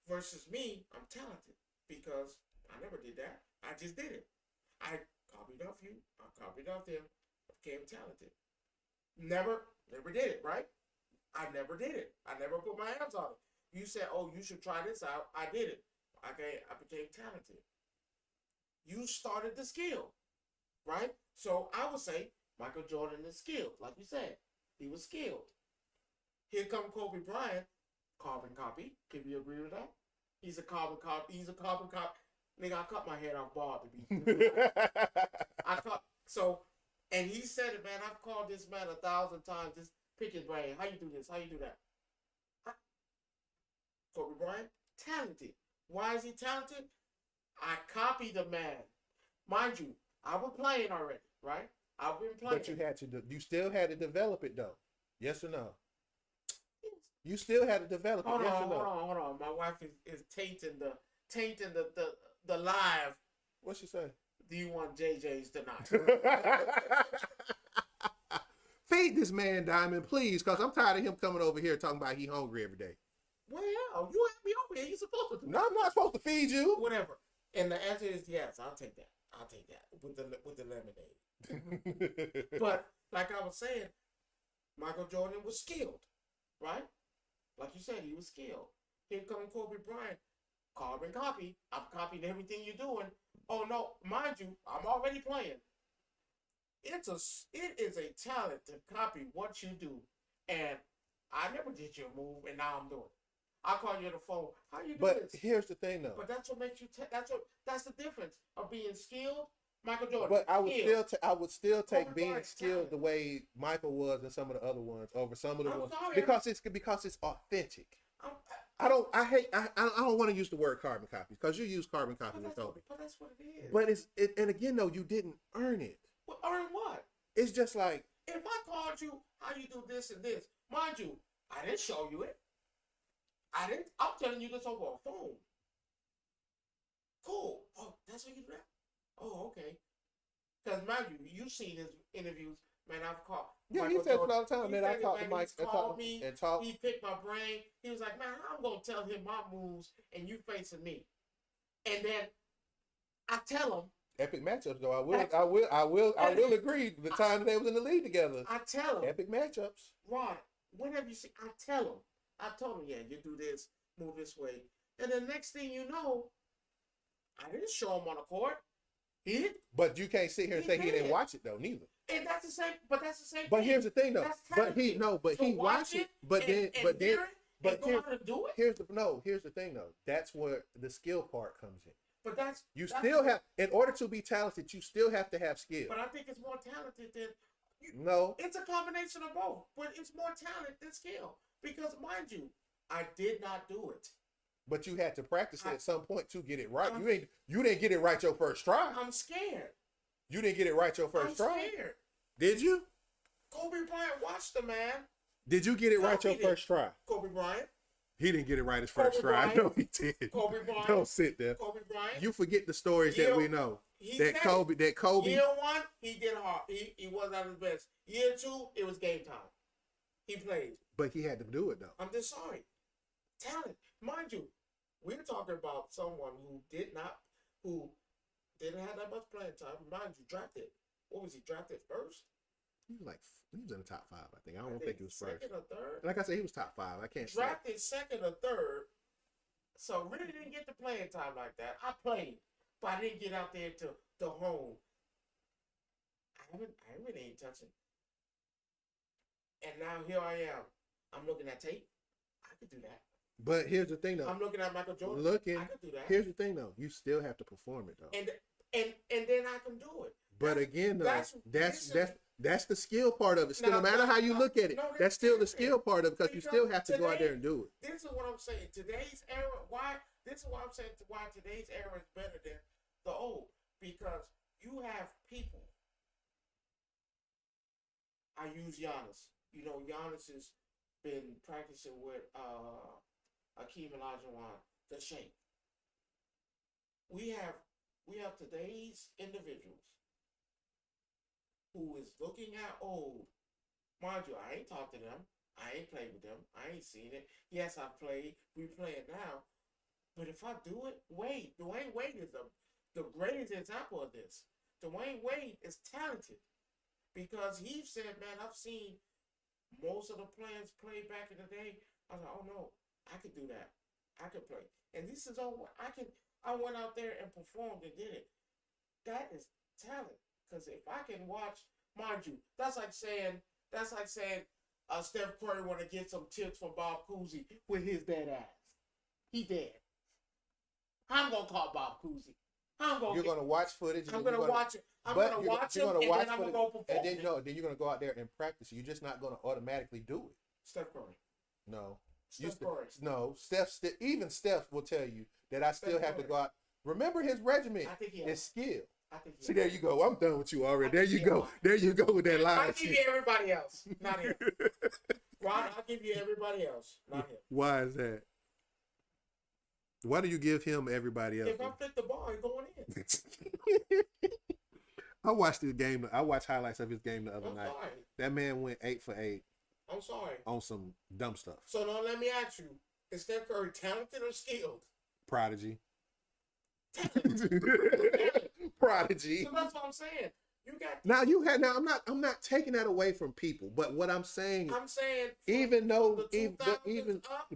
versus me, I'm talented because I never did that. I just did it. I copied off you. I copied off them. Became talented. Never did it, right? I never did it. I never put my hands on it. You said, "Oh, you should try this out." I did it. Okay, I became talented. You started the skill, right? So I would say Michael Jordan is skilled, like you said. He was skilled. Here come Kobe Bryant, carbon copy. Can you agree with that? He's a carbon copy. He's a carbon copy. Nigga, I cut my head off bald to be. I cut so, and he said it, man. I've called this man 1,000 times. Just pick his brain. How you do this? How you do that? Kobe Bryant, talented. Why is he talented? I copied the man. Mind you, I was playing already, right? I've been playing. But you had to. You still had to develop it though. Yes or no? You still had to develop it. Yes or no? Hold on. My wife is tainting the live. What she say? Do you want JJ's tonight? Feed this man, Diamond, please, because I'm tired of him coming over here talking about he hungry every day. Well, you have me over here. You're supposed to. No, I'm not supposed to feed you. Whatever. And the answer is yes. I'll take that. I'll take that with the lemonade. But like I was saying, Michael Jordan was skilled, right? Like you said, he was skilled. Here comes Kobe Bryant, carbon copy. I'm copying everything you're doing. Oh no, mind you, I'm already playing. It is a talent to copy what you do, and I never did your move, and now I'm doing it. I call you on the phone. How you do But this? here's the thing, though. But that's what makes you. That's the difference of being skilled. Michael Jordan. But I would skilled. still take Kobe being Bryant, skilled talent. the way Michael was and some of the other ones over some of the I'm ones sorry. because it's authentic. I don't want to use the word carbon copy because you use carbon copy with Kobe. But that's what it is. But and again though, you didn't earn it. Well, earn what? It's just like If I called you, how you do this and this, mind you, I didn't show you it. I'm telling you this over a phone. Cool. Oh, that's how you do that? Oh, okay. Because mind you, you've seen his interviews. Man, I've called. yeah, Michael he says it Jordan. all the time. He Man, I said it, talked to man, Mike he's called me and talk. He picked my brain. He was like, man, I'm gonna tell him my moves, and you facing me. And then I tell him. Epic matchups though. I will agree. The time they was in the league together. I tell him. Epic matchups. Rod, whenever you see, I tell him. I told him, yeah, you do this, move this way. And the next thing you know, I didn't show him on the court. He did. But you can't sit here and say he didn't watch it though, neither. And that's the same. But that's the same. But thing. here's the thing though. That's But he watched it. But then here's the thing though. That's where the skill part comes in. But that's still have, in order to be talented, you still have to have skill. But I think it's more talented than. No. It's a combination of both, but it's more talent than skill. Because mind you, I did not do it. But you had to practice it at some point to get it right. You didn't get it right your first try. I'm scared. You didn't get it right your first try. I'm scared. Did you? Kobe Bryant watched the man. Did you get it right your first try? Kobe Bryant. He didn't get it right his first try. No, he did. Kobe Bryant. Don't sit there. Kobe Bryant. You forget the stories that we know. Kobe. Year one, he did hard. He wasn't at his best. Year two, it was game time. He played. But he had to do it though. I'm just sorry. Talent. Mind you, we're talking about someone who didn't have that much playing time. Mind you, drafted. What was he drafted first? He was in the top 5, I think. I don't think he was first. Second or third? Like I said, he was top 5. I can't say. Drafted second or third. So really didn't get the playing time like that. I played, but I didn't get out there to home. I really ain't touching. And now here I am. I'm looking at tape. I could do that. But here's the thing though. I'm looking at Michael Jordan. I could do that. Here's the thing though. You still have to perform it though. And then I can do it. But again though, that's the skill part of it. Still, no matter how you look at it, that's still the skill part of it because you still have to go out there and do it. This is what I'm saying. Today's era, this is why I'm saying why today's era is better than the old. Because you have people. I use Giannis. You know, Giannis has been practicing with Akeem Olajuwon, the Shake. We have today's individuals who is looking at old, mind you, I ain't talked to them. I ain't played with them. I ain't seen it. Yes, I've played. We play it now. But if I do it, Dwayne Wade is the greatest example of this. Dwayne Wade is talented because he said, man, I've seen most of the players play back in the day. I was like, oh no, I could do that. I could play. And this is all I went out there and performed and did it. That is talent. Because if I can watch, mind you, that's like saying Steph Curry want to get some tips from Bob Cousy with his dead ass. He dead. I'm gonna call Bob Cousy. You're gonna watch footage. I'm gonna watch it. I'm gonna watch him, and then I'm gonna go perform. And then then you're gonna go out there and practice. You're just not gonna automatically do it. Steph Curry. No. Steph Curry. No. Even Steph will tell you that I still have to go out. Remember his regimen is skill. See, there you go. I'm done with you already. There you go. There you go with that line. I'll give you everybody else, not him. Ron, I'll give you everybody else, not him. Why is that? Why do you give him everybody else? If I flick the ball, he's going in. I watched his game. I watched highlights of his game the other night. Sorry. That man went 8 for 8. I'm sorry. On some dumb stuff. So now let me ask you: is Steph Curry talented or skilled? Prodigy. Talented. Prodigy. So that's what I'm saying. You got I'm not taking that away from people, but what I'm saying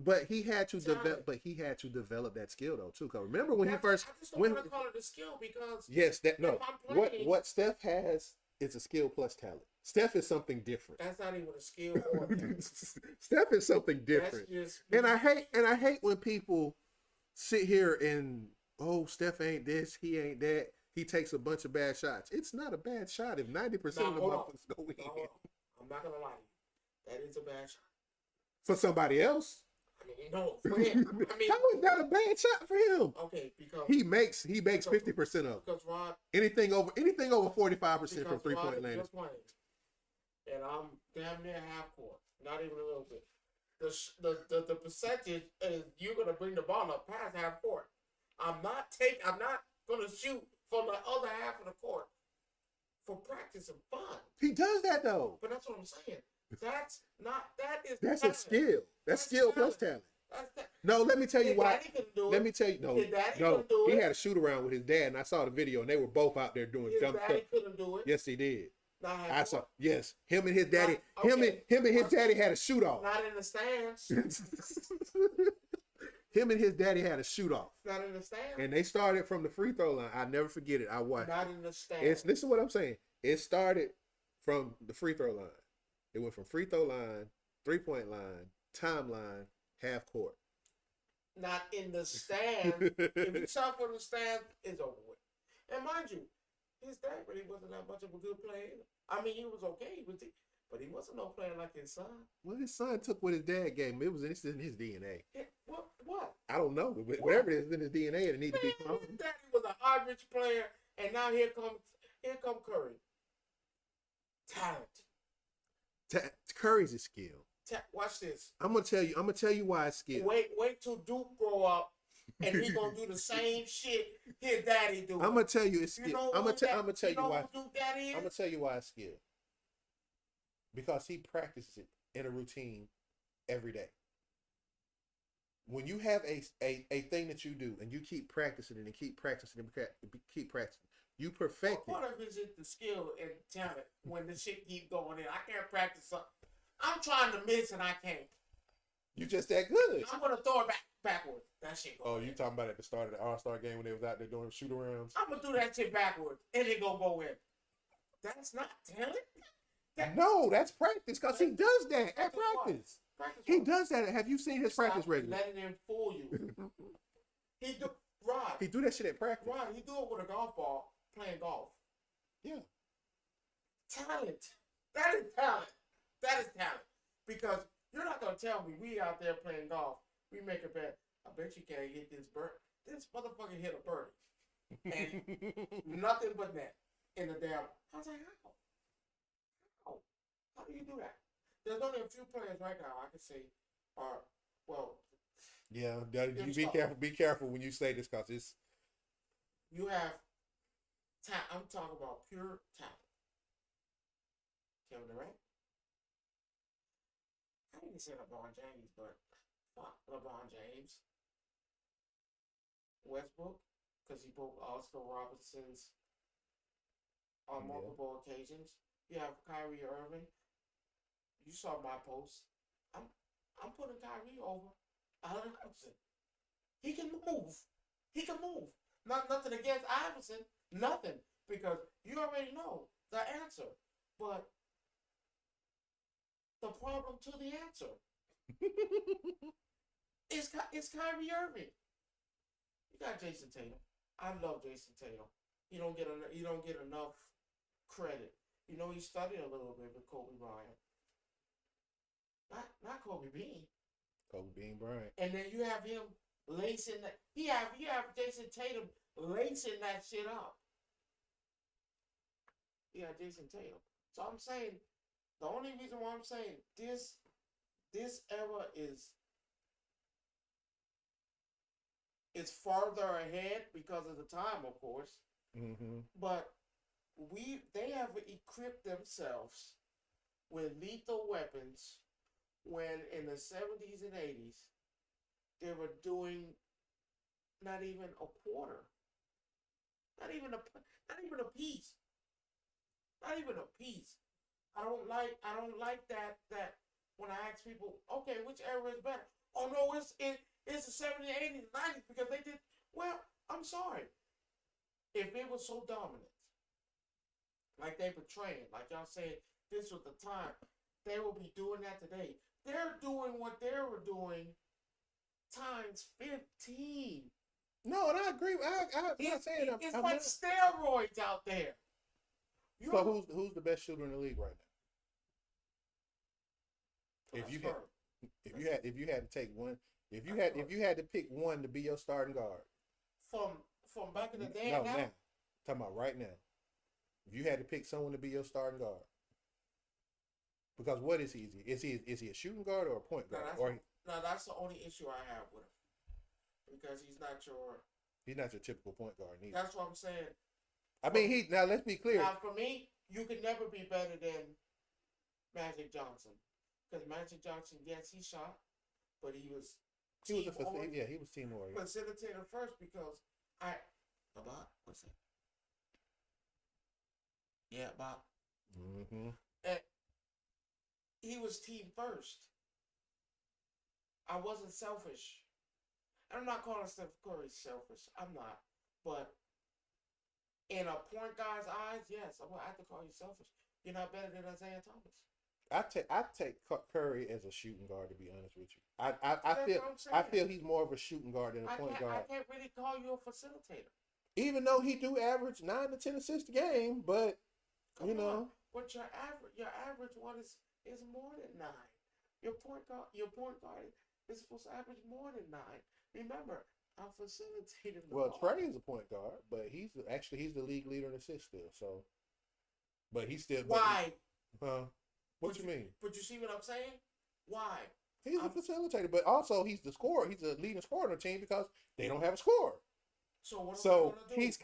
but he had to develop that skill though too. Cause remember when I just don't want to call it a skill because what Steph has is a skill plus talent. Steph is something different. That's not even a skill or talent. Steph is something different. And I hate when people sit here and Steph ain't this, he ain't that. He takes a bunch of bad shots. It's not a bad shot if 90% of the motherfuckers go in. I'm not gonna lie to you. That is a bad shot. For somebody else? I mean, no, for him. I mean, how is that a bad shot for him? Okay, because he makes 50% of because Rod, anything over 45% from 3-point land. And I'm damn near half court, not even a little bit. The percentage is you're gonna bring the ball up past half court. I'm not gonna shoot from the other half of the court for practice and fun. He does that though. But that's what I'm saying. That's a skill. That's skill plus talent. No, let me tell you why. Let me tell you. No. He had a shoot around with his dad, and I saw the video, and they were both out there doing dumb stuff. Couldn't do it. Yes, he did. I saw. Yes, him and his daddy. Him and his daddy had a shoot off. Not in the stands. Him and his daddy had a shoot off. Not in the stands. And they started from the free throw line. I never forget it. I watched. Not in the stands. Listen to what I'm saying. It started from the free throw line. It went from free throw line, 3-point line, timeline, half court. Not in the stand. If you shot from the stand, it's over with. And mind you, his dad really wasn't that much of a good player. I mean, he was okay, but he wasn't no player like his son. Well, his son took what his dad gave him. It's in his DNA. What? I don't know. But whatever it is in his DNA, it needs to be cloned. His daddy was an average player, and now here come Curry. Talent. Curry's a skill. Watch this. I'm gonna tell you why it's skill. Wait till Duke grow up, and he gonna do the same shit his daddy do. I'm gonna tell you it's skill. You know I'm gonna tell you why. Who Duke daddy is? I'm gonna tell you why it's skill. Because he practices it in a routine every day. When you have a thing that you do and you keep practicing it and keep practicing and keep practicing, you perfect it. What if it's the skill and talent when the shit keep going in? I can't practice something. I'm trying to miss and I can't. You just that good. I'm gonna throw it backwards. That shit. You talking about at the start of the All-Star game when they was out there doing shoot arounds? I'm gonna do that shit backwards and it gonna go in. That's not talent. No, that's practice because he does that at practice. He does that. Have you seen his practice regimen? Letting him fool you. He do that shit at practice. Rod, he do it with a golf ball playing golf. Yeah. Talent. That is talent. That is talent. Because you're not gonna tell me we out there playing golf. We make a bet. I bet you can't hit this bird. This motherfucker hit a birdie. And nothing but net in the damn. I was like, how? How do you do that? There's only a few players right now I can say are Yeah, you be careful when you say this because it's. You have I'm talking about pure talent. Kevin Durant. I didn't say LeBron James, but fuck LeBron James. Westbrook, because he broke Oscar Robinson's on Yeah. multiple occasions. You have Kyrie Irving. You saw my post. I'm putting Kyrie over Allen Iverson. He can move. He can move. Nothing against Iverson. Nothing. Because you already know the answer. But the problem to the answer is Kyrie Irving. You got Jason Tatum. I love Jason Tatum. You don't get enough credit. You know, he studied a little bit with Kobe Bryant. Not Kobe Bean. Kobe Bean Bryant. And then you have him lacing that. You have Jason Tatum lacing that shit up. Yeah, Jason Tatum. So I'm saying the only reason why I'm saying this era is farther ahead because of the time, of course. Mm-hmm. But they have equipped themselves with lethal weapons when in the 70s and 80s they were doing not even a quarter, not even a piece, not even a piece. I don't like that when I ask people, okay, which era is better? Oh no, it's the 70s, 80s, 90s because they did well. I'm sorry. If it was so dominant, like they portraying, like y'all saying, this was the time, they will be doing that today. They're doing what they were doing times 15. No, and I agree. I'm not saying it's I'm like not. steroids out there. So who's the best shooter in the league right now? If you had to take one, if you had to pick one to be your starting guard from back in the day, now now talking about right now, if you had to pick someone to be your starting guard, because what is he? Is he a shooting guard or a point guard? That's the only issue I have with him because he's not your typical point guard either. That's what I'm saying. I mean, now let's be clear. Now, for me, you could never be better than Magic Johnson. Because Magic Johnson, yes, he shot, but he was team oriented. Facilitator first because what's that? Yeah, Bob. Mm-hmm. And he was team first. I wasn't selfish. I'm not calling Steph Curry selfish. I'm not. But in a point guy's eyes, yes, I'm gonna have to call you selfish. You're not better than Isaiah Thomas. I take Curry as a shooting guard, to be honest with you. I feel he's more of a shooting guard than a point guard. I can't really call you a facilitator. Even though he do average 9 to 10 assists a game, but But your average one is more than 9. Your point guard is supposed to average more than 9. Remember, I'm facilitating the ball. Trey is a point guard, but he's the league leader in assists still. So, but he's still why? What you mean? But you see what I'm saying? Why? He's a facilitator, but also he's the scorer. He's the leading scorer on the team because they don't have a scorer. So what am I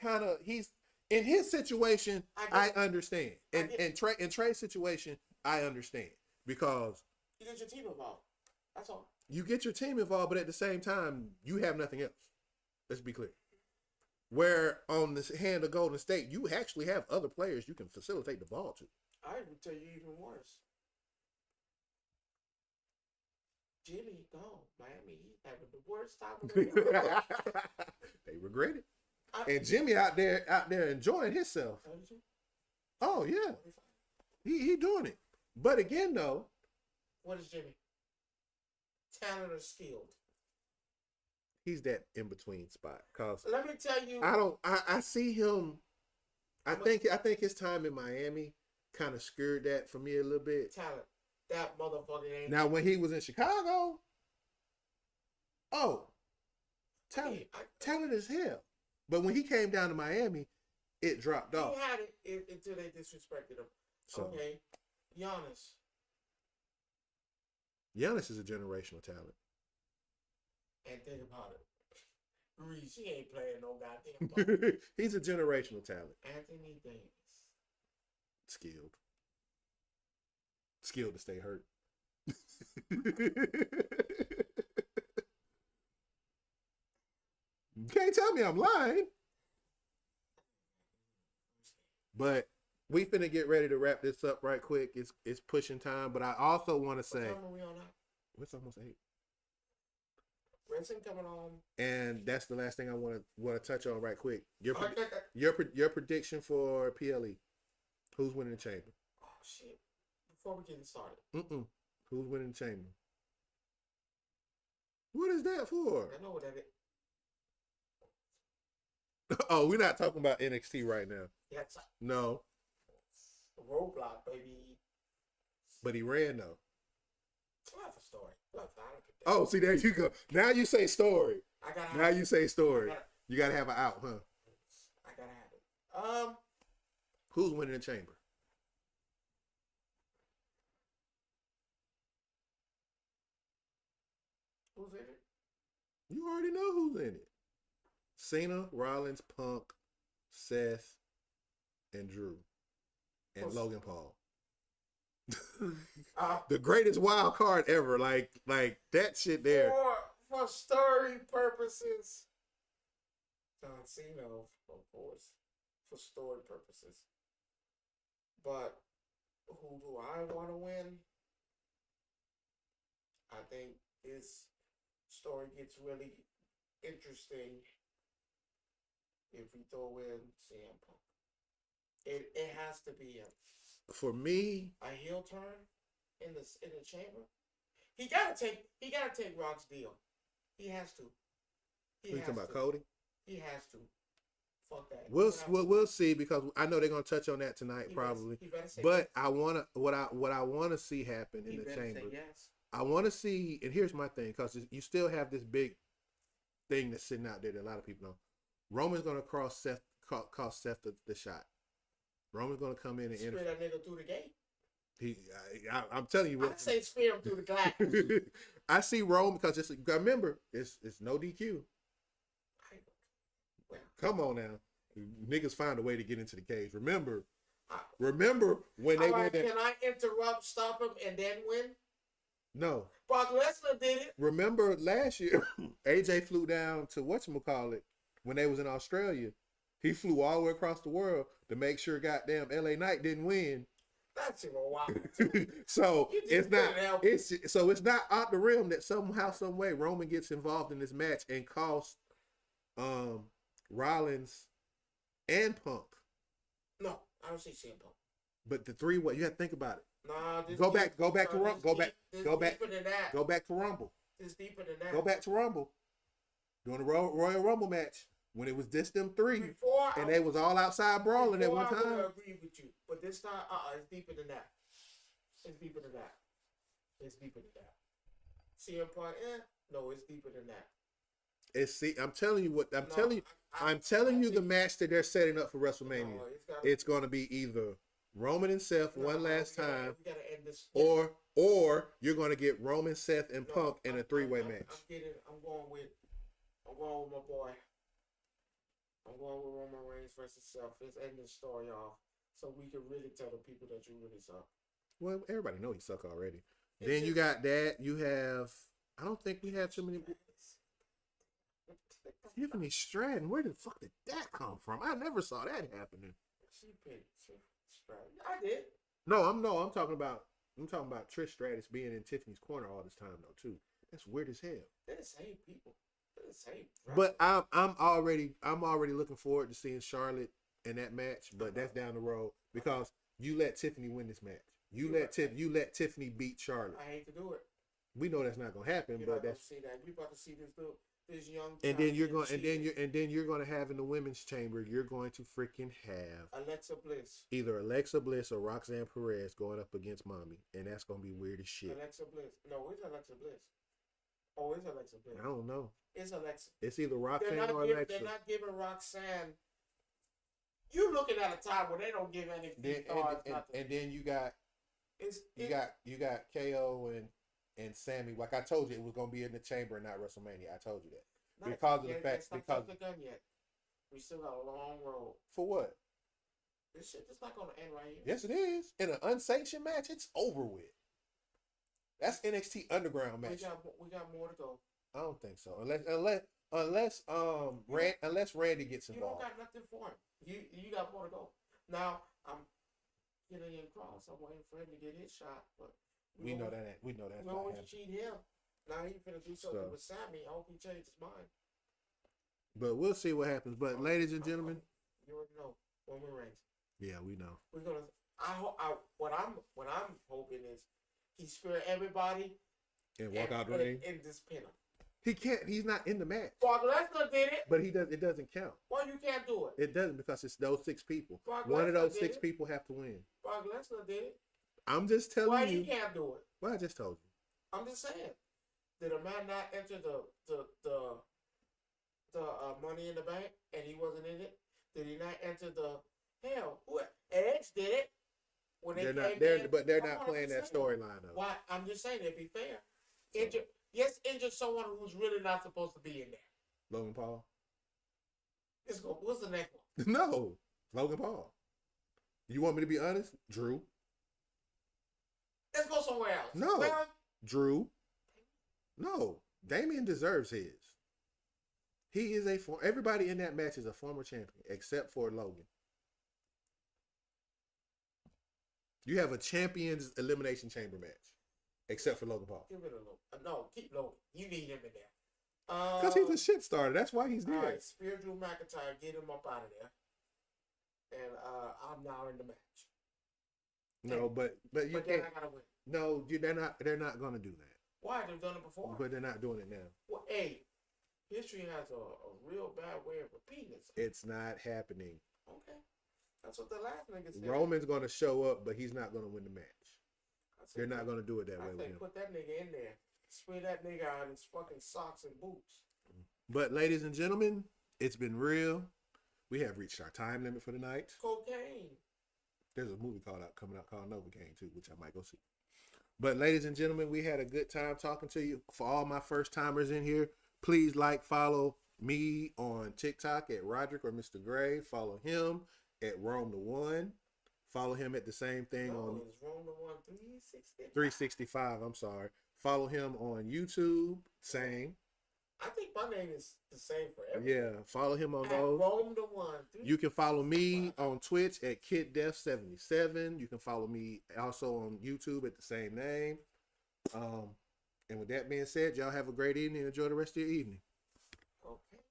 gonna do? He's in his situation. I understand, and Trey's situation, I understand because you get your team involved. That's all. You get your team involved, but at the same time, you have nothing else. Let's be clear. Where on the hand of Golden State, you actually have other players you can facilitate the ball to. I would tell you even worse. Jimmy gone. Miami Heat having the worst time of their life. They regret it. And Jimmy out there enjoying himself. Oh yeah, he doing it. But again, though, what is Jimmy? Talented or skilled? He's that in between spot. Cause let me tell you, I see him. I think his time in Miami kind of scared that for me a little bit. Talent. That motherfucker ain't. Now when he was in Chicago, talent as hell. But when he came down to Miami, it dropped off. He had it until they disrespected him. So, okay, Giannis is a generational talent. And think about it. Reese, he ain't playing no goddamn ball. He's a generational talent. Anthony Davis. Skilled. Skilled to stay hurt. You can't tell me I'm lying. But we finna get ready to wrap this up right quick. It's pushing time, but I also want to say, what time are we on now? It's almost 8. Renson coming on. And that's the last thing I want to touch on right quick. Your prediction for PLE. Who's winning the chamber? Oh shit! Before we get started. Who's winning the chamber? What is that for? I know what that is. Oh, we're not talking about NXT right now. Yes. No. Roadblock, baby. But he ran though. I have a story. Oh, see, there you go. Now you say story. You say story. You gotta have an out, huh? I gotta have it. Who's winning the chamber? Who's in it? You already know who's in it. Cena, Rollins, Punk, Seth, and Drew, and Logan Paul. The greatest wild card ever. Like that shit there. For story purposes. John Cena, of course. For story purposes. But who do I want to win? I think this story gets really interesting if we throw in CM Punk. It has to be for me a heel turn in the chamber. He gotta take Rock's deal. He has to. You talking about Cody? He has to. Fuck that. We'll see, because I know they're gonna touch on that tonight probably. But yes. I wanna what I wanna see happen in the chamber. Yes. I wanna see, and here's my thing, because you still have this big thing that's sitting out there that a lot of people know. Roman's gonna cost Seth the shot. Roman's gonna come in and spear that nigga through the gate. I'm telling you, I say spear him through the glass. I see Roman, because remember, it's no DQ. Come on now, niggas find a way to get into the cage. Remember when they went there. Can I interrupt, stop him, and then win? No. Brock Lesnar did it. Remember last year, AJ flew down to whatchamacallit when they was in Australia. He flew all the way across the world to make sure goddamn LA Knight didn't win. That's even wild. So it's not out the realm that somehow, some way Roman gets involved in this match and costs Rollins and Punk. No, I don't see CM Punk. But the 3-way, you have to think about it. Nah, go back to Rumble. Go back to Rumble. It's deeper than that. Go back to Rumble. During the Royal Rumble match, when it was just them 3, they was all outside brawling at one time. I would agree with you, but this time, it's deeper than that. It's deeper than that. It's deeper than that. CM Punk, no, it's deeper than that. I'm telling you what. I'm telling you the match that they're setting up for WrestleMania. No, it's going to be either Roman and Seth one last time, we gotta end this. Or you're going to get Roman, Seth, and Punk in a 3-way match. I'm going with my boy. I'm going with Roman Reigns versus Seth. Let's end this story off so we can really tell the people that you really suck. Well, everybody know you suck already. Then you got that. You have. I don't think we have too many. Tiffany Stratton, where the fuck did that come from? I never saw that happening. She Stratton. I did. No, I'm talking about Trish Stratus being in Tiffany's corner all this time though too. That's weird as hell. They're the same people. They're the same. But I'm already looking forward to seeing Charlotte in that match. But that's down the road, because you let Tiffany win this match. You let Tiffany beat Charlotte. I hate to do it. We know that's not gonna happen, but that's see that. We about to see this young. And then you're going to have in the women's chamber, you're going to freaking have Alexa Bliss. Either Alexa Bliss or Roxanne Perez going up against Mommy, and that's going to be weird as shit. Alexa Bliss. No, it's Alexa Bliss. Oh, it's Alexa Bliss. I don't know. It's Alexa. It's either Roxanne or Alexa. They're not giving Roxanne. You looking at a time where they don't give any thought. And then you got KO and Sammy. Like I told you, it was going to be in the chamber and not WrestleMania. I told you that. Because of the fact, because the gun yet. We still got a long road. For what? This shit is not going to end right here. Yes, it is. In an unsanctioned match, it's over with. That's NXT Underground match. We got more to go. I don't think so. Unless Randy gets You don't involved. got nothing for him. You got more to go. Now I'm getting across. I'm waiting for him to get his shot, but We know that's we not don't want to happening. cheat him. Now he's finna do something So- with Sammy. I hope he changed his mind. But we'll see what happens. But ladies and gentlemen, you already know Roman Reigns. yeah, we know. We're gonna. What I'm hoping is he spare everybody And walk out the ring. and just pin him. He can't. He's not in the match. Brock Lesnar did it. But he does. It doesn't count. Why you can't do it? It doesn't because it's those 6 people. Brock One of Lesnar those did 6 it. people have to win. Brock Lesnar did it. I'm just telling Why you. you can't do it? Well, I just told you. I'm just saying. Did a man not enter the Money in the Bank and he wasn't in it? Did he not enter the hell? Edge did it when they They're not. came in. But they're Come not on, playing I'm that saying. storyline though. Why? I'm just saying it'd be fair. So- Injure someone who's really not supposed to be in there. Logan Paul. Let's go. What's the next one? No, Logan Paul. You want me to be honest? Drew. Let's go somewhere else. No. Well, Drew. No, Damian deserves his. He is everybody in that match is a former champion except for Logan. You have a champions elimination chamber match, except for Logan Paul. give it a look. No, keep Logan. You need him in there. Because he's a shit starter. That's why he's there. All right, Spear Drew McIntyre, get him up out of there. And I'm now in the match. No, but you But then can't. I gotta win. No, they're not going to do that. Why? They've done it before. But they're not doing it now. Well, hey, history has a real bad way of repeating itself. It's not happening. Okay. That's what the last nigga said. Roman's going to show up, but he's not going to win the match. I said, They're not going to do it that way I with say him. put that nigga in there. Spray that nigga out in his fucking socks and boots. But ladies and gentlemen, it's been real. We have reached our time limit for the night. Cocaine. There's a movie coming out called Novocaine too, which I might go see. But ladies and gentlemen, we had a good time talking to you. For all my first timers in here, please follow me on TikTok at Roderick or Mr. Gray. Follow him at Rome the One. Follow him at the same thing on It's Rome the One 360. 365. I'm sorry. Follow him on YouTube. Same. I think my name is the same for everyone. Yeah. Follow him on At those. Rome the One. You can follow me on Twitch at KidDef77. You can follow me also on YouTube at the same name. And with that being said, y'all have a great evening. Enjoy the rest of your evening. Okay.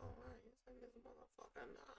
All right. This motherfucker now.